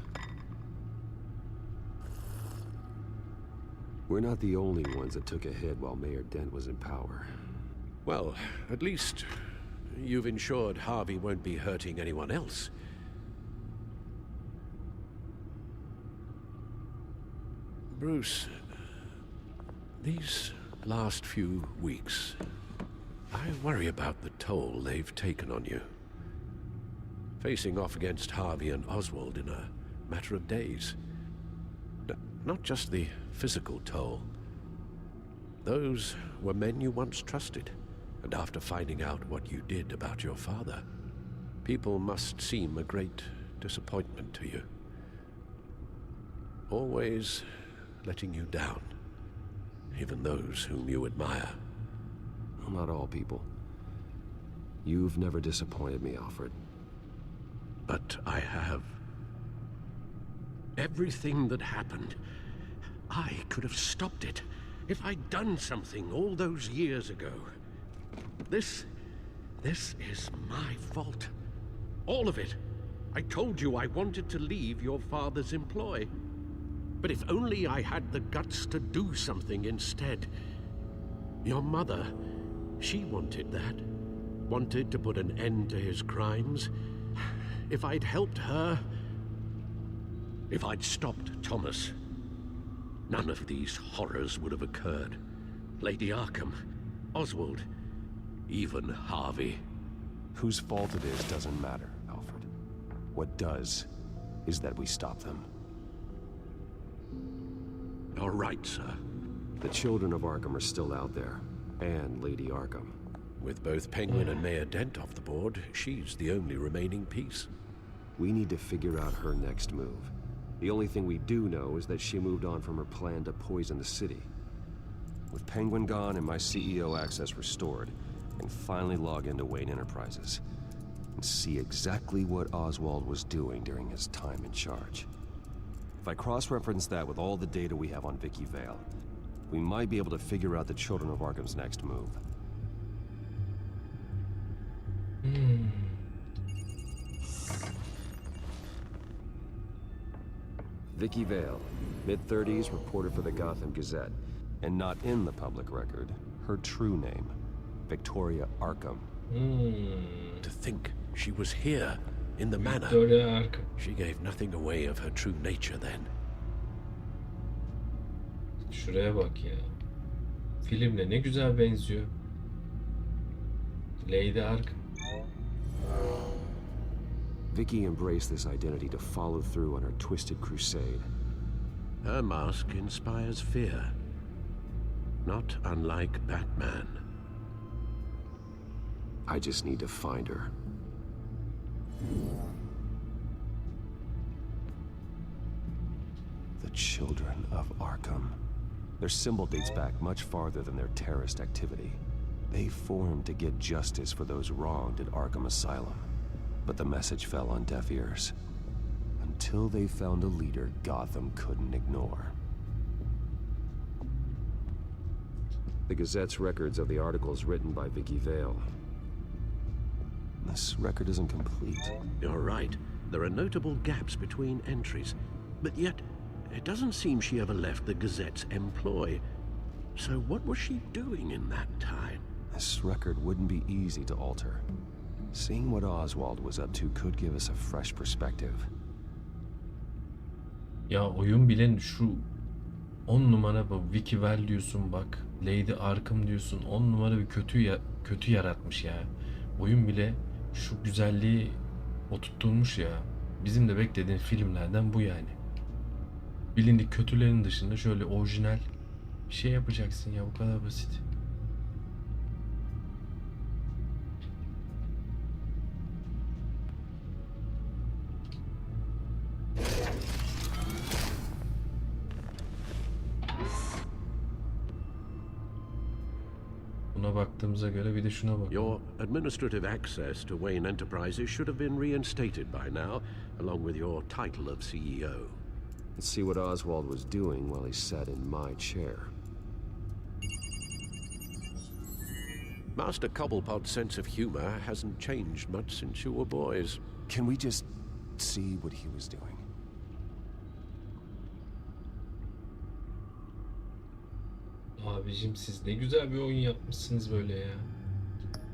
[SPEAKER 4] We're not the only ones that took a hit while Mayor Dent was in power.
[SPEAKER 18] Well, at least you've ensured Harvey won't be hurting anyone else. Bruce, these last few weeks, I worry about the toll they've taken on you. Facing off against Harvey and Oswald in a matter of days. Not just the physical toll. Those were men you once trusted, and after finding out what you did about your father, people must seem a great disappointment to you. Always letting you down, even those whom you admire.
[SPEAKER 4] Well, not all people. You've never disappointed me, Alfred.
[SPEAKER 18] But I have. Everything that happened, I could have stopped it if I'd done something all those years ago. This is my fault. All of it. I told you I wanted to leave your father's employ. But if only I had the guts to do something instead. Your mother, she wanted that. Wanted to put an end to his crimes. If I'd helped her, if I'd stopped Thomas, none of these horrors would have occurred. Lady Arkham, Oswald, even Harvey.
[SPEAKER 4] Whose fault it is doesn't matter, Alfred. What does is that we stop them.
[SPEAKER 18] All right, sir.
[SPEAKER 4] The children of Arkham are still out there, and Lady Arkham.
[SPEAKER 18] With both Penguin and Mayor Dent off the board, she's the only remaining piece.
[SPEAKER 4] We need to figure out her next move. The only thing we do know is that she moved on from her plan to poison the city. With Penguin gone and my CEO access restored, and finally log into Wayne Enterprises and see exactly what Oswald was doing during his time in charge. If I cross-reference that with all the data we have on Vicky Vale, we might be able to figure out the Children of Arkham's next move. Vicky Vale, mid-30s, reporter for the Gotham Gazette, and not in the public record, her true name, Victoria Arkham.
[SPEAKER 18] To think she was here, in the manor.
[SPEAKER 2] Victoria Arkham.
[SPEAKER 18] She gave nothing away of her true nature then.
[SPEAKER 2] Şuraya bak ya. Filmle ne güzel benziyor. Lady Arkham.
[SPEAKER 4] Vicky embraced this identity to follow through on her twisted crusade.
[SPEAKER 18] Her mask inspires fear. Not unlike Batman.
[SPEAKER 4] I just need to find her. The Children of Arkham. Their symbol dates back much farther than their terrorist activity. They formed to get justice for those wronged at Arkham Asylum. But the message fell on deaf ears. Until they found a leader Gotham couldn't ignore. The Gazette's records of the articles written by Vicky Vale. This record isn't complete.
[SPEAKER 18] You're right. There are notable gaps between entries. But yet, it doesn't seem she ever left the Gazette's employ. So what was she doing in that time?
[SPEAKER 4] This record wouldn't be easy to alter. Seeing what Oswald was up to could give us a fresh perspective.
[SPEAKER 2] Ya oyun bilen şu 10 numara bu Vicky Vale diyorsun bak. Lady Arkham diyorsun. 10 numara bir kötü yaratmış ya. Oyun bile şu güzelliği oturtturmuş ya. Bizim de beklediğin filmlerden bu yani. Bilindik kötülerin dışında şöyle orijinal bir şey yapacaksın ya, bu kadar basit. Buna baktığımıza göre bir de şuna bakalım.
[SPEAKER 18] Your administrative access to Wayne Enterprises should have been reinstated by now, along with your title of CEO.
[SPEAKER 4] Let's see what Oswald was doing while he sat in my chair.
[SPEAKER 18] Master Cobblepot's sense of humor hasn't changed much since you were boys.
[SPEAKER 4] Can we just see what he was doing?
[SPEAKER 2] Abicim siz ne güzel bir oyun yapmışsınız böyle ya.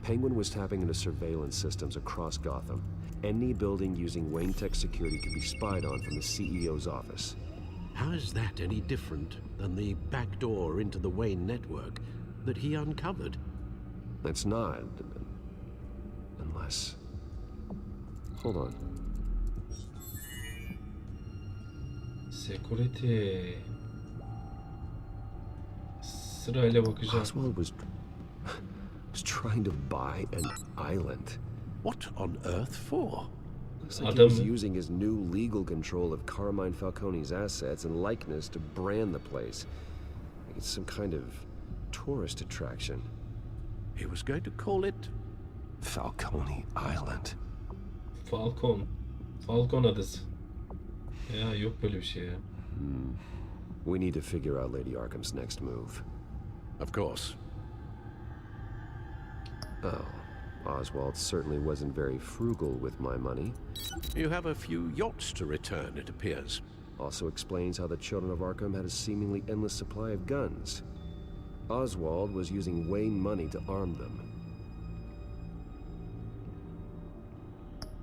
[SPEAKER 4] Penguin was tapping into surveillance systems across Gotham. Any building using Wayne Tech security could be spied on from the CEO's office.
[SPEAKER 18] How is that any different than the back door into the Wayne network that he uncovered?
[SPEAKER 4] It's not. Unless... Hold on.
[SPEAKER 2] Security. Sırayla bakacağım.
[SPEAKER 4] Oswald was trying to buy an island.
[SPEAKER 18] What on earth for?
[SPEAKER 4] Looks like he was using his new legal control of Carmine Falcone's assets and likeness to brand the place. Like it's some kind of tourist attraction.
[SPEAKER 18] He was going to call it
[SPEAKER 4] Falcone Island.
[SPEAKER 2] Falcon adası. Ya yok böyle bir şey ya.
[SPEAKER 4] We need to figure out Lady Arkham's next move.
[SPEAKER 18] Of course.
[SPEAKER 4] Oh, Oswald certainly wasn't very frugal with my money.
[SPEAKER 18] You have a few yachts to return, it appears.
[SPEAKER 4] Also explains how the Children of Arkham had a seemingly endless supply of guns. Oswald was using Wayne money to arm them.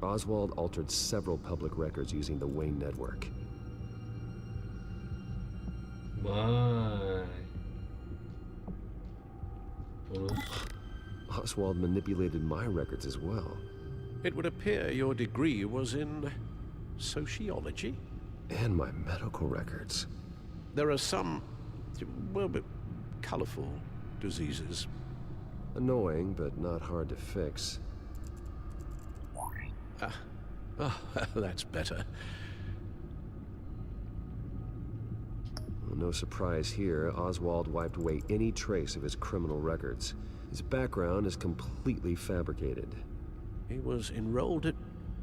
[SPEAKER 4] Oswald altered several public records using the Wayne network.
[SPEAKER 2] Vay.
[SPEAKER 4] Oswald manipulated my records as well.
[SPEAKER 18] It would appear your degree was in sociology?
[SPEAKER 4] And my medical records.
[SPEAKER 18] There are some, well, colorful diseases.
[SPEAKER 4] Annoying, but not hard to fix.
[SPEAKER 18] That's better.
[SPEAKER 4] no surprise here, Oswald wiped away any trace of his criminal records. His background is completely fabricated.
[SPEAKER 18] He was enrolled at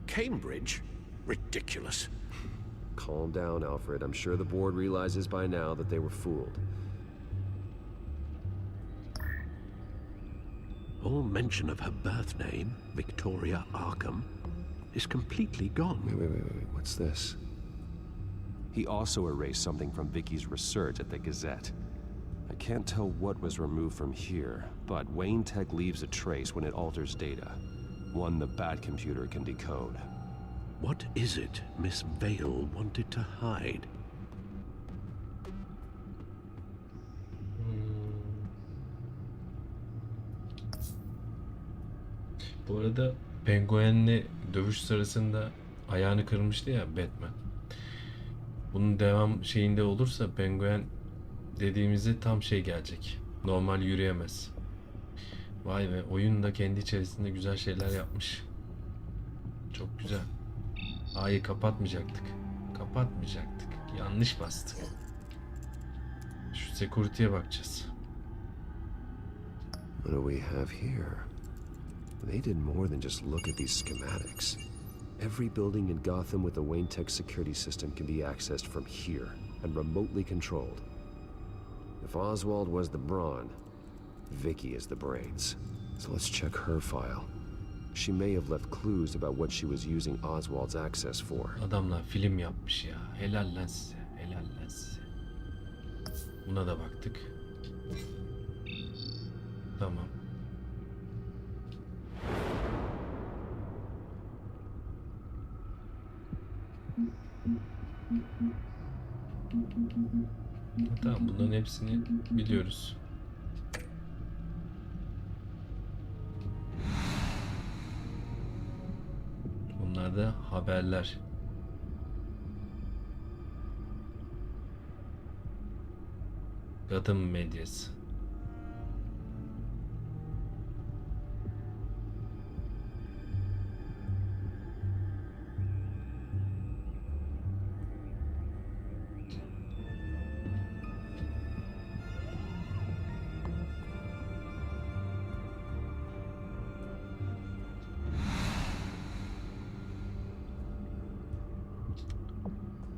[SPEAKER 18] Cambridge? Ridiculous.
[SPEAKER 4] Calm down, Alfred. I'm sure the board realizes by now that they were fooled.
[SPEAKER 18] All mention of her birth name, Victoria Arkham, is completely gone.
[SPEAKER 4] Wait. What's this? He also erased something from Vicky's research at the Gazette. I can't tell what was removed from here, but Wayne Tech leaves a trace when it alters data. One the Bat computer can decode.
[SPEAKER 18] What is it Miss Vale wanted to hide?
[SPEAKER 2] Bu arada Penguen'le dövüş sırasında ayağını kırmıştı ya Batman. Bunun devam şeyinde olursa Penguin dediğimizde tam şey gelecek. Normal yürüyemez. Vay be, oyun da kendi içerisinde güzel şeyler yapmış. Çok güzel. A'yı kapatmayacaktık. Yanlış bastık. Şu security'ye bakacağız.
[SPEAKER 4] What do we have here? They did more than just look at these schematics. Every building in Gotham with a Wayne Tech security system can be accessed from here and remotely controlled. If Oswald was the brawn, Vicky is the brains. So let's check her file. She may have left clues about what she was using Oswald's access for.
[SPEAKER 2] Adamlar film yapmış ya. Helal lan size. Buna da baktık. Tamam. Tamam, bunların hepsini biliyoruz. Bunlar da haberler. Gotham medyası.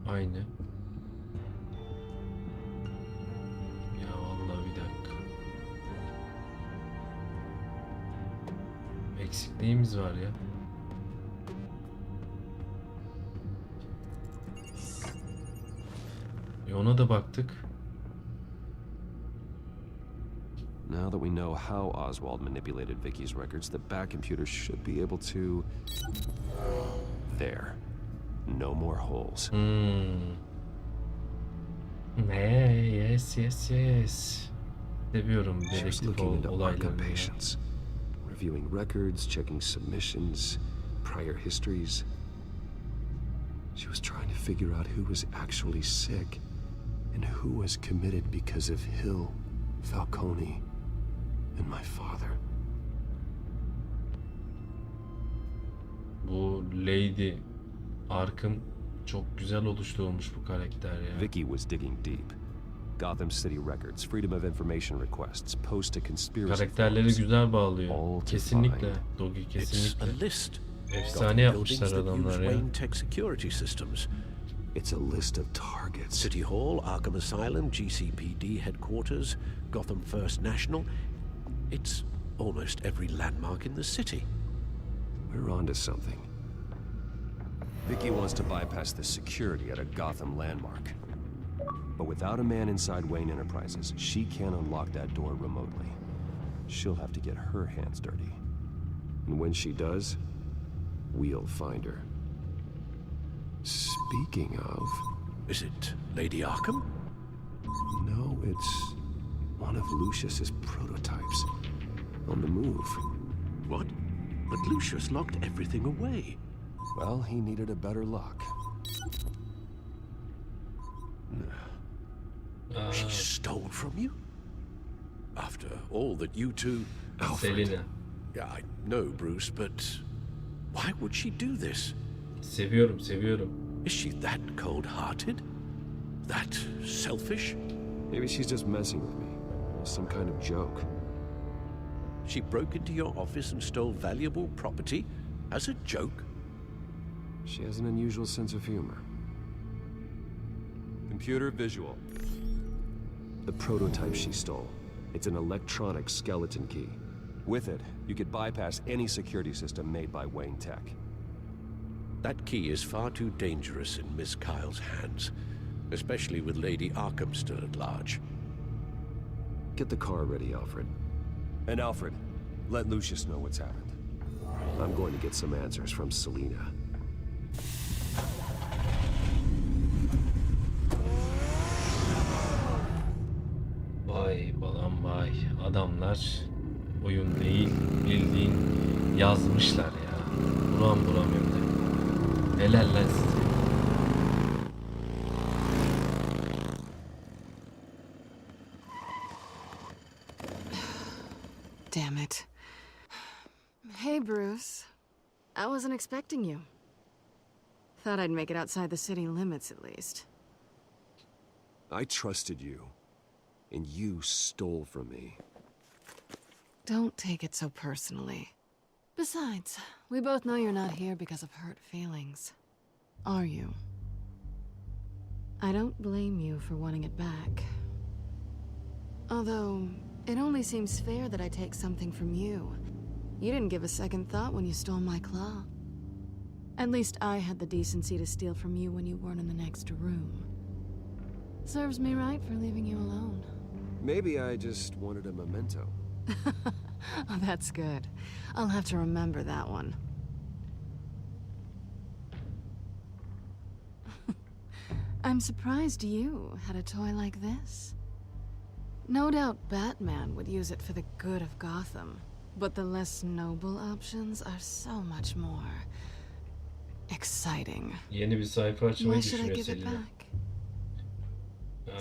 [SPEAKER 2] Aynı. Ya vallahi bir dakika. Eksik neyimiz var ya? Ona da baktık.
[SPEAKER 4] Now that we know how Oswald manipulated Vicky's records, the Bat computer should be able to... There. No more holes.
[SPEAKER 2] Yes. Seviyorum dedektif olaylarını.
[SPEAKER 4] Patients, reviewing records, checking submissions, prior histories. She was trying to figure out who was actually sick and who was committed because of Hill, Falcone, and my father.
[SPEAKER 2] Bu Lady Arkham çok güzel oluşturulmuş bu karakter ya.
[SPEAKER 4] Vicky was digging deep. Gotham City records, freedom of information requests, post to conspiracy.
[SPEAKER 2] Karakterleri güzel bağlıyor. Kesinlikle. Dogi kesinlikle.
[SPEAKER 18] It's a list.
[SPEAKER 2] Efsane yapmışlar adamlar ya.
[SPEAKER 18] Wayne Tech security systems.
[SPEAKER 4] It's a list of targets.
[SPEAKER 18] City Hall, Arkham Asylum, GCPD headquarters, Gotham First National. It's almost every landmark in the city.
[SPEAKER 4] We're onto something. Vicky wants to bypass the security at a Gotham landmark. But without a man inside Wayne Enterprises, she can't unlock that door remotely. She'll have to get her hands dirty. And when she does, we'll find her. Speaking of...
[SPEAKER 18] Is it Lady Arkham?
[SPEAKER 4] No, it's one of Lucius's prototypes. On the move.
[SPEAKER 18] What? But Lucius locked everything away.
[SPEAKER 4] Well, he needed a better lock.
[SPEAKER 18] She stole from you? After all that you two...
[SPEAKER 2] Selina.
[SPEAKER 18] Yeah, I know, Bruce, but why would she do this?
[SPEAKER 2] Seviyorum.
[SPEAKER 18] Is she that cold-hearted? that selfish?
[SPEAKER 4] Maybe she's just messing with me. Some kind of joke.
[SPEAKER 18] She broke into your office and stole valuable property as a joke?
[SPEAKER 4] She has an unusual sense of humor.
[SPEAKER 17] Computer visual.
[SPEAKER 4] The prototype she stole. It's an electronic skeleton key.
[SPEAKER 17] With it, you could bypass any security system made by Wayne Tech.
[SPEAKER 18] That key is far too dangerous in Miss Kyle's hands, especially with Lady Arkham still at large.
[SPEAKER 4] Get the car ready, Alfred.
[SPEAKER 17] And Alfred, let Lucius know what's happened.
[SPEAKER 4] I'm going to get some answers from Selina.
[SPEAKER 2] Vay balam vay. Adamlar oyun değil bildiğin yazmışlar ya. Buram buram hem de. Helal lan size.
[SPEAKER 10] Damn it. Hey, Bruce. I wasn't expecting you. Thought I'd make it outside the city limits at least.
[SPEAKER 4] I trusted you, and you stole from me.
[SPEAKER 10] Don't take it so personally. Besides, we both know you're not here because of hurt feelings. Are you? I don't blame you for wanting it back. Although, it only seems fair that I take something from you. You didn't give a second thought when you stole my claw. At least I had the decency to steal from you when you weren't in the next room. Serves me right for leaving you alone.
[SPEAKER 4] Maybe I just wanted a memento.
[SPEAKER 10] Oh, that's good. I'll have to remember that one. I'm surprised you had a toy like this. No doubt Batman would use it for the good of Gotham, but the less noble options are so much more exciting.
[SPEAKER 2] Yeni bir sayfa açmayı
[SPEAKER 10] Why should I
[SPEAKER 2] düşünüyor
[SPEAKER 10] give it
[SPEAKER 2] Selina.
[SPEAKER 10] back?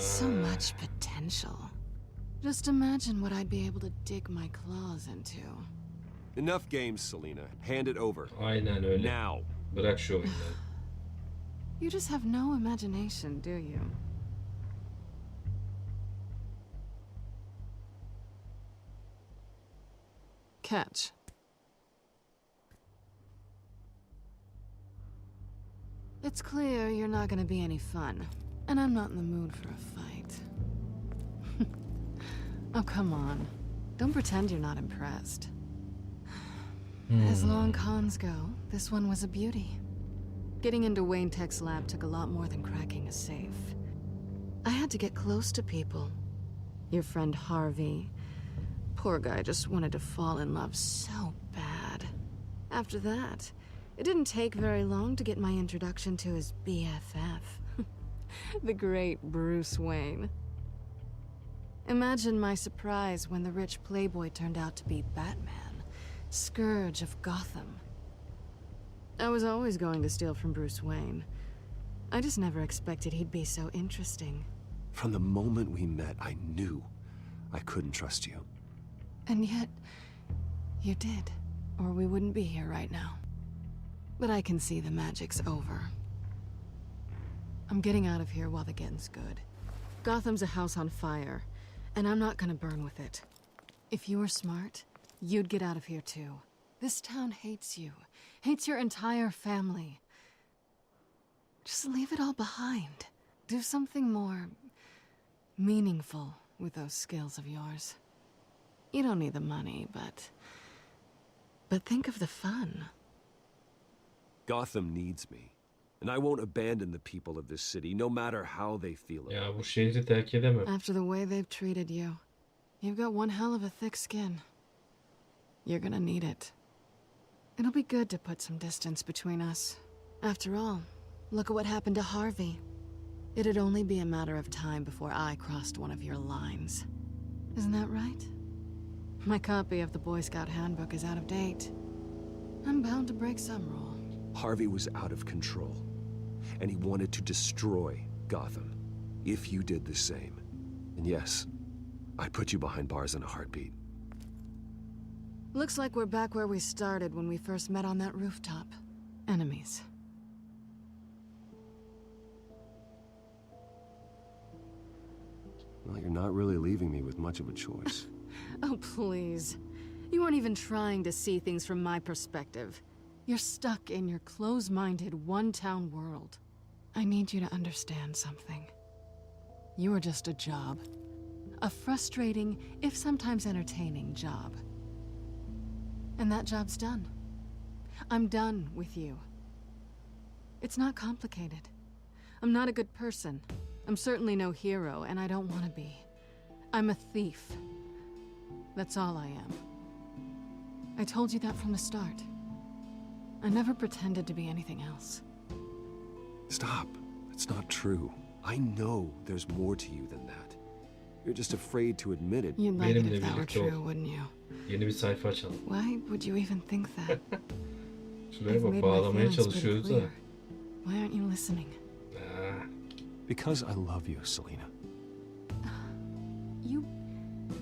[SPEAKER 10] So much potential. Just imagine what I'd be able to dig my claws into.
[SPEAKER 17] Enough games, Selina. Hand it over.
[SPEAKER 2] Aynen öyle.
[SPEAKER 17] Now.
[SPEAKER 2] Bırak şu oyunları.
[SPEAKER 10] You just have no imagination, do you? Catch. It's clear you're not gonna be any fun, and I'm not in the mood for a fight. Oh, come on. Don't pretend you're not impressed. As long cons go, this one was a beauty. Getting into Wayne Tech's lab took a lot more than cracking a safe. I had to get close to people. Your friend Harvey. Poor guy just wanted to fall in love so bad. After that, it didn't take very long to get my introduction to his BFF. The great Bruce Wayne. Imagine my surprise when the rich playboy turned out to be Batman, Scourge of Gotham. I was always going to steal from Bruce Wayne. I just never expected he'd be so interesting.
[SPEAKER 4] From the moment we met, I knew I couldn't trust you.
[SPEAKER 10] And yet, you did, or we wouldn't be here right now. But I can see the magic's over. I'm getting out of here while the getting's good. Gotham's a house on fire, and I'm not gonna burn with it. If you were smart, you'd get out of here too. This town hates you, hates your entire family. Just leave it all behind. Do something more meaningful with those skills of yours. You don't need the money, but think of the fun.
[SPEAKER 4] Gotham needs me, and I won't abandon the people of this city, no matter how they feel about it.
[SPEAKER 2] Ya bu şehri terk edemem.
[SPEAKER 10] After the way they've treated you, you've got one hell of a thick skin. You're gonna need it. It'll be good to put some distance between us. After all, look at what happened to Harvey. It'd only be a matter of time before I crossed one of your lines. Isn't that right? My copy of the Boy Scout Handbook is out of date. I'm bound to break some rule.
[SPEAKER 4] Harvey was out of control, and he wanted to destroy Gotham. If you did the same, and yes, I'd put you behind bars in a heartbeat.
[SPEAKER 10] Looks like we're back where we started when we first met on that rooftop. Enemies.
[SPEAKER 4] Well, you're not really leaving me with much of a choice.
[SPEAKER 10] Oh, please. You aren't even trying to see things from my perspective. You're stuck in your close-minded, one-town world. I need you to understand something. You are just a job. A frustrating, if sometimes entertaining, job. And that job's done. I'm done with you. It's not complicated. I'm not a good person. I'm certainly no hero, and I don't want to be. I'm a thief. That's all I am. I told you that from the start. I never pretended to be anything else.
[SPEAKER 4] Stop. That's not true. I know there's more to you than that. You're just afraid to admit it.
[SPEAKER 10] You'd like it if that were true, wouldn't you?
[SPEAKER 2] Yeni bir sayfa açalım.
[SPEAKER 10] Why would you even think that?
[SPEAKER 2] Şuraya bak, bağlamaya çalışıyoruz da.
[SPEAKER 10] Why aren't you listening?
[SPEAKER 4] Because I love you, Selena.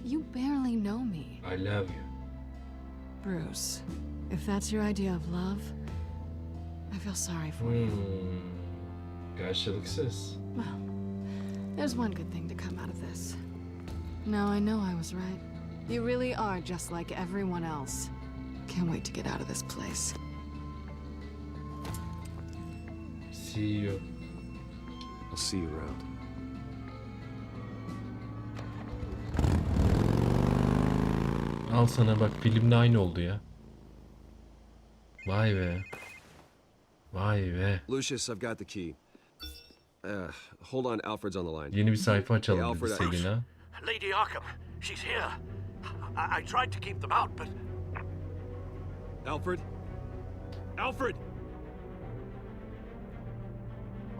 [SPEAKER 10] You barely know me.
[SPEAKER 2] I love you.
[SPEAKER 10] Bruce, if that's your idea of love, I feel sorry for you.
[SPEAKER 2] Karşılıksız.
[SPEAKER 10] Well, there's one good thing to come out of this. Now I know I was right. You really are just like everyone else. Can't wait to get out of this place.
[SPEAKER 2] See you.
[SPEAKER 4] I'll see you around.
[SPEAKER 2] Al sana bak, filmle aynı oldu ya. Vay be. Vay be.
[SPEAKER 4] Lucius, I've got the key. Hold on, Alfred's on the line.
[SPEAKER 2] Yeni bir sayfa
[SPEAKER 4] Hey,
[SPEAKER 2] açalım
[SPEAKER 4] Alfred,
[SPEAKER 2] dedi Selena.
[SPEAKER 15] Lady Arkham, she's here. I tried to keep them out, but...
[SPEAKER 4] Alfred? Alfred!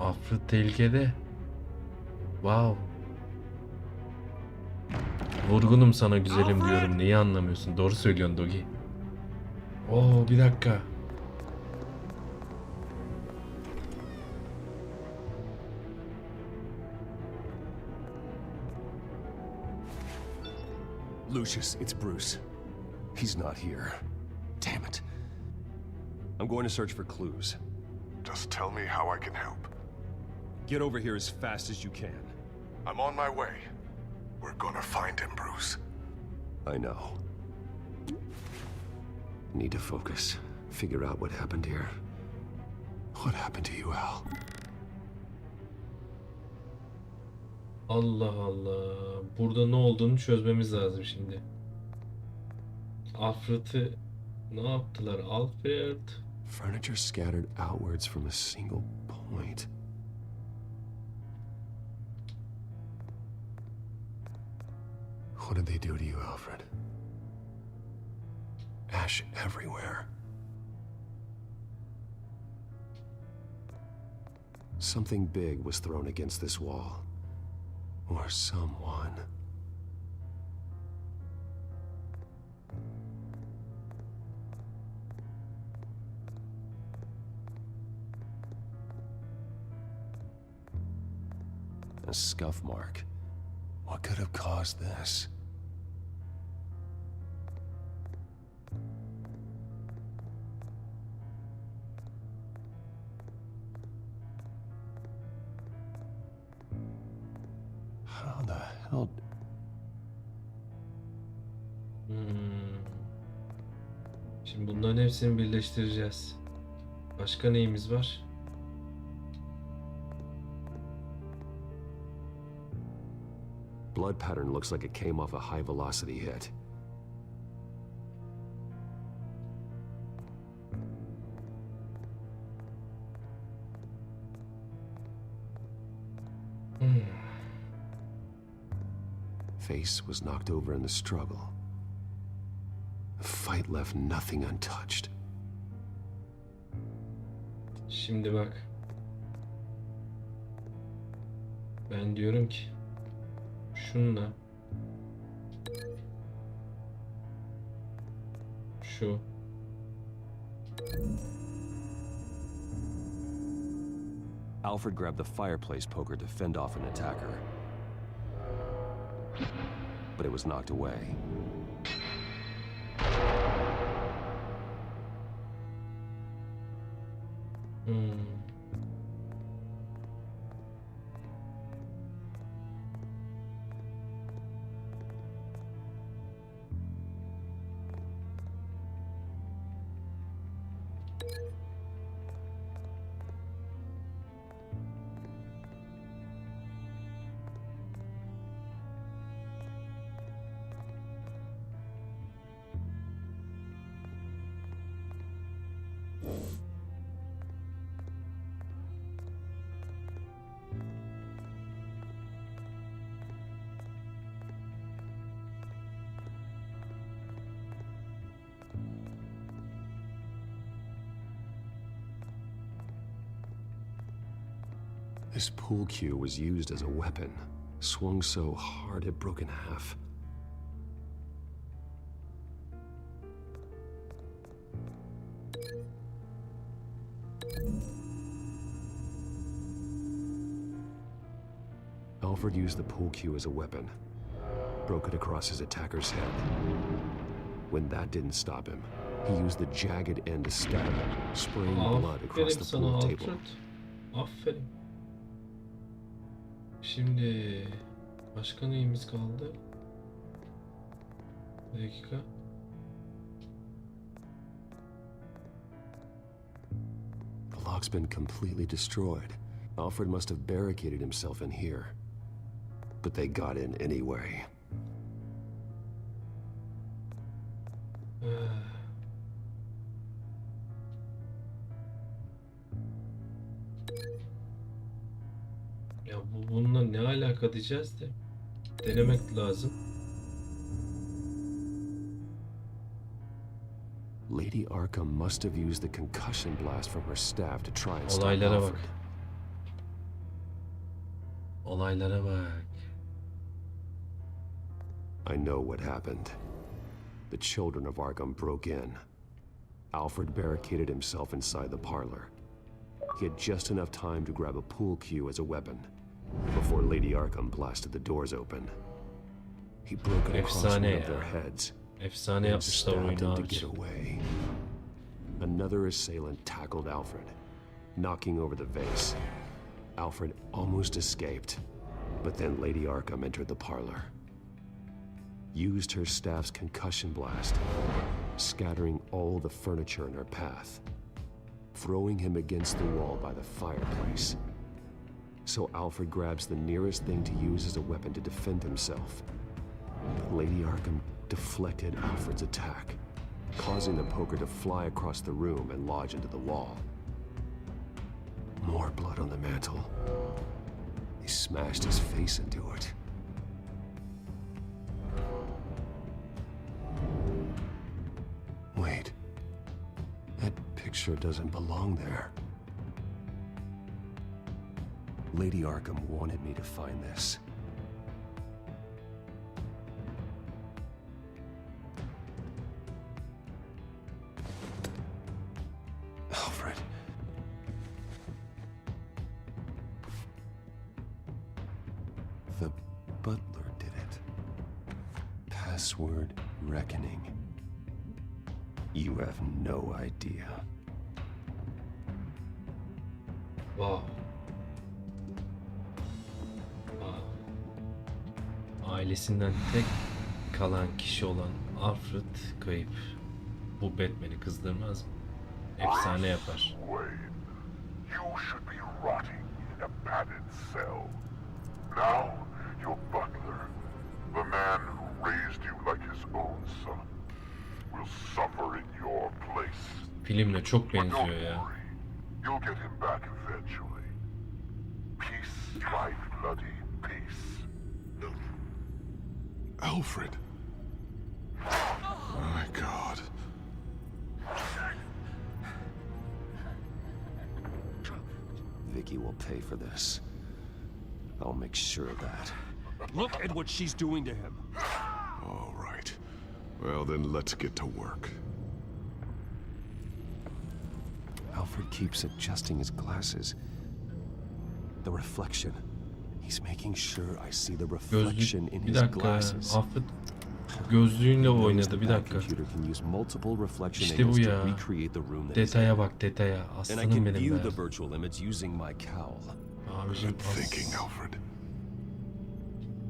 [SPEAKER 2] Alfred tehlikede. Wow. Vurgunum sana güzelim diyorum. Neyi anlamıyorsun? Doğru söylüyorsun Dogi. Oo, bir dakika.
[SPEAKER 4] Lucius, it's Bruce. He's not here. Damn it. I'm going to search for clues.
[SPEAKER 13] Just tell me how I can help.
[SPEAKER 4] Get over here as fast as you can.
[SPEAKER 13] I'm on my way. We're gonna find him, Bruce.
[SPEAKER 4] I know. Need to focus. Figure out what happened here. What happened to you, Al?
[SPEAKER 2] Allah Allah. Burada ne olduğunu çözmemiz lazım şimdi. Alfred'ı ne yaptılar? Alfred.
[SPEAKER 4] Furniture scattered outwards from a single point. What did they do to you, Alfred? Ash everywhere. Something big was thrown against this wall. Or someone. A scuff mark. What could have caused this? How the hell?
[SPEAKER 2] Şimdi bunların hepsini birleştireceğiz. Başka neyimiz var?
[SPEAKER 4] Blood pattern looks like it came off a high velocity hit. Face was knocked over in the struggle. The fight left nothing untouched.
[SPEAKER 2] Şimdi bak. Ben diyorum ki şunla şu
[SPEAKER 4] Alfred grabbed the fireplace poker to fend off an attacker. But it was knocked away. This pool cue was used as a weapon, swung so hard it broke in half. Alfred used the pool cue as a weapon, broke it across his attacker's head. When that didn't stop him, he used the jagged end to stab him, spraying blood across the pool table.
[SPEAKER 2] Aferin. Şimdi başka neyimiz kaldı? Bir dakika.
[SPEAKER 4] The lock's been completely destroyed. Alfred must have barricaded himself in here. But they got in anyway.
[SPEAKER 2] Ya bununla ne alaka diyeceğiz de denemek lazım.
[SPEAKER 4] Lady Arkham must have used the concussion blast from her staff to try and stop
[SPEAKER 2] Olaylara
[SPEAKER 4] Alfred.
[SPEAKER 2] bak. Olaylara bak.
[SPEAKER 4] I know what happened. The children of Arkham broke in. Alfred barricaded himself inside the parlor. He had just enough time to grab a pool cue as a weapon before Lady Arkham blasted the doors open. He broke it across one of their heads and stabbed him to get away. Another assailant tackled Alfred, knocking over the vase. Alfred almost escaped, but then Lady Arkham entered the parlor, used her staff's concussion blast, scattering all the furniture in her path, throwing him against the wall by the fireplace. So Alfred grabs the nearest thing to use as a weapon to defend himself. But Lady Arkham deflected Alfred's attack, causing the poker to fly across the room and lodge into the wall. More blood on the mantle. They smashed his face into it. Wait. That picture doesn't belong there. Lady Arkham wanted me to find this. Alfred. The butler did it. Password reckoning. You have no idea.
[SPEAKER 2] Wow. Ailesinden tek kalan kişi olan Alfred kayıp. Bu Batman'i kızdırmaz mı? Efsane yapar.
[SPEAKER 13] You should be rotting in a padded cell. Now, your butler, the man who raised you like his own son, will suffer in your place.
[SPEAKER 2] Filmle çok benziyor ya.
[SPEAKER 13] You'll get him back eventually. Peace, my bloody peace.
[SPEAKER 22] Alfred. My God.
[SPEAKER 4] Vicky will pay for this. I'll make sure of that.
[SPEAKER 17] Look at what she's doing to him.
[SPEAKER 22] All right. Well, then let's get to work.
[SPEAKER 4] Alfred keeps adjusting his glasses. The reflection. He's making sure I see the reflection in his glasses.
[SPEAKER 2] Alfred gözlüğünle oynadı, bir dakika. İşte bu ya. Detaya bak, detaya. Aslanım benim be. Abicim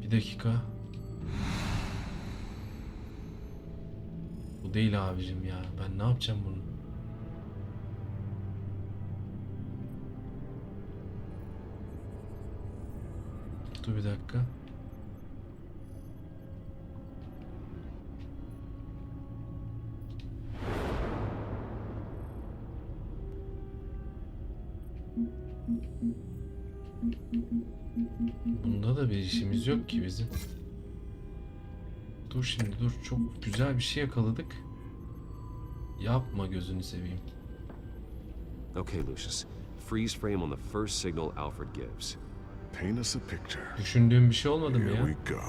[SPEAKER 2] bir dakika. Bu değil abicim ya. Ben ne yapacağım bunu? Dur bir dakika. Bunda da bir işimiz yok ki bizim. Dur şimdi dur. Çok güzel bir şey yakaladık. Yapma gözünü seveyim.
[SPEAKER 4] Okay, Lucius. Freeze frame on the first signal Alfred gives.
[SPEAKER 22] Paint us a picture.
[SPEAKER 2] Düşündüğüm bir şey olmadı mı ya?
[SPEAKER 22] Here we go.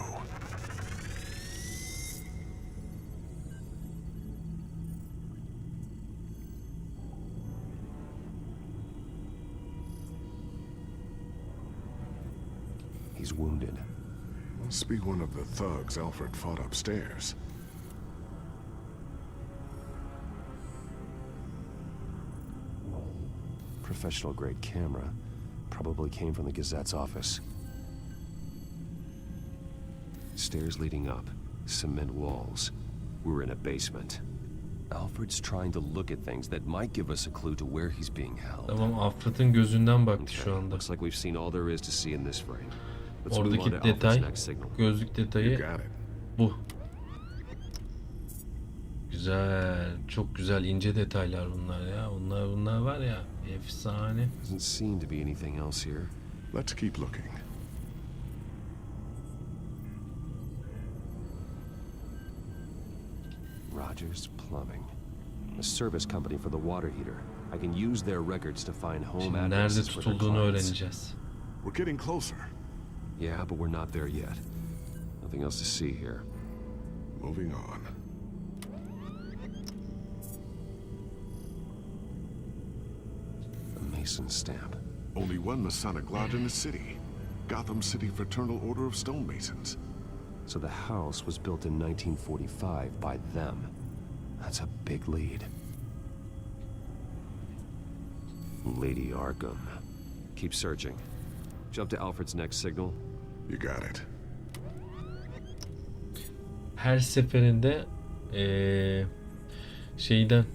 [SPEAKER 4] He's wounded.
[SPEAKER 22] Must be one of the thugs Alfred fought upstairs.
[SPEAKER 4] Professional grade camera. Probably came from the Gazette's office. Stairs leading up. Cement walls. We're in a basement. Alfred's trying to look at things that might give us a clue to where he's being held.
[SPEAKER 2] Tamam, Alfred'ın gözünden baktı şu anda.
[SPEAKER 4] Looks like we've seen all there is to see in this frame. Let's move on
[SPEAKER 2] Oradaki
[SPEAKER 4] to
[SPEAKER 2] detay,
[SPEAKER 4] Alfred's next signal.
[SPEAKER 2] gözlük detayı bu. Güzel, çok güzel ince detaylar bunlar ya. Bunlar var ya, efsane.
[SPEAKER 4] Doesn't seem to be anything else here.
[SPEAKER 22] Let's keep looking.
[SPEAKER 4] Rogers Plumbing. A service company for the water heater. I can use their records to find home
[SPEAKER 2] Şimdi nerede
[SPEAKER 4] addresses for their
[SPEAKER 2] tutulduğunu
[SPEAKER 4] clients.
[SPEAKER 2] öğreneceğiz.
[SPEAKER 22] We're getting closer.
[SPEAKER 4] Yeah, but we're not there yet. Nothing else to see here.
[SPEAKER 22] Moving on.
[SPEAKER 4] A Mason stamp.
[SPEAKER 22] Only one Masonic lodge in the city. Gotham City Fraternal Order of Stonemasons.
[SPEAKER 4] So the house was built in 1945 by them. That's a big lead. Lady Arkham. Keep searching. Jump to Alfred's next signal.
[SPEAKER 22] You got it.
[SPEAKER 2] Her seferinde şeyden,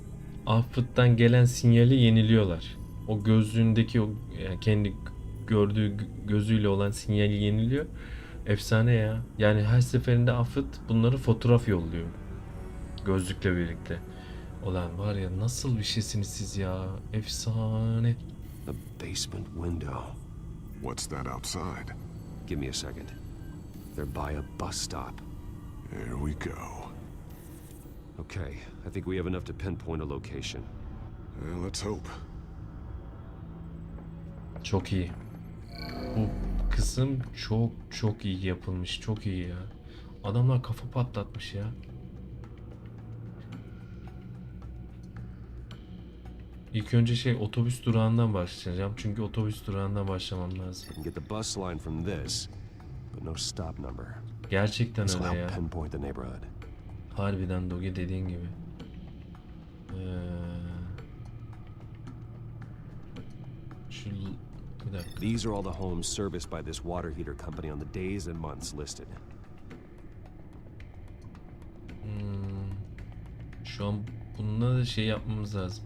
[SPEAKER 2] Alfred'dan gelen sinyali yeniliyorlar. O gözlüğündeki o yani kendi gördüğü gözüyle olan sinyali yeniliyor. Efsane ya. Yani her seferinde Alfred bunları fotoğraf yolluyor. Gözlükle birlikte. Ulan var ya, nasıl bir şeysiniz siz ya. Efsane.
[SPEAKER 4] The basement window.
[SPEAKER 22] What's that outside?
[SPEAKER 4] Give me a second. They're by a bus stop.
[SPEAKER 22] Here we go.
[SPEAKER 4] Okay, I think we have enough to pinpoint a location.
[SPEAKER 22] Let's hope.
[SPEAKER 2] Çok iyi. Bu kısım çok iyi yapılmış. Çok iyi ya. Adamlar kafa patlatmış ya. İlk önce otobüs durağından başlayacağım. Çünkü otobüs durağından başlamam lazım.
[SPEAKER 4] Get the bus line from this, but no stop number.
[SPEAKER 2] Gerçekten öyle ya.
[SPEAKER 4] Pinpoint the neighborhood.
[SPEAKER 2] Harbiden Doge dediğin gibi. Bir dakika.
[SPEAKER 4] These are all the homes serviced by this water heater company on the days and months listed.
[SPEAKER 2] Şu an bununla da yapmamız lazım.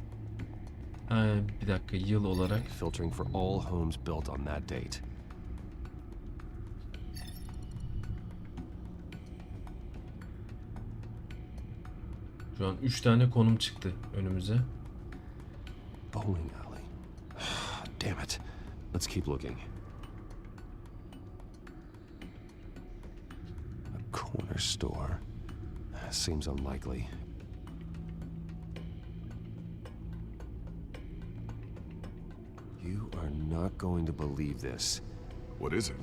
[SPEAKER 2] Bir dakika, yıl olarak.
[SPEAKER 4] Filtering for all homes built on that date.
[SPEAKER 2] Şu an 3 tane konum çıktı önümüze.
[SPEAKER 4] Bowling alley. Damn it. Let's keep looking. A corner store. Seems unlikely. You are not going to believe this.
[SPEAKER 22] What is it?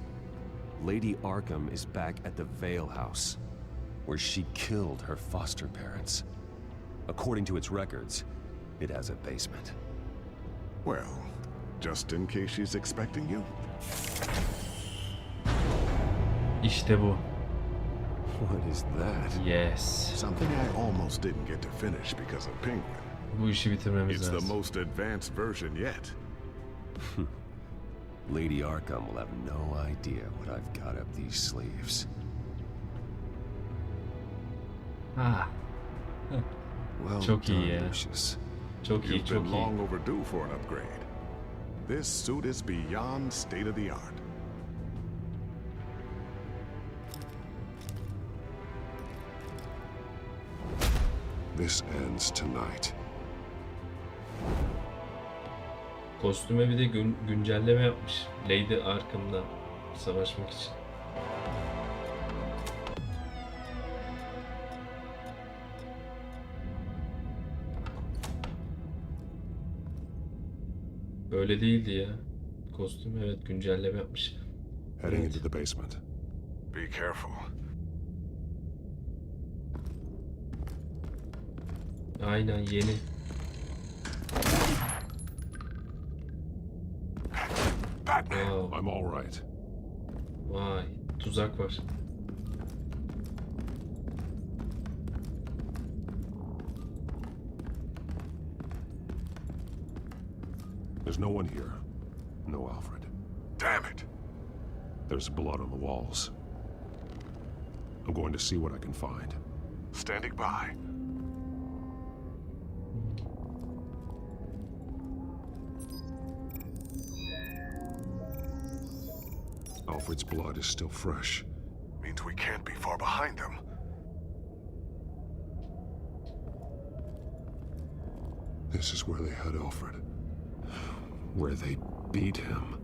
[SPEAKER 4] Lady Arkham is back at the Vale House, where she killed her foster parents. According to its records, it has a basement.
[SPEAKER 22] Well, just in case she's expecting you.
[SPEAKER 2] İşte bu.
[SPEAKER 4] What is that?
[SPEAKER 2] Yes.
[SPEAKER 22] Something I almost didn't get to finish because of Penguin.
[SPEAKER 2] Bu işi bitirmemiz
[SPEAKER 22] It's
[SPEAKER 2] lazım.
[SPEAKER 22] the most advanced version yet.
[SPEAKER 4] Lady Arkham will have no idea what I've got up these sleeves. Well
[SPEAKER 2] Çok iyi ya.
[SPEAKER 4] Lucius.
[SPEAKER 2] Çok iyi,
[SPEAKER 22] You've
[SPEAKER 2] çok
[SPEAKER 22] been
[SPEAKER 2] iyi.
[SPEAKER 22] long overdue for an upgrade. This suit is beyond state of the art. This ends tonight.
[SPEAKER 2] Kostüme bir de güncelleme yapmış. Lady Arkham'da savaşmak için. Böyle değildi ya. Kostüm evet güncelleme yapmış.
[SPEAKER 22] Heading into the basement.
[SPEAKER 13] Be careful.
[SPEAKER 2] Aynen yeni. Wow.
[SPEAKER 22] I'm all right.
[SPEAKER 2] Vay, tuzak var.
[SPEAKER 22] There's no one here. No Alfred.
[SPEAKER 13] Damn it!
[SPEAKER 22] There's blood on the walls. I'm going to see what I can find.
[SPEAKER 13] Standing by.
[SPEAKER 22] Alfred's blood is still fresh.
[SPEAKER 13] Means we can't be far behind them.
[SPEAKER 22] This is where they had Alfred. Where they beat him.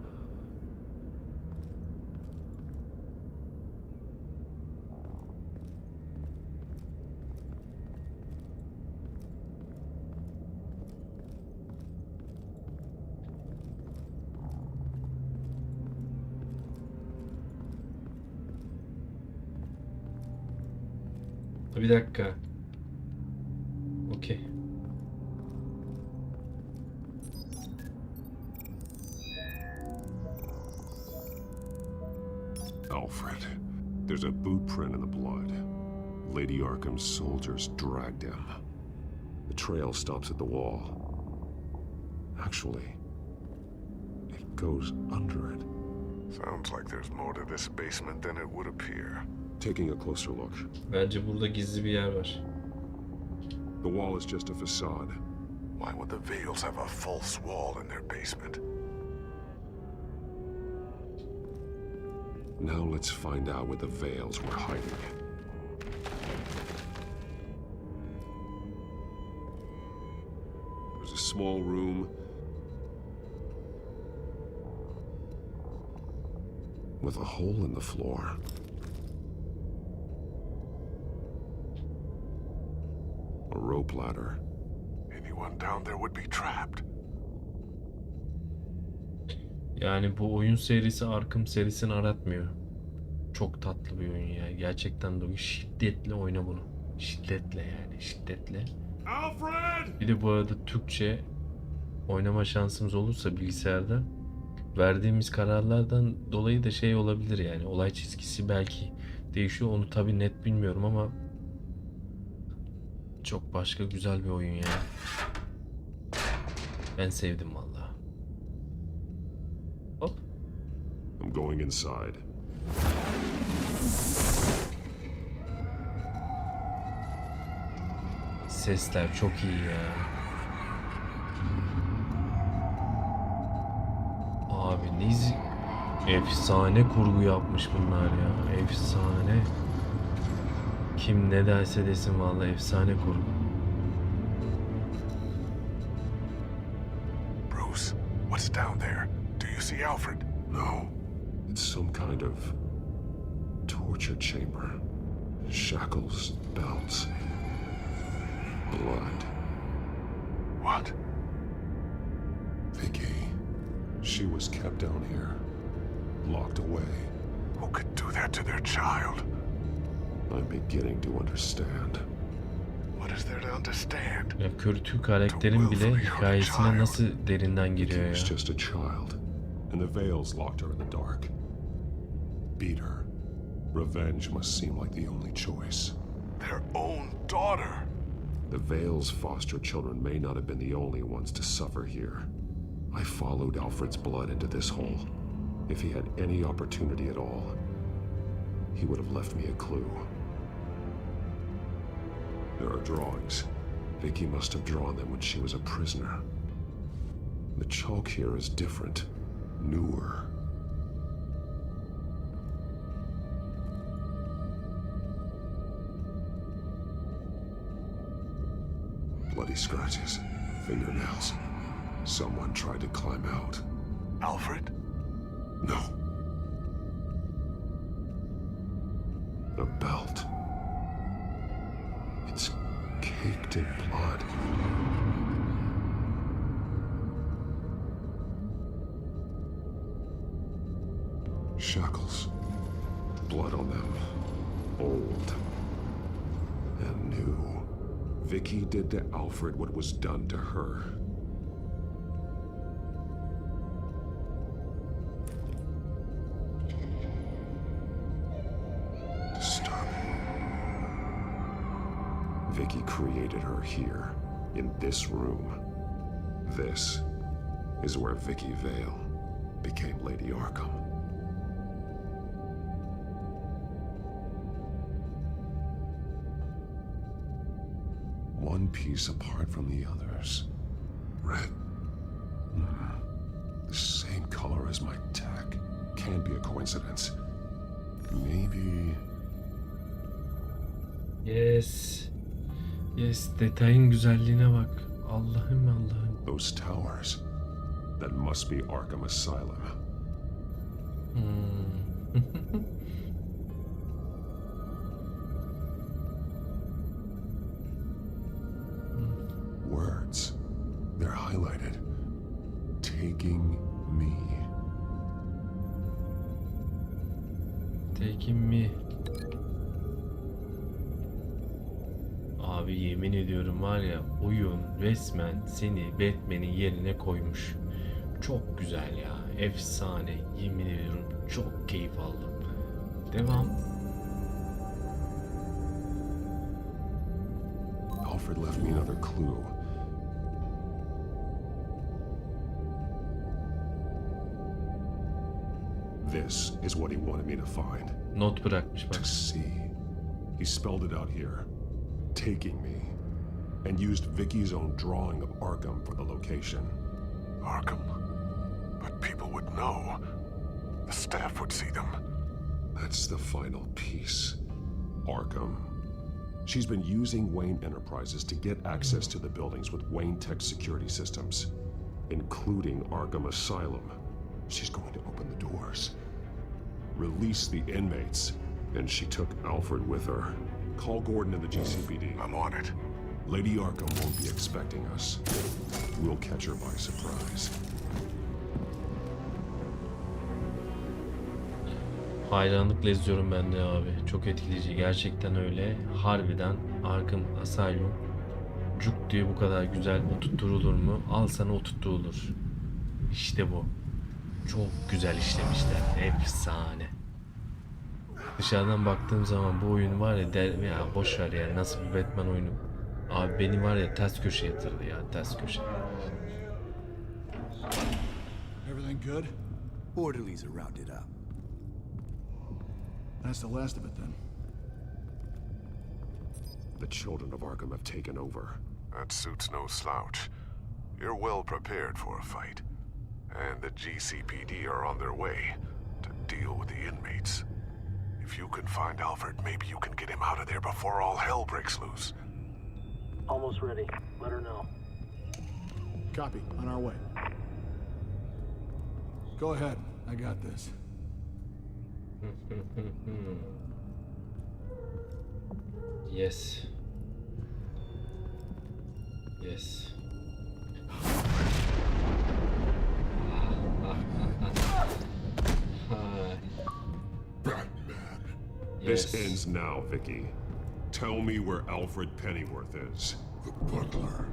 [SPEAKER 2] Bir dakika. Okey.
[SPEAKER 22] Alfred. There's a boot print in the blood. Lady Arkham's soldiers dragged him. The trail stops at the wall. Actually, it goes under it.
[SPEAKER 13] Sounds like there's more to this basement than it would appear.
[SPEAKER 22] Taking a closer look.
[SPEAKER 2] Bence burada gizli bir yer var.
[SPEAKER 22] The wall is just a facade.
[SPEAKER 13] Why would the Vales have a false wall in their basement?
[SPEAKER 22] Now let's find out where the Vales were hiding. There's a small room with a hole in the floor. A rope ladder.
[SPEAKER 13] Anyone down there would be trapped.
[SPEAKER 2] Yani bu oyun serisi Arkham serisini aratmıyor. Çok tatlı bir oyun ya. Gerçekten de şiddetle oyna bunu. Şiddetle yani şiddetle.
[SPEAKER 22] Alfred!
[SPEAKER 2] Bir de bu arada Türkçe oynama şansımız olursa bilgisayarda verdiğimiz kararlardan dolayı da şey olabilir yani. Olay çizgisi belki değişiyor. Onu tabii net bilmiyorum ama çok başka güzel bir oyun ya. Ben sevdim vallahi. Hop.
[SPEAKER 22] I'm going inside.
[SPEAKER 2] Sesler çok iyi ya. Abi efsane kurgu yapmış bunlar ya. Efsane. Kim ne derse desin vallahi efsane kurgu.
[SPEAKER 13] Bruce, what's down there? Do you see Alfred?
[SPEAKER 22] No. It's some kind of torture chamber. Shackles, belts, blood.
[SPEAKER 13] What?
[SPEAKER 22] Vicky. She was kept down here. Locked away.
[SPEAKER 13] Who could do that to their child?
[SPEAKER 22] I'm beginning to understand.
[SPEAKER 13] What is there to understand?
[SPEAKER 2] Ya kötü karakterin bile hikayesine nasıl derinden giriyor ya.
[SPEAKER 22] She's just a child. And the Vales locked her in the dark. Beat her. Revenge must seem like the only choice.
[SPEAKER 13] Their own daughter.
[SPEAKER 22] The Vales' foster children may not have been the only ones to suffer here. I followed Alfred's blood into this hole. If he had any opportunity at all, he would have left me a clue. There are drawings. Vicky must have drawn them when she was a prisoner. The chalk here is different, newer. bloody scratches, fingernails. Someone tried to climb out.
[SPEAKER 13] Alfred?
[SPEAKER 22] No. A belt. It's caked in blood. Shackles. Blood on them. Old. And new. Vicky did to Alfred what was done to her. Vicky created her here, in this room. This is where Vicky Vale became Lady Arkham. One piece apart from the others. Red. The same color as my tech. Can't be a coincidence. Maybe...
[SPEAKER 2] Yes. Yes, detayın güzelliğine bak. Allah'ım Allah'ım.
[SPEAKER 22] Those towers. That must be Arkham Asylum. Words. They're highlighted. Taking me.
[SPEAKER 2] Taking me. Abi yemin ediyorum var ya, oyun resmen seni Batman'in yerine koymuş. Çok güzel ya. Efsane. Yemin ediyorum çok keyif aldım. Devam.
[SPEAKER 22] Alfred left me another clue. This is what he wanted me to find.
[SPEAKER 2] Not bırakmış bak.
[SPEAKER 22] To see. He spelled it out here. Taking me. And used Vicky's own drawing of Arkham for the location.
[SPEAKER 13] Arkham? But people would know. The staff would see them.
[SPEAKER 22] That's the final piece. Arkham. She's been using Wayne Enterprises to get access to the buildings with Wayne Tech security systems, including Arkham Asylum. She's going to open the doors, release the inmates, and she took Alfred with her. Call Gordon in the GCPD.
[SPEAKER 13] I'm on it.
[SPEAKER 22] Lady Arkham won't be expecting us. We'll catch her by surprise.
[SPEAKER 2] Hayranlıkla izliyorum ben de abi. Çok etkileyici. Gerçekten öyle. Harbiden Arkham Asylum cuk diye bu kadar güzel oturtulur mu? Al sana oturtulur. İşte bu. Çok güzel işlemişler. Efsane. Dışarıdan baktığım zaman bu oyun var ya, ya boş ver ya, nasıl bir Batman oyunu. Abi beni var ya ters köşe yatırdı ya, ters köşe.
[SPEAKER 12] Everything good?
[SPEAKER 19] Orderlies are rounded up.
[SPEAKER 12] That's the last of it then.
[SPEAKER 22] The children of Arkham have taken over.
[SPEAKER 13] That suit's no slouch. You're well prepared for a fight. And the GCPD are on their way to deal with the inmates. If you can find Alfred, maybe you can get him out of there before all hell breaks loose.
[SPEAKER 15] Almost ready. Let her know.
[SPEAKER 12] Copy. On our way. Go ahead. I got this.
[SPEAKER 2] Yes. Yes.
[SPEAKER 22] This ends now, Vicky. Tell me where Alfred Pennyworth is.
[SPEAKER 6] The butler.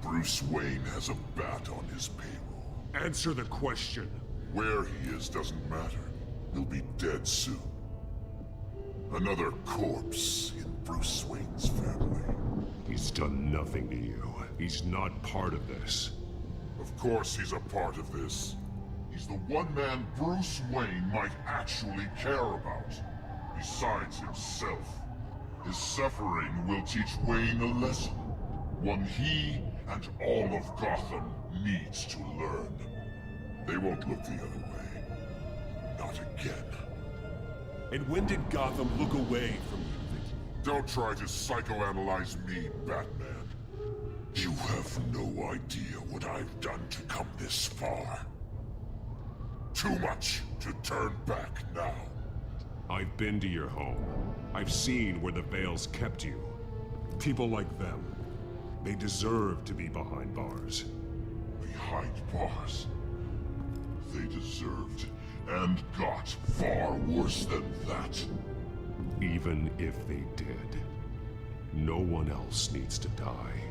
[SPEAKER 6] Bruce Wayne has a bat on his payroll.
[SPEAKER 22] Answer the question.
[SPEAKER 6] Where he is doesn't matter. He'll be dead soon. Another corpse in Bruce Wayne's family.
[SPEAKER 22] He's done nothing to you. He's not part of this.
[SPEAKER 6] Of course he's a part of this. He's the one man Bruce Wayne might actually care about. Besides himself. His suffering will teach Wayne a lesson. One he and all of Gotham needs to learn. They won't look the other way. Not again.
[SPEAKER 14] And when did Gotham look away from you, Vicky?
[SPEAKER 6] Don't try to psychoanalyze me, Batman. You have no idea what I've done to come this far. Too much to turn back now.
[SPEAKER 14] I've been to your home. I've seen where the Veils kept you. People like them, they deserve to be behind bars.
[SPEAKER 6] Behind bars? They deserved and got far worse than that.
[SPEAKER 14] Even if they did, no one else needs to die.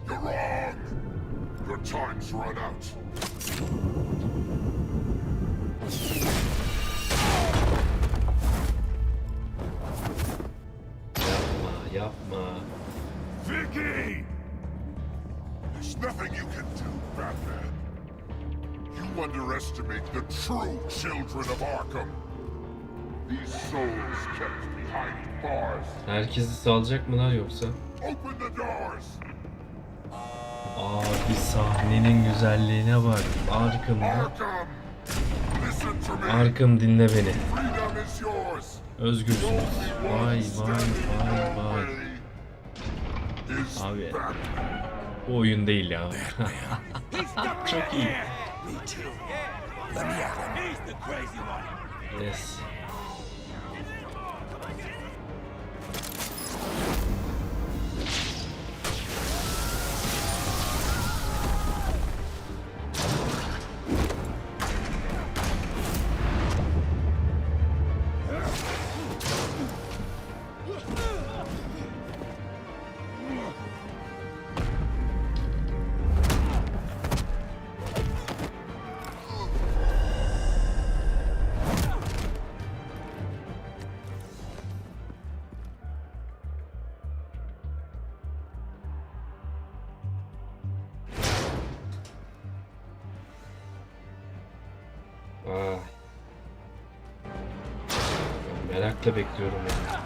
[SPEAKER 6] You're wrong! Your time's run out.
[SPEAKER 2] Yapma.
[SPEAKER 6] Vicky! There's nothing you can do, Batman. You underestimate the true children of Arkham. These souls kept behind bars.
[SPEAKER 2] Herkesi salacak mılar yoksa?
[SPEAKER 6] Open the doors.
[SPEAKER 2] Abi sahnenin güzelliğine bak. Arkam. Arkham dinle beni. Özgürsünüz. Vay vay vay vay. Abi bu oyun değil ya. Çok iyi. Yes. Merakla bekliyorum yani.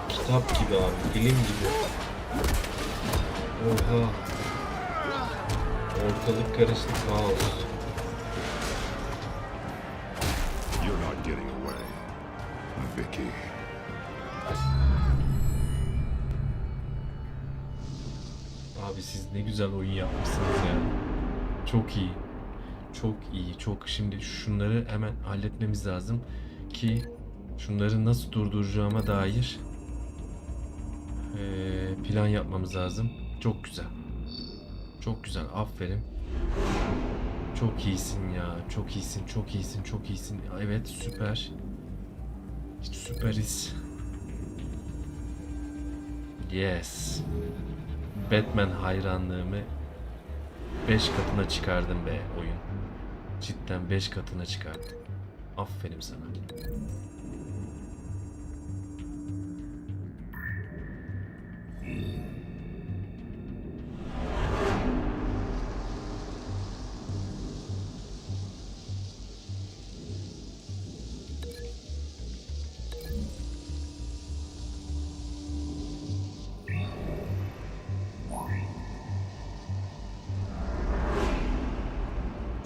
[SPEAKER 2] Kitap gibi abi, film gibi. Oha. Ortalık karıştı, kaos.
[SPEAKER 22] You're not getting away, Vicky.
[SPEAKER 2] Abi siz ne güzel oyun yapmışsınız ya. Çok iyi. Çok iyi, çok. Şimdi şunları hemen halletmemiz lazım ki şunları nasıl durduracağıma dair plan yapmamız lazım. Çok güzel. Çok güzel. Aferin. Çok iyisin ya. Çok iyisin, çok iyisin, çok iyisin. Evet, süper. Süperiz. Yes. Batman hayranlığımı 5 katına çıkardım be oyun. Cidden 5 katına çıkardım. Aferin sana.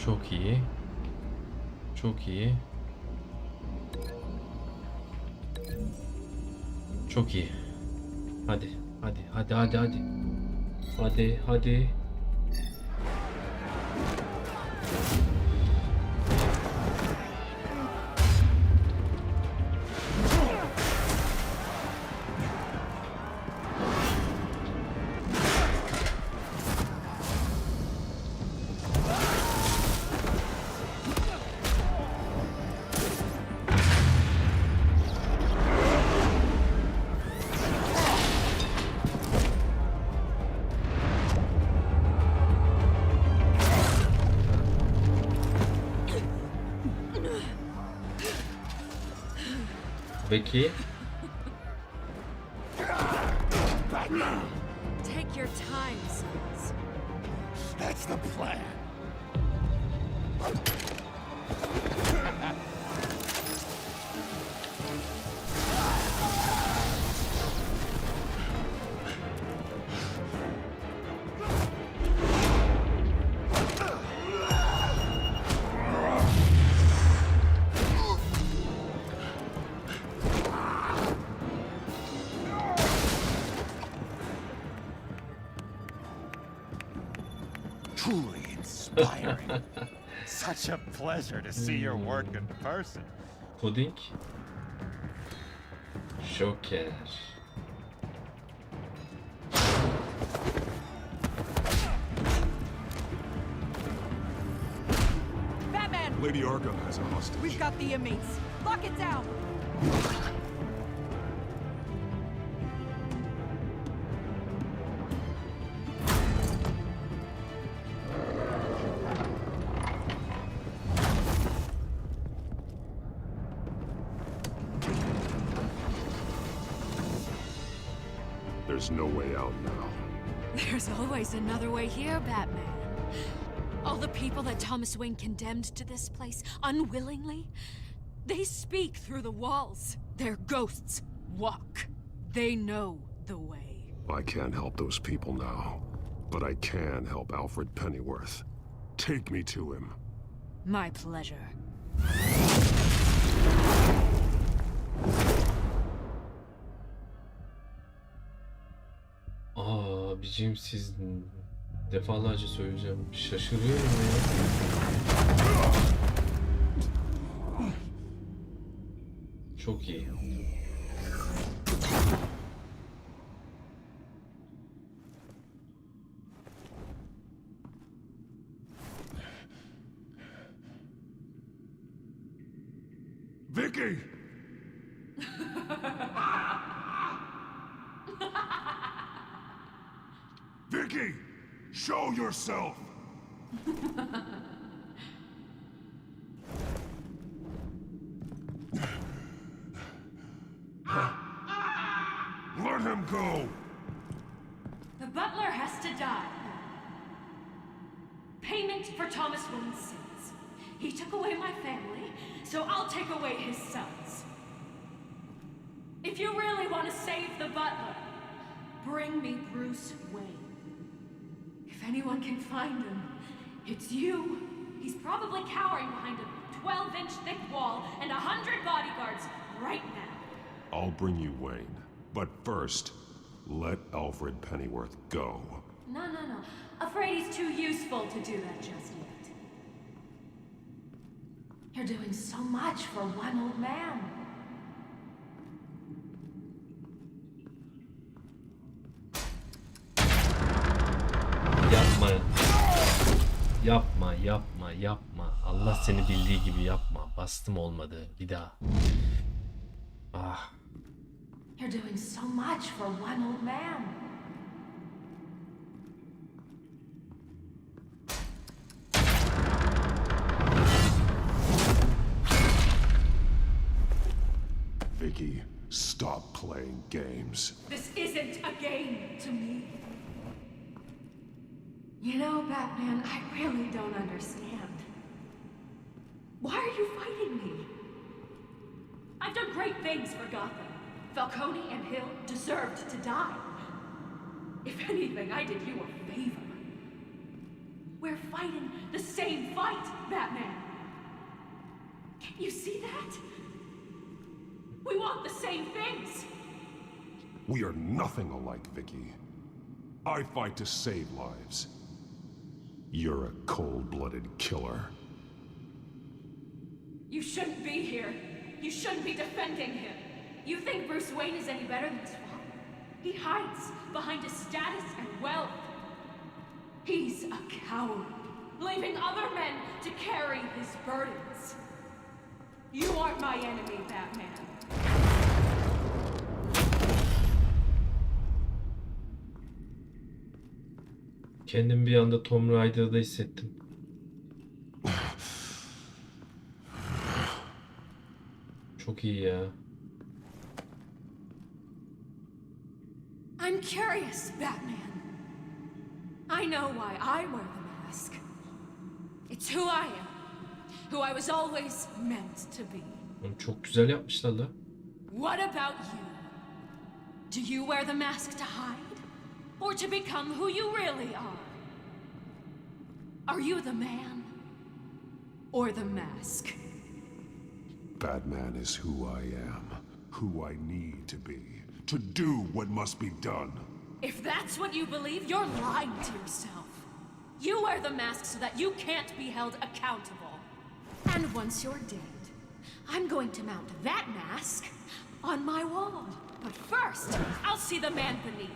[SPEAKER 2] Çok iyi. Çok iyi. Çok iyi. Hadi, hadi, hadi, hadi, hadi. Hadi, hadi. Peki.
[SPEAKER 3] Take your time, sons.
[SPEAKER 21] That's the plan.
[SPEAKER 1] truly inspiring. Such a pleasure to see your work in person.
[SPEAKER 2] Pudding. Joker.
[SPEAKER 9] Batman!
[SPEAKER 14] Lady Arkham has a hostage.
[SPEAKER 9] We've got the inmates. Lock it down!
[SPEAKER 14] There's no way out now.
[SPEAKER 16] There's always another way here, Batman. All the people that Thomas Wayne condemned to this place unwillingly, they speak through the walls. Their ghosts walk. They know the way.
[SPEAKER 14] I can't help those people now, but I can help Alfred Pennyworth. Take me to him.
[SPEAKER 16] My pleasure.
[SPEAKER 2] Abicim siz defalarca söyleyeceğim. Şaşırıyorum ya. Çok iyi.
[SPEAKER 14] Vicky! Vicky! Show yourself! Let him go!
[SPEAKER 16] The butler has to die. Payment for Thomas Wayne's sins. He took away my family, so I'll take away his sons. If you really want to save the butler, bring me Bruce Wayne. If anyone can find him, it's you. He's probably cowering behind a 12-inch thick wall and 100 bodyguards right now.
[SPEAKER 14] I'll bring you Wayne. But first, let Alfred Pennyworth go.
[SPEAKER 16] No. Afraid he's too useful to do that just yet. You're doing so much for one old man.
[SPEAKER 2] Yapma. Allah seni bildiği gibi yapma. Bastım olmadı. Bir daha. Ah.
[SPEAKER 16] You're doing so much for one old man.
[SPEAKER 14] Vicky, stop playing games.
[SPEAKER 16] This isn't a game to me. You know, Batman, I really don't understand. Why are you fighting me? I've done great things for Gotham. Falcone and Hill deserved to die. If anything, I did you a favor. We're fighting the same fight, Batman. Can't you see that? We want the same things.
[SPEAKER 14] We are nothing alike, Vicky. I fight to save lives. You're a cold-blooded killer.
[SPEAKER 16] You shouldn't be here. You shouldn't be defending him. You think Bruce Wayne is any better than his father? He hides behind his status and wealth. He's a coward, leaving other men to carry his burdens. You aren't my enemy, Batman.
[SPEAKER 2] Kendimi bir anda Tomb Raider'da hissettim. Çok iyi ya.
[SPEAKER 16] I'm curious, Batman. I know why I wear the mask. It's who I am. Who I was always meant to be.
[SPEAKER 2] Onu çok güzel yapmışlar la.
[SPEAKER 16] What about you? Do you wear the mask to hide? Or to become who you really are? Are you the man? Or the mask?
[SPEAKER 14] Batman is who I am, who I need to be, to do what must be done.
[SPEAKER 16] If that's what you believe, you're lying to yourself. You wear the mask so that you can't be held accountable. And once you're dead, I'm going to mount that mask on my wall. But first, I'll see the man beneath.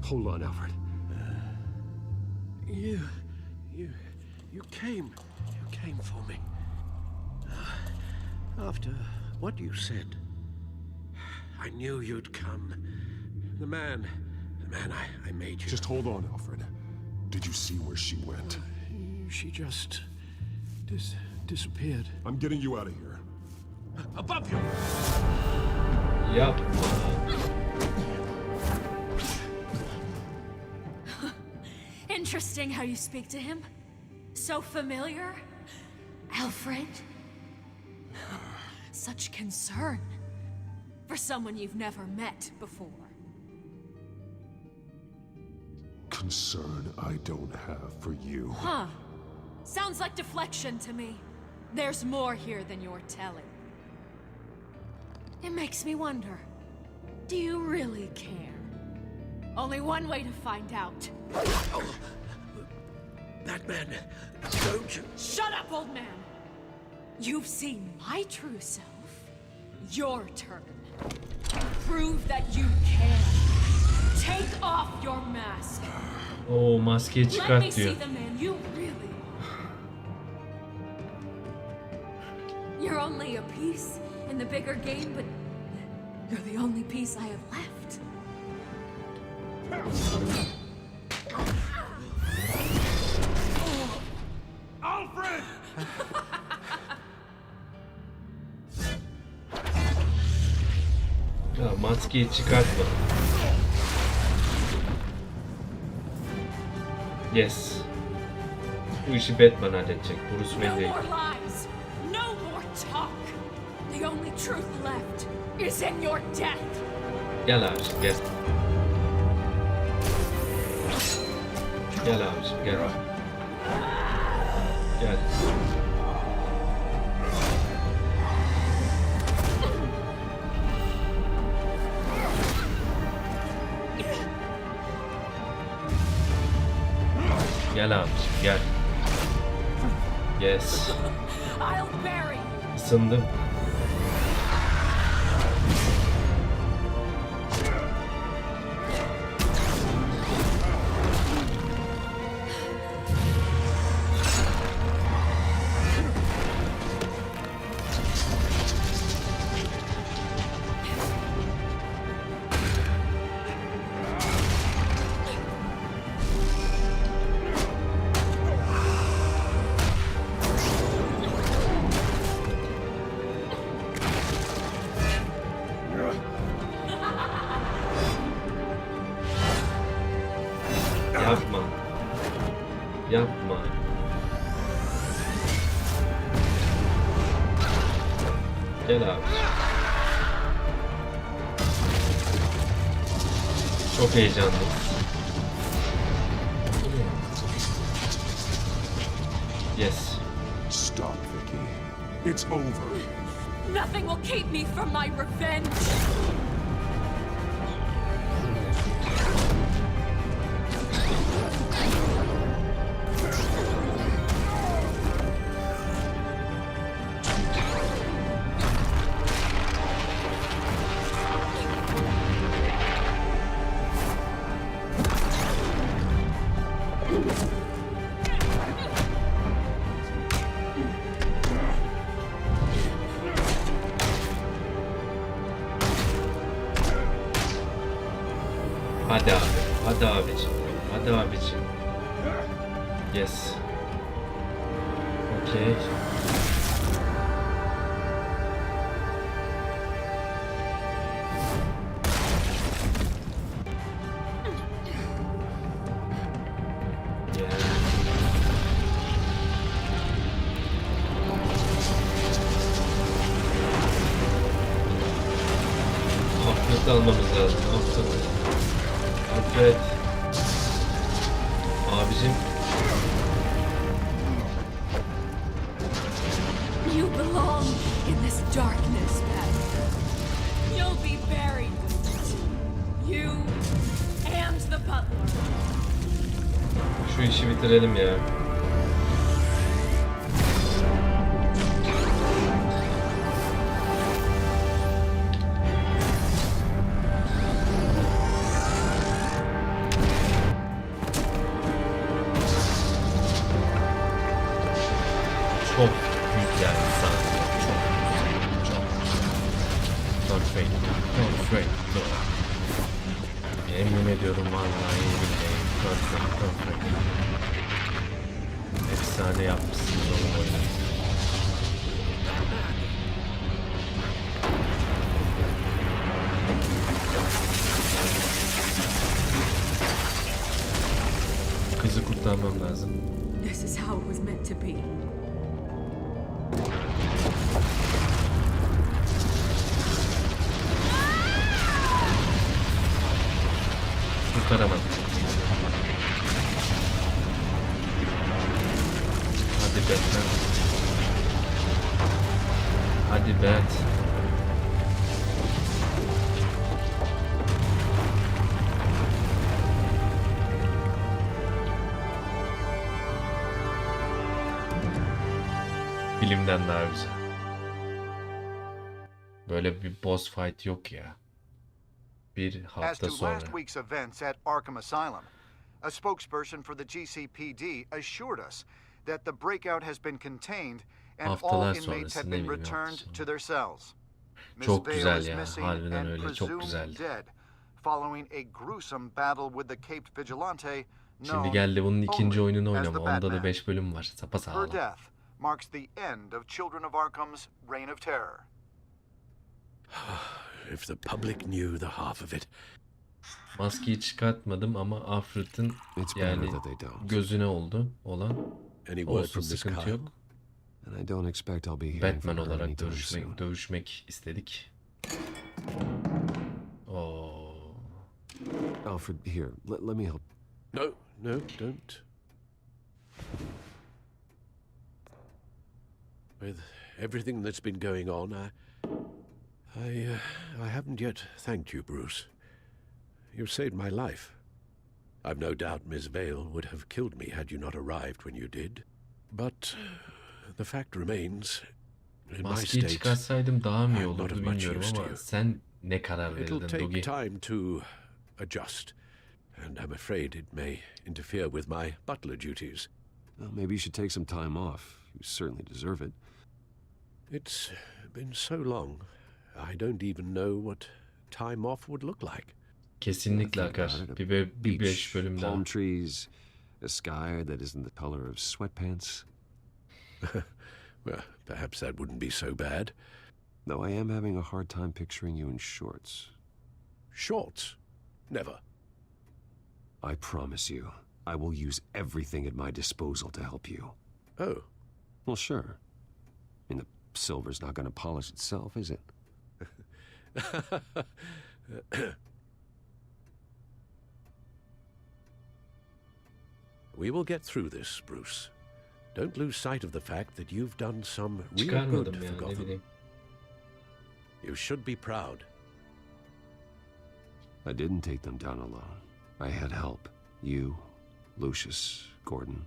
[SPEAKER 14] Hold on, Alfred.
[SPEAKER 18] You came for me. After what you said, I knew you'd come. The man I made you.
[SPEAKER 14] Just hold on, Alfred. Did you see where she went?
[SPEAKER 19] She just disappeared.
[SPEAKER 14] I'm getting you out of here.
[SPEAKER 18] Above you!
[SPEAKER 2] Yep.
[SPEAKER 16] Interesting how you speak to him. So familiar. Alfred. Such concern for someone you've never met before.
[SPEAKER 14] Concern I don't have for you.
[SPEAKER 16] Huh. Sounds like deflection to me. There's more here than you're telling. It makes me wonder, do you really care? Only one way to find out.
[SPEAKER 18] That man, don't you...
[SPEAKER 16] Shut up, old man! You've seen my true self. Your turn. Prove that you can. Take off your mask.
[SPEAKER 2] Oo, maskeyi
[SPEAKER 16] Let me
[SPEAKER 2] çıkart
[SPEAKER 16] see
[SPEAKER 2] diyor.
[SPEAKER 16] the man you really are. You're only a piece in the bigger game, but you're the only piece I have left.
[SPEAKER 5] Alfred!
[SPEAKER 2] Ya maskeyi çıkartma. Yes. Bu işi Batman halledecek. Bruce Wayne
[SPEAKER 16] No
[SPEAKER 2] değil.
[SPEAKER 16] more lies. No more talk. The only truth left is in your death.
[SPEAKER 2] Gel abiciğim gel. Gel abiciğim gel. Gel. Gel abiciğim gel. Yes.
[SPEAKER 16] I'll bury you.
[SPEAKER 2] Isındım. Yapma. Yapma. Gel abi. Çok heyecanlı. Yes.
[SPEAKER 14] Stop, Vicky. It's over.
[SPEAKER 16] Nothing will keep me from my revenge.
[SPEAKER 2] Hadi abi. Hadi abicim. Hadi abicim. Yes. Okay. Alfred'ı almamız lazım. Alfred. Abicim.
[SPEAKER 16] You belong in this darkness, Batman. You'll be buried with it. You and the butler.
[SPEAKER 2] Şu işi bitirelim ya. Çok güzel sahne. Çok. Perfect. Perfect. Emin ediyorum vallahi billahi. Perfect. Efsane yapmışsınız oğlum oyunu. Kızı kurtarmam lazım.
[SPEAKER 16] This is how it was meant to be.
[SPEAKER 2] Kurtaramadım. Hadi Batman. Hadi Bat. Filmden daha güzel. Böyle bir boss fight yok ya. Bir
[SPEAKER 11] As
[SPEAKER 2] hafta
[SPEAKER 11] to
[SPEAKER 2] sonra.
[SPEAKER 11] last week's events at Arkham Asylum, a spokesperson for the GCPD assured us that the breakout has been contained and all
[SPEAKER 2] Haftalar
[SPEAKER 11] inmates
[SPEAKER 2] sonrası,
[SPEAKER 11] have
[SPEAKER 2] ne
[SPEAKER 11] been
[SPEAKER 2] bileyim,
[SPEAKER 11] returned
[SPEAKER 2] hafta
[SPEAKER 11] to their cells. Miss
[SPEAKER 2] Çok
[SPEAKER 11] Vale
[SPEAKER 2] güzel
[SPEAKER 11] is
[SPEAKER 2] ya,
[SPEAKER 11] missing
[SPEAKER 2] harbiden
[SPEAKER 11] and
[SPEAKER 2] öyle, çok
[SPEAKER 11] presumed
[SPEAKER 2] güzel.
[SPEAKER 11] dead, following a gruesome battle with the caped vigilante
[SPEAKER 2] Şimdi
[SPEAKER 11] known
[SPEAKER 2] geldi bunun ikinci
[SPEAKER 11] only
[SPEAKER 2] oyununu
[SPEAKER 11] as the
[SPEAKER 2] oynama. Onda da
[SPEAKER 11] Batman.
[SPEAKER 2] 5 bölüm var.
[SPEAKER 11] Her
[SPEAKER 2] Sapasağlam.
[SPEAKER 11] death marks the end of Children of Arkham's reign of terror.
[SPEAKER 18] If the public knew the half of it.
[SPEAKER 2] Maskeyi çıkartmadım ama Alfred'in yani gözüne oldu olan. Olsun, sıkıntı yok. Batman olarak dövüşmek istedik. Oo.
[SPEAKER 4] Alfred, here, let me help.
[SPEAKER 18] No, don't. With everything that's been going on, I haven't yet thanked you, Bruce. You've saved my life. I've no doubt Miss Vale would have killed me had you not arrived when you did. But the fact remains, in my
[SPEAKER 2] Maskeyi
[SPEAKER 18] state,
[SPEAKER 2] çıkarsaydım daha mı iyi
[SPEAKER 18] I'm not
[SPEAKER 2] olurdu
[SPEAKER 18] of much
[SPEAKER 2] bilmiyorum
[SPEAKER 18] use to
[SPEAKER 2] ama
[SPEAKER 18] you.
[SPEAKER 2] sen ne karar
[SPEAKER 18] It'll
[SPEAKER 2] verirdin
[SPEAKER 18] take
[SPEAKER 2] Dogi?
[SPEAKER 18] time to adjust, and I'm afraid it may interfere with my butler duties.
[SPEAKER 4] Well, maybe you should take some time off. You certainly deserve it.
[SPEAKER 18] It's been so long, I don't even know what time off would look like.
[SPEAKER 2] Kesinlikle akar. Bir 5 bölüm daha.
[SPEAKER 4] Palm trees, a sky that isn't the color of sweatpants.
[SPEAKER 18] Well, perhaps that wouldn't be so bad.
[SPEAKER 4] Though I am having a hard time picturing you in shorts.
[SPEAKER 18] Shorts? Never.
[SPEAKER 4] I promise you, I will use everything at my disposal to help you.
[SPEAKER 18] Oh.
[SPEAKER 4] Well, sure. I mean, the silver's not going to polish itself, is it?
[SPEAKER 18] We will get through this, Bruce. Don't lose sight of the fact that you've done some real
[SPEAKER 2] Çıkarmadım
[SPEAKER 18] good
[SPEAKER 2] ya,
[SPEAKER 18] for
[SPEAKER 2] ne
[SPEAKER 18] Gotham.
[SPEAKER 2] bileyim.
[SPEAKER 18] You should be proud.
[SPEAKER 4] I didn't take them down alone. I had help. You, Lucius, Gordon,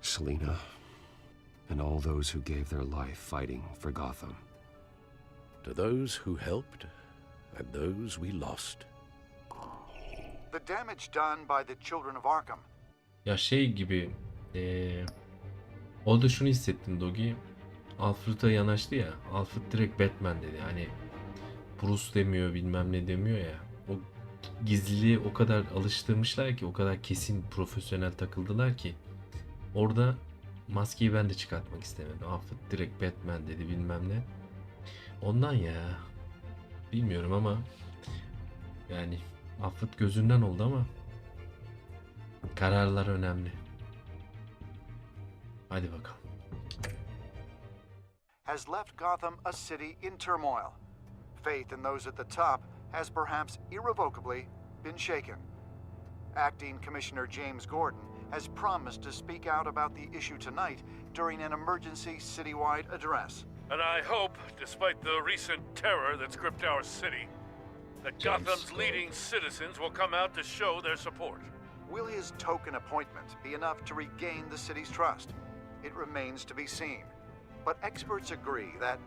[SPEAKER 4] Selina, and all those who gave their life fighting for Gotham.
[SPEAKER 18] To those who helped, and those we lost.
[SPEAKER 11] The damage done by the Children of Arkham.
[SPEAKER 2] Ya şey gibi orada şunu hissettim Dogi. Alfred'a yanaştı ya. Alfred direkt Batman dedi. Hani Bruce demiyor, bilmem ne demiyor ya. O gizliliğe o kadar alıştırmışlar ki, o kadar kesin profesyonel takıldılar ki orada maskeyi ben de çıkartmak istemedim. Alfred direkt Batman dedi, bilmem ne. Ondan ya. Bilmiyorum ama yani Alfred gözünden oldu ama kararlar önemli. Hadi bakalım.
[SPEAKER 11] Has left Gotham a city in turmoil. faith in those at the top has perhaps irrevocably been shaken. Acting Commissioner James Gordon has promised to speak out about the issue tonight during an emergency citywide address.
[SPEAKER 5] And I hope, despite the recent terror that's gripped our city, that Gotham's leading citizens will come out to show their support.
[SPEAKER 11] Will his token appointment be enough to regain the city's trust? It remains to be seen. But experts agree that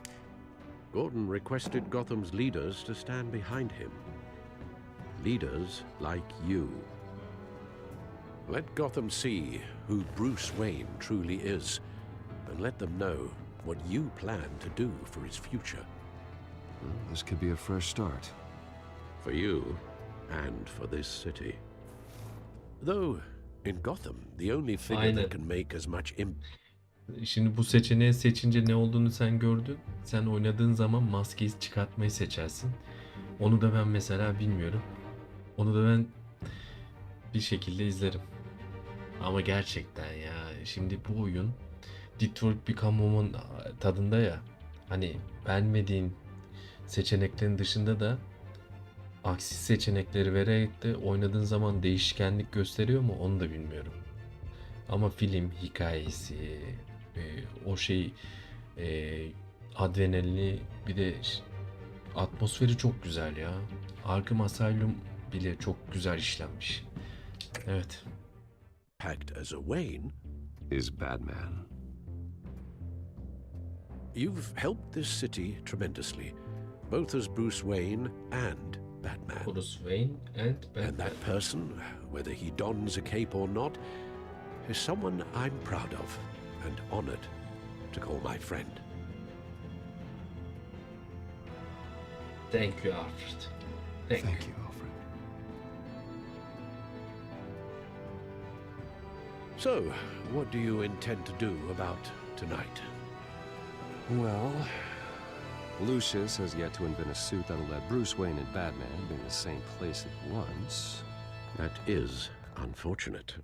[SPEAKER 18] Gordon requested Gotham's leaders to stand behind him. Leaders like you. Let Gotham see who Bruce Wayne truly is, and let them know what you plan to do for his future.
[SPEAKER 4] Well, this could be a fresh start.
[SPEAKER 18] For you, and for this city. Though, in Gotham, the only figure that can make as much
[SPEAKER 2] Şimdi bu seçeneği seçince ne olduğunu sen gördün. Sen oynadığın zaman maskeyi çıkartmayı seçersin. Onu da ben mesela bilmiyorum. Onu da ben bir şekilde izlerim. Ama gerçekten ya, şimdi bu oyun Detroit Become Human tadında ya. Hani beğenmediğin seçeneklerin dışında da aksi seçenekleri vererek de oynadığın zaman değişkenlik gösteriyor mu onu da bilmiyorum. Ama film hikayesi, o şey, adrenalini, bir de atmosferi çok güzel ya. Arkham Asylum bile çok güzel işlenmiş. Evet.
[SPEAKER 18] Packed as a Wayne
[SPEAKER 4] is Batman.
[SPEAKER 18] You've helped this city tremendously, both as Bruce Wayne and Batman.
[SPEAKER 2] Bruce Wayne and Batman.
[SPEAKER 18] And that person, whether he dons a cape or not, is someone I'm proud of and honored to call my friend.
[SPEAKER 2] Thank you, Alfred. Thank you,
[SPEAKER 4] Alfred.
[SPEAKER 18] So, what do you intend to do about tonight?
[SPEAKER 4] Well, Lucius has yet to invent a suit that'll let Bruce Wayne and Batman be in the same place at once.
[SPEAKER 18] That is unfortunate.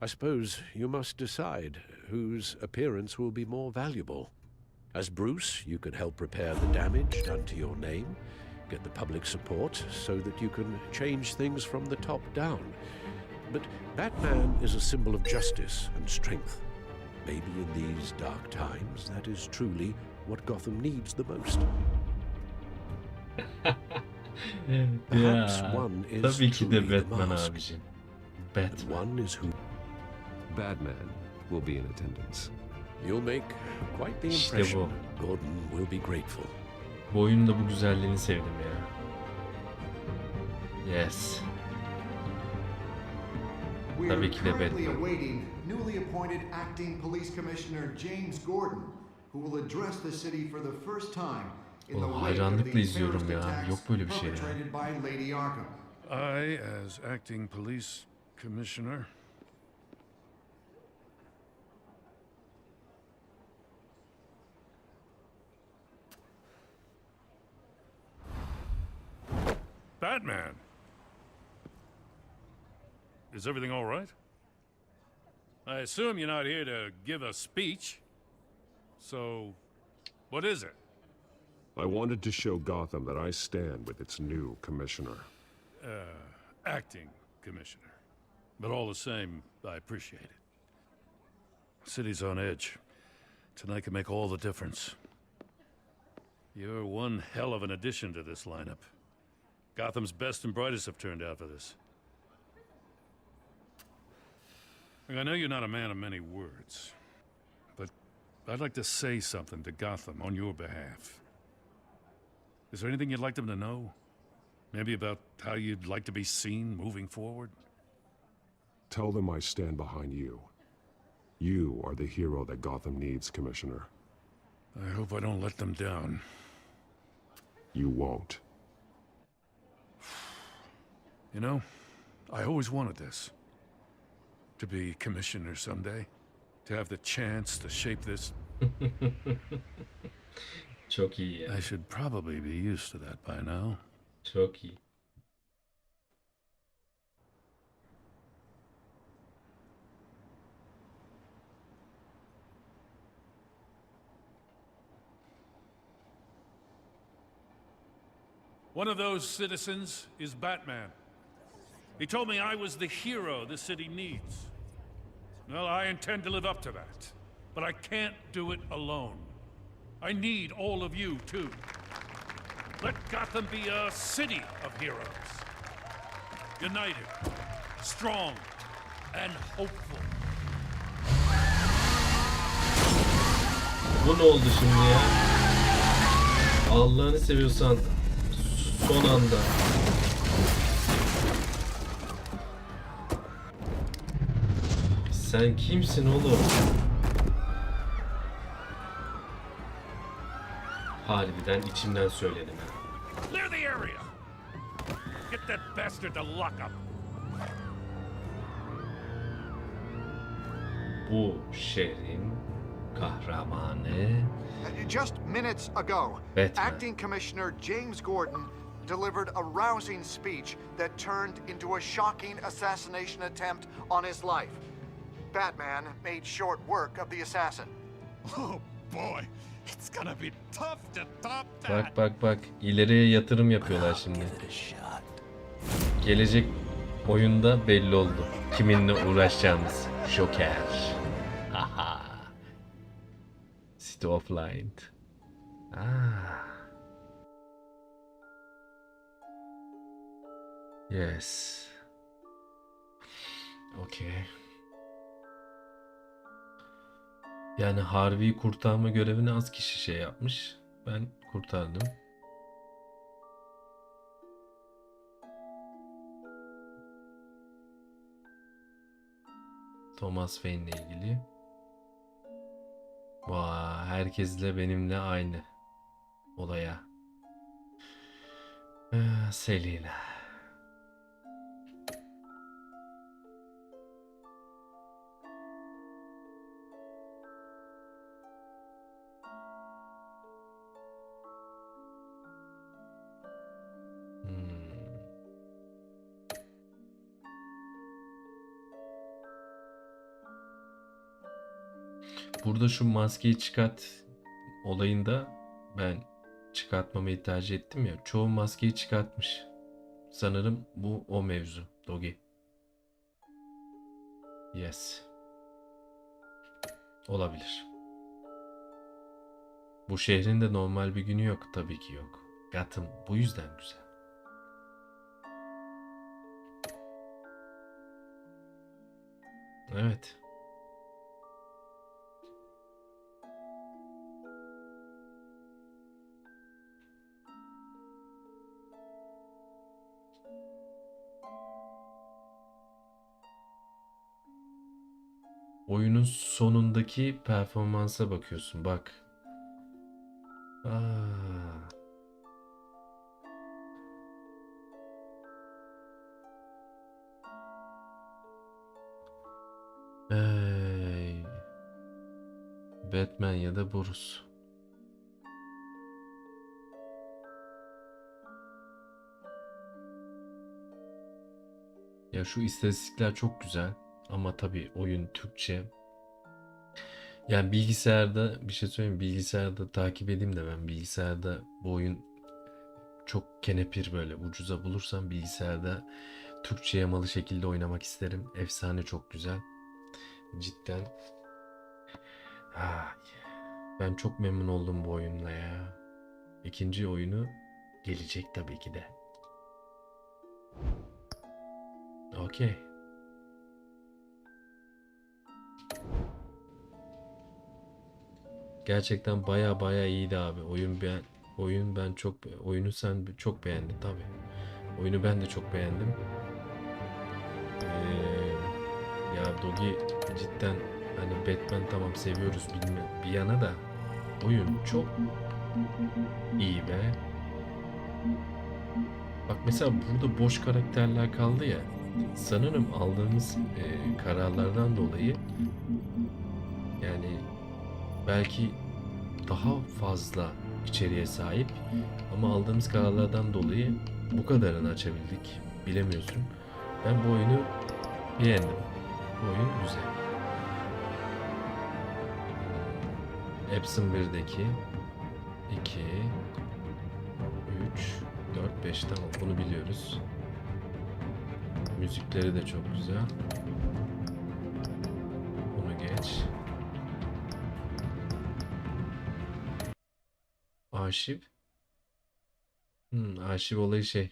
[SPEAKER 18] I suppose you must decide whose appearance will be more valuable. As Bruce, you can help repair the damage done to your name, get the public support so that you can change things from the top down. But Batman is a symbol of justice and strength. Maybe in these dark times, that is truly what Gotham needs the most. Perhaps one is
[SPEAKER 2] tabii ki de
[SPEAKER 18] truly the
[SPEAKER 2] Batman
[SPEAKER 18] mask,
[SPEAKER 2] abicim.
[SPEAKER 18] and
[SPEAKER 2] Batman.
[SPEAKER 18] one is who.
[SPEAKER 4] Batman will be in attendance.
[SPEAKER 18] You'll make quite the
[SPEAKER 2] İşte
[SPEAKER 18] impression.
[SPEAKER 2] bu.
[SPEAKER 18] Gordon will be grateful.
[SPEAKER 2] Bu oyunun da bu güzelliğini sevdim ya. Yes.
[SPEAKER 11] We
[SPEAKER 2] Tabii
[SPEAKER 11] are
[SPEAKER 2] ki de
[SPEAKER 11] currently
[SPEAKER 2] Batman.
[SPEAKER 11] awaiting newly appointed Acting Police Commissioner James Gordon, who will address the city for the first time in the wake of
[SPEAKER 2] Hayranlıkla
[SPEAKER 11] the
[SPEAKER 2] izliyorum
[SPEAKER 11] terrorist
[SPEAKER 2] ya.
[SPEAKER 11] attacks
[SPEAKER 2] Yok böyle bir şey ya.
[SPEAKER 11] perpetrated by Lady Arkham.
[SPEAKER 5] I, as acting police commissioner, Batman! Is everything all right? I assume you're not here to give a speech. So, what is it?
[SPEAKER 14] I wanted to show Gotham that I stand with its new commissioner.
[SPEAKER 5] Acting commissioner. But all the same, I appreciate it. City's on edge. Tonight can make all the difference. You're one hell of an addition to this lineup. Gotham's best and brightest have turned out for this. I know you're not a man of many words, but I'd like to say something to Gotham on your behalf. Is there anything you'd like them to know? Maybe about how you'd like to be seen moving forward?
[SPEAKER 14] Tell them I stand behind you. You are the hero that Gotham needs, Commissioner.
[SPEAKER 5] I hope I don't let them down.
[SPEAKER 14] You won't.
[SPEAKER 5] You know, I always wanted this. To be commissioner someday. To have the chance to shape this.
[SPEAKER 2] Çok iyi ya.
[SPEAKER 5] I should probably be used to that by now.
[SPEAKER 2] Çok iyi.
[SPEAKER 5] One of those citizens is Batman. He told me I was the hero the city needs. Well, I intend to live up to that. But I can't do it alone. I need all of you, too. Let Gotham be a city of heroes. United, strong, and hopeful.
[SPEAKER 2] Bu ne oldu şimdi ya? Allah'ını seviyorsan son anda. Sen kimsin oğlum? Harbiden içimden söyledim ha.
[SPEAKER 5] Clear the area. Get that bastard to lock up.
[SPEAKER 2] Bu şehrin kahramanı
[SPEAKER 11] Just minutes ago,
[SPEAKER 2] Batman.
[SPEAKER 11] Acting Commissioner James Gordon delivered a rousing speech that turned into a shocking assassination attempt on his life. Batman made short work of the assassin.
[SPEAKER 1] Oh boy, it's gonna be tough to top that.
[SPEAKER 2] Bak bak bak, ileriye yatırım yapıyorlar şimdi. Gelecek oyunda belli oldu kiminle uğraşacağımız. Joker. Haha. City of Light. Yes. Okay. Yani Harvey'i kurtarma görevini az kişi şey yapmış. Ben kurtardım. Thomas Wayne'le ilgili. Vay, herkesle benimle aynı olaya. Selina. Burada şu maskeyi çıkart olayında ben çıkartmamayı tercih ettim ya. Çoğu maskeyi çıkartmış. Sanırım bu o mevzu. Dogi. Yes. Olabilir. Bu şehrin de normal bir günü yok. Tabii ki yok. Gotham bu yüzden güzel. Evet. Oyunun sonundaki performansa bakıyorsun. Bak. Hey. Batman ya da Bruce. Ya şu istatistikler çok güzel. Ama tabii oyun Türkçe. Yani bilgisayarda bir şey söyleyeyim. Bilgisayarda takip edeyim de ben. Bilgisayarda bu oyun çok kenepir böyle. Ucuza bulursam bilgisayarda Türkçe yamalı şekilde oynamak isterim. Efsane çok güzel. Cidden. Ben çok memnun oldum bu oyunla ya. İkinci oyunu gelecek tabii ki de. Okey. Gerçekten baya iyiydi abi. Oyunu sen çok beğendin tabii. Oyunu ben de çok beğendim. Ya Dogi cidden hani Batman tamam seviyoruz bir yana da oyun çok iyi be. Bak mesela burada boş karakterler kaldı ya. Sanırım aldığımız kararlardan dolayı yani belki daha fazla içeriğe sahip ama aldığımız kararlardan dolayı bu kadarını açabildik. Bilemiyorsun. Ben bu oyunu beğendim. Bu oyun güzel. Epson 1'deki 2 3 4-5 tamam, bunu biliyoruz. Müzikleri de çok güzel. Bunu geç. Arşiv. Arşiv olayı şey.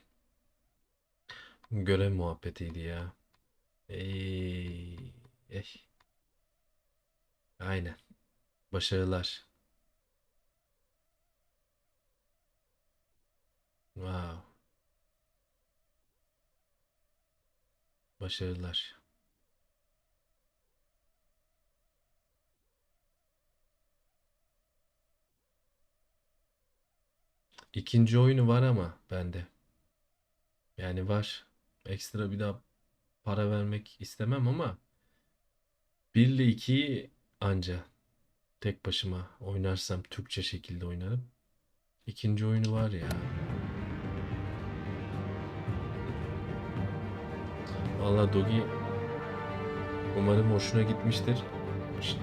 [SPEAKER 2] Görev muhabbetiydi ya. Ey, ey. Aynen. Başarılar. Wow. Başarılar. İkinci oyunu var ama bende. Yani var. Ekstra bir daha para vermek istemem ama 1 ile 2'yi anca tek başıma oynarsam Türkçe şekilde oynarım. İkinci oyunu var ya. Vallahi Dogi, umarım hoşuna gitmiştir.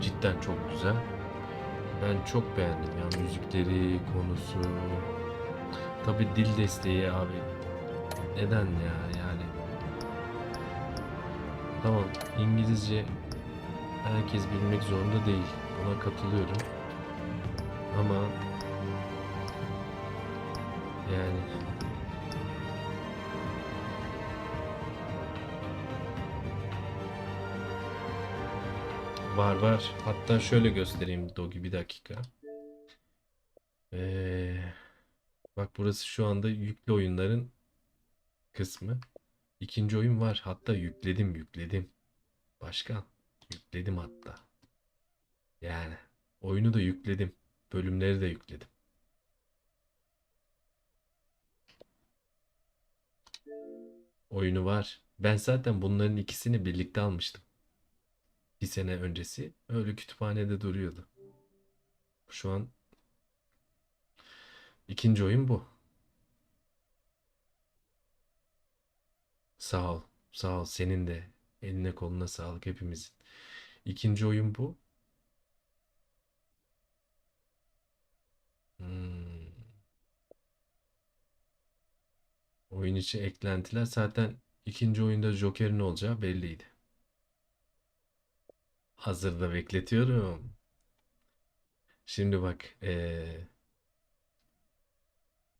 [SPEAKER 2] Cidden çok güzel. Ben çok beğendim ya, müzikleri, konusu. Tabi dil desteği abi. Neden ya yani? Tamam, İngilizce herkes bilmek zorunda değil. Buna katılıyorum. Ama yani var. Hatta şöyle göstereyim Dogi, bir dakika. Bak burası şu anda yüklü oyunların kısmı. İkinci oyun var. Hatta yükledim. Başkan. Yükledim hatta. Yani oyunu da yükledim. Bölümleri de yükledim. Oyunu var. Ben zaten bunların ikisini birlikte almıştım. Bir sene öncesi. Öyle kütüphanede duruyordu. Şu an ikinci oyun bu. Sağ ol. Sağ ol. Senin de eline koluna sağlık, hepimizin. İkinci oyun bu. Oyun içi eklentiler. Zaten ikinci oyunda Joker'in olacağı belliydi. Hazırda bekletiyorum. Şimdi bak.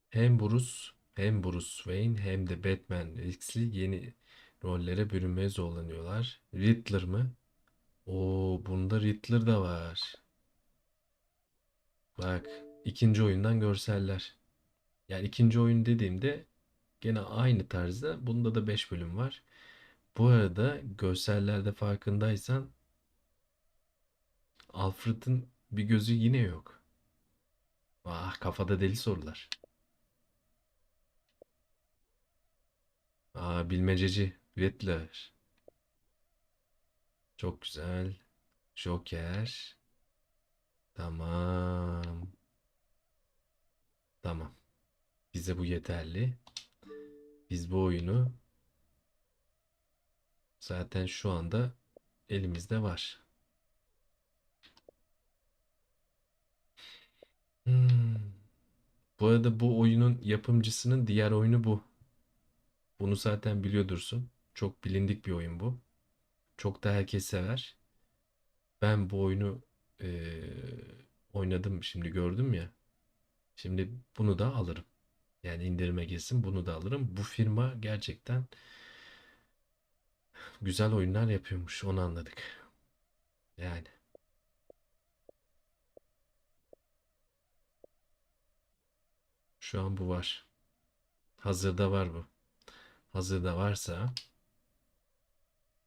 [SPEAKER 2] Hem Bruce Wayne hem de Batman ikisi yeni rollere bürünmeye zorlanıyorlar. Riddler mı? Oo, bunda Riddler da var. Bak, ikinci oyundan görseller. Yani ikinci oyun dediğimde gene aynı tarzda. Bunda da 5 bölüm var. Bu arada görsellerde farkındaysan Alfred'ın bir gözü yine yok. Ah, kafada deli sorular. Bilmececi Riddler. Çok güzel. Joker. Tamam. Tamam. Bize bu yeterli. Biz bu oyunu zaten şu anda elimizde var. Bu arada bu oyunun yapımcısının diğer oyunu bu. Bunu zaten biliyordursun. Çok bilindik bir oyun bu. Çok da herkes sever. Ben bu oyunu oynadım, şimdi gördüm ya. Şimdi bunu da alırım. Yani indirime girsin, bunu da alırım. Bu firma gerçekten güzel oyunlar yapıyormuş. Onu anladık. Yani. Şu an bu var. Hazırda var bu. Hazırda varsa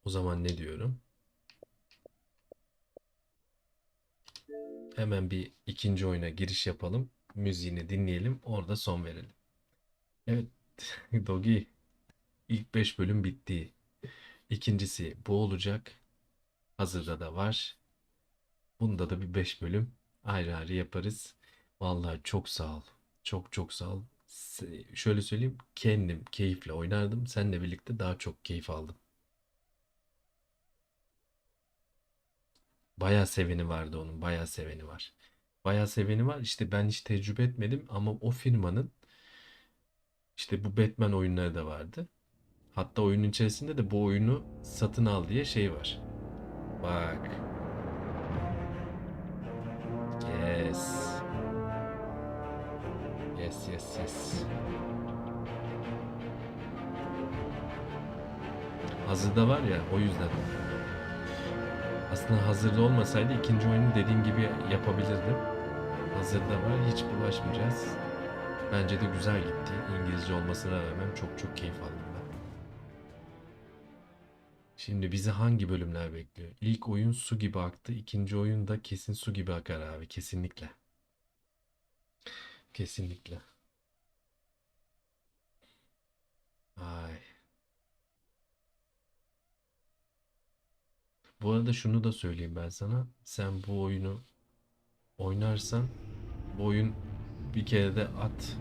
[SPEAKER 2] o zaman ne diyorum? Hemen bir ikinci oyuna giriş yapalım. Müziğini dinleyelim. Orada son verelim. Evet. Dogi. İlk 5 bölüm bitti. İkincisi bu olacak. Hazırda da var. Bunda da bir 5 bölüm ayrı ayrı yaparız. Vallahi çok sağ ol. Çok sağ ol. Şöyle söyleyeyim. Kendim keyifle oynardım. Seninle birlikte daha çok keyif aldım. Bayağı seveni vardı onun. Bayağı seveni var. Bayağı seveni var. İşte ben hiç tecrübe etmedim ama o firmanın İşte bu Batman oyunları da vardı. Hatta oyunun içerisinde de bu oyunu satın al diye şey var. Bak. Yes. Yes, yes, yes. Hazırda var ya, o yüzden. Aslında hazırda olmasaydı ikinci oyunu dediğim gibi yapabilirdim. Hazırda var, hiç bulaşmayacağız. Bence de güzel gitti. İngilizce olmasına rağmen çok keyif aldım ben. Şimdi bizi hangi bölümler bekliyor? İlk oyun su gibi aktı. İkinci oyun da kesin su gibi akar abi. Kesinlikle. Kesinlikle. Ay. Bu arada şunu da söyleyeyim ben sana. Sen bu oyunu oynarsan bu oyun bir kere de at.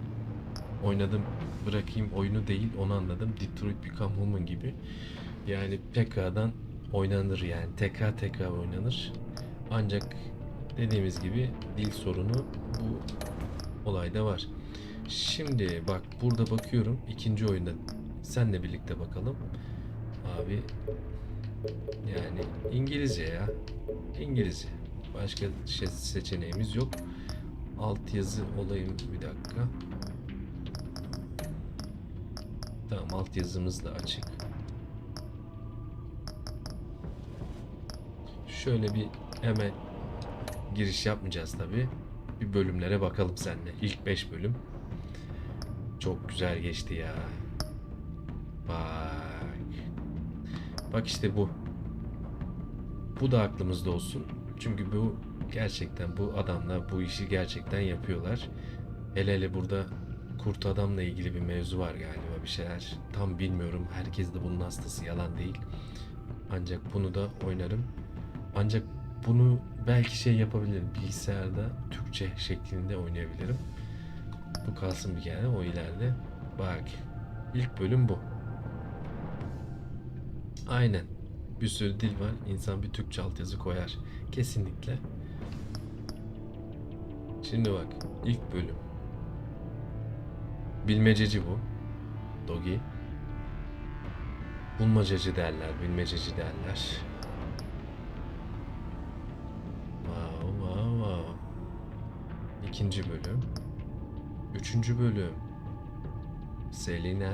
[SPEAKER 2] Oynadım bırakayım oyunu değil, onu anladım. Detroit Become Human gibi. Yani tekrardan oynanır yani. Tekrar oynanır. Ancak dediğimiz gibi dil sorunu bu olayda var. Şimdi bak burada bakıyorum. İkinci oyunda senle birlikte bakalım. Abi yani İngilizce ya. İngilizce. Başka seçeneğimiz yok. Altyazı olayım bir dakika. Tamam, altyazımız da açık. Şöyle bir hemen giriş yapmayacağız tabi. Bir bölümlere bakalım seninle. İlk 5 bölüm. Çok güzel geçti ya. Bak. Bak işte bu. Bu da aklımızda olsun. Çünkü bu gerçekten bu adamlar bu işi gerçekten yapıyorlar. Hele burada kurt adamla ilgili bir mevzu var galiba, bir şeyler. Tam bilmiyorum. Herkes de bunun hastası, yalan değil. Ancak bunu da oynarım. Ancak bunu belki şey yapabilirim. Bilgisayarda Türkçe şeklinde oynayabilirim. Bu kalsın bir kere, o ileride. Bak. İlk bölüm bu. Aynen. Bir sürü dil var. İnsan bir Türkçe altyazı koyar. Kesinlikle. Şimdi bak. İlk bölüm. Bilmececi bu. Dogi. Bulmacacı derler. Bilmececi derler. Wow. İkinci bölüm. Üçüncü bölüm. Selina.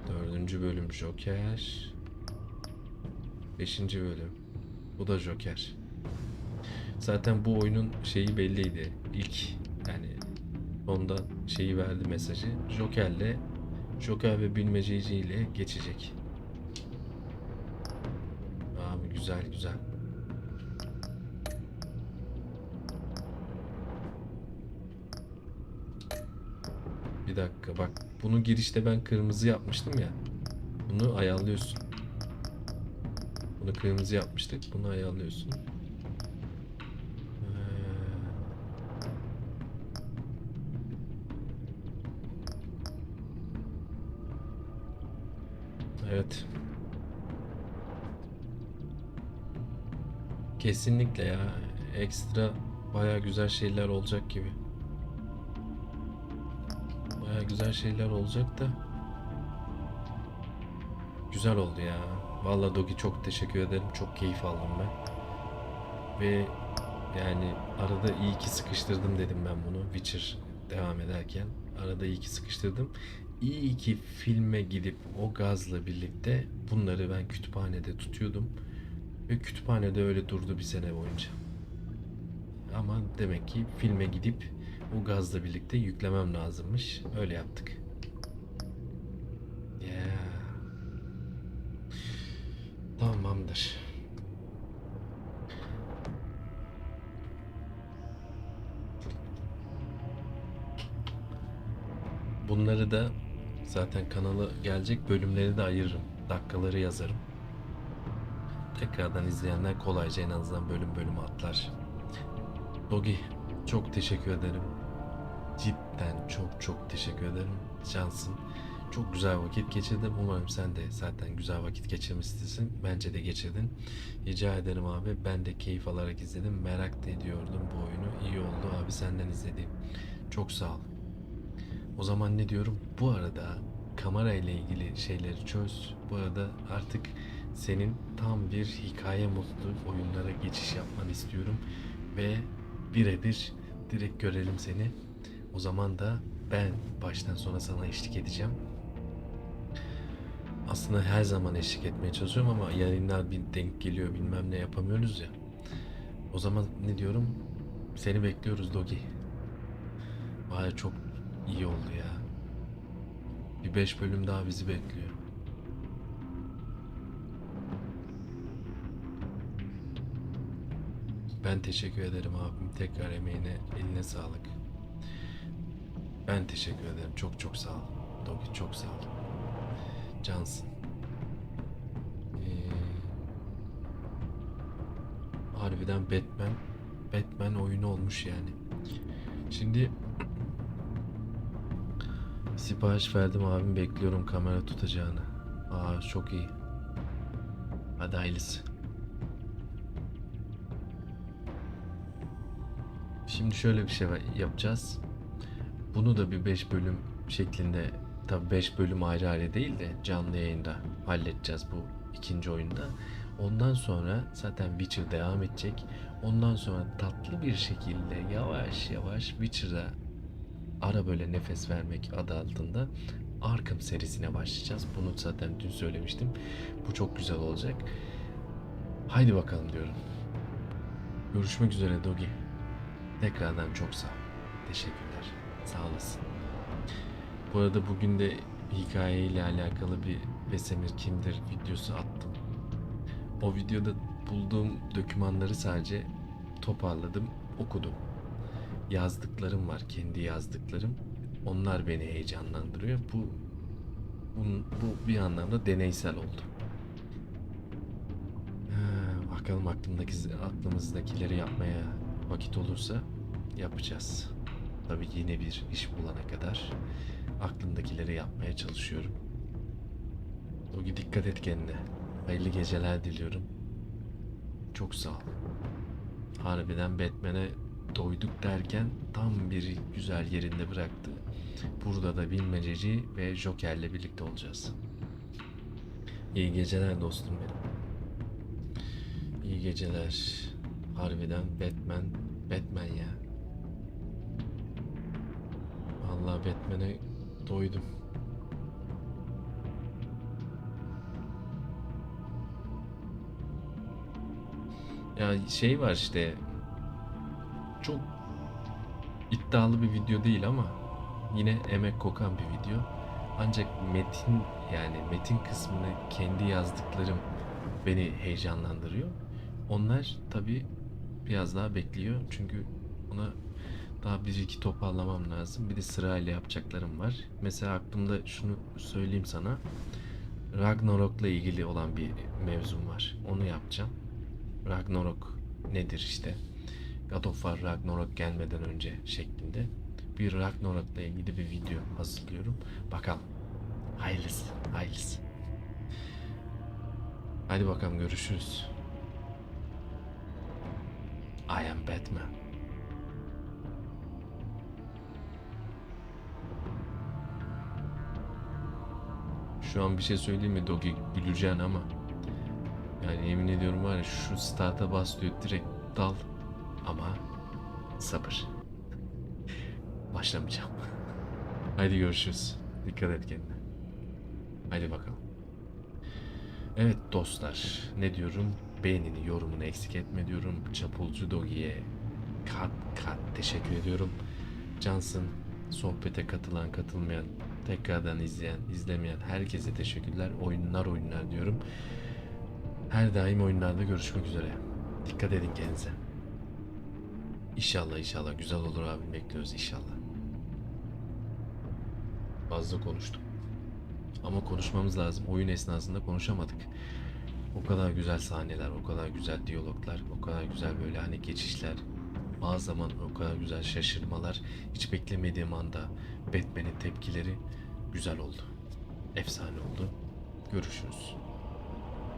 [SPEAKER 2] Dördüncü bölüm Joker. Beşinci bölüm. Bu da Joker. Zaten bu oyunun şeyi belliydi. İlk yani onda şeyi verdi mesajı. Joker ve bilmececi ile geçecek. Abi güzel. Bir dakika bak. Bunu girişte ben kırmızı yapmıştım ya. Bunu ayarlıyorsun. Bunu kırmızı yapmıştık. Bunu ayarlıyorsun. Evet. Kesinlikle ya. Ekstra baya güzel şeyler olacak gibi. Baya güzel şeyler olacak da. Güzel oldu ya. Vallahi Dogi çok teşekkür ederim. Çok keyif aldım ben. Ve yani arada iyi ki sıkıştırdım dedim ben bunu. Witcher devam ederken. Arada iyi ki sıkıştırdım. İyi ki filme gidip o gazla birlikte bunları ben kütüphanede tutuyordum. Ve kütüphanede öyle durdu bir sene boyunca. Ama demek ki filme gidip o gazla birlikte yüklemem lazımmış. Öyle yaptık. Tamamdır. Bunları da zaten kanala gelecek bölümleri de ayırırım. Dakikaları yazarım. Tekrardan izleyenler kolayca en azından bölüm atlar. Dogi çok teşekkür ederim. Cidden çok teşekkür ederim. Cansın. Çok güzel vakit geçirdim. Umarım sen de zaten güzel vakit geçirmişsin. Bence de geçirdin. Rica ederim abi. Ben de keyif alarak izledim. Merak da ediyordum bu oyunu. İyi oldu abi senden izlediğim. Çok sağ ol. O zaman ne diyorum? Bu arada kamera ile ilgili şeyleri çöz. Bu arada artık senin tam bir hikaye modlu oyunlara geçiş yapmanı istiyorum. Ve birebir direkt görelim seni. O zaman da ben baştan sona sana eşlik edeceğim. Aslında her zaman eşlik etmeye çalışıyorum ama yayınlar bir denk geliyor, bilmem ne yapamıyoruz ya. O zaman ne diyorum? Seni bekliyoruz Dogi. Vay, çok iyi oldu ya. Bir 5 bölüm daha bizi bekliyor. Ben teşekkür ederim abim. Tekrar emeğine, eline sağlık. Ben teşekkür ederim. Çok çok sağ ol. Dogi, çok sağ ol. Cansın. Harbiden Batman oyunu olmuş yani. Şimdi sipariş verdim abim, bekliyorum kamera tutacağını. Aa, çok iyi. Hadi hayırlısı. Şimdi şöyle bir şey yapacağız. Bunu da bir 5 bölüm şeklinde, tabi 5 bölüm ayrı ayrı değil de canlı yayında halledeceğiz bu ikinci oyunda. Ondan sonra zaten Witcher devam edecek. Ondan sonra tatlı bir şekilde yavaş yavaş Witcher'a ara böyle nefes vermek adı altında Arkham serisine başlayacağız. Bunu zaten dün söylemiştim. Bu çok güzel olacak. Haydi bakalım diyorum. Görüşmek üzere Dogi. Tekrardan çok sağ ol. Teşekkürler. Sağ olasın. Bu arada bugün de hikayeyle alakalı bir Vesemir kimdir videosu attım. O videoda bulduğum dokümanları sadece toparladım, okudum. Yazdıklarım var, kendi yazdıklarım. Onlar beni heyecanlandırıyor. Bu bir anlamda deneysel oldu. Bakalım aklımızdakileri yapmaya vakit olursa yapacağız. Tabii yine bir iş bulana kadar aklımdakileri yapmaya çalışıyorum. Dogi, dikkat et kendine. Hayırlı geceler diliyorum. Çok sağ ol. Harbiden Batman'e doyduk derken tam bir güzel yerinde bıraktı. Burada da bilmececi ve Joker'le birlikte olacağız. İyi geceler dostum benim. İyi geceler. Harbiden Batman ya. Vallahi Batman'e doydum. Ya şey var işte, çok iddialı bir video değil ama yine emek kokan bir video. Ancak metin kısmını kendi yazdıklarım beni heyecanlandırıyor. Onlar tabii biraz daha bekliyor. Çünkü ona daha bir iki toparlamam lazım. Bir de sırayla yapacaklarım var. Mesela aklımda şunu söyleyeyim sana. Ragnarok'la ilgili olan bir mevzum var. Onu yapacağım. Ragnarok nedir işte? God of War Ragnarok gelmeden önce şeklinde bir Ragnarok'la ilgili bir video hazırlıyorum. Bakalım. Hayırlısı. Hadi bakalım, görüşürüz. I am Batman. Şu an bir şey söyleyeyim mi Dogi? Güleceksin ama yani yemin ediyorum var ya, şu start'a bas diyor, direkt dal ama sabır. Başlamayacağım. Haydi görüşürüz. Dikkat et kendine. Haydi bakalım. Evet dostlar, ne diyorum? Beğenini, yorumunu eksik etme diyorum. Çapulcu Dogi'ye kat teşekkür ediyorum. Cansın, sohbete katılan, katılmayan, tekrardan izleyen, izlemeyen herkese teşekkürler. Oyunlar diyorum. Her daim oyunlarda görüşmek üzere. Dikkat edin kendinize. İnşallah güzel olur abi, bekliyoruz inşallah. Fazla konuştum. Ama konuşmamız lazım. Oyun esnasında konuşamadık. O kadar güzel sahneler, o kadar güzel diyaloglar, o kadar güzel böyle hani geçişler. Bazı zaman o kadar güzel şaşırmalar. Hiç beklemediğim anda Batman'in tepkileri güzel oldu. Efsane oldu. Görüşürüz.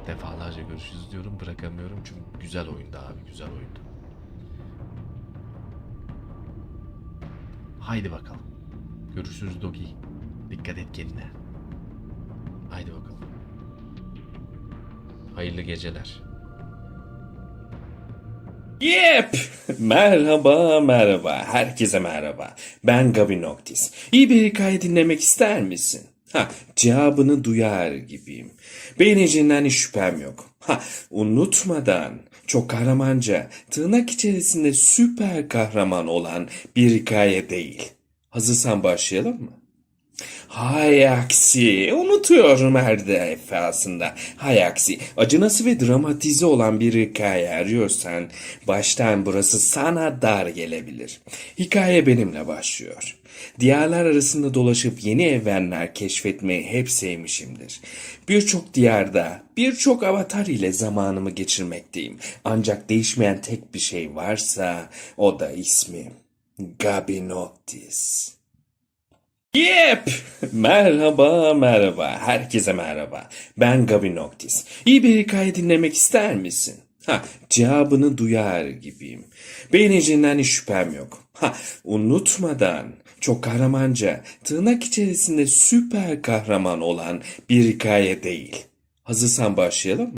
[SPEAKER 2] Defalarca görüşürüz diyorum, bırakamıyorum çünkü güzel oyundu abi, güzel oyundu. Haydi bakalım. Görüşürüz Dogi. Dikkat et kendine. Haydi bakalım. Hayırlı geceler. Yep! Merhaba, merhaba. Herkese merhaba. Ben Güven Abi. İyi bir hikaye dinlemek ister misin? Cevabını duyar gibiyim. Beğeneceğinden hiç şüphem yok. Unutmadan çok kahramanca, tırnak içerisinde süper kahraman olan bir hikaye değil. Hazırsan başlayalım mı? Hay aksi, unutuyorum her defasında. Hay aksi, acınası ve dramatize olan bir hikaye arıyorsan baştan burası sana dar gelebilir. Hikaye benimle başlıyor. Diyarlar arasında dolaşıp yeni evrenler keşfetmeyi hep sevmişimdir. Birçok diyarda, birçok avatar ile zamanımı geçirmekteyim. Ancak değişmeyen tek bir şey varsa o da ismim. Güven Abi. Yep! Merhaba, merhaba. Herkese merhaba. Ben Güven Abi. İyi bir hikaye dinlemek ister misin? Cevabını duyar gibiyim. Beğeneceğinden hiç şüphem yok. Unutmadan çok kahramanca, tırnak içerisinde süper kahraman olan bir hikaye değil. Hazırsan başlayalım mı?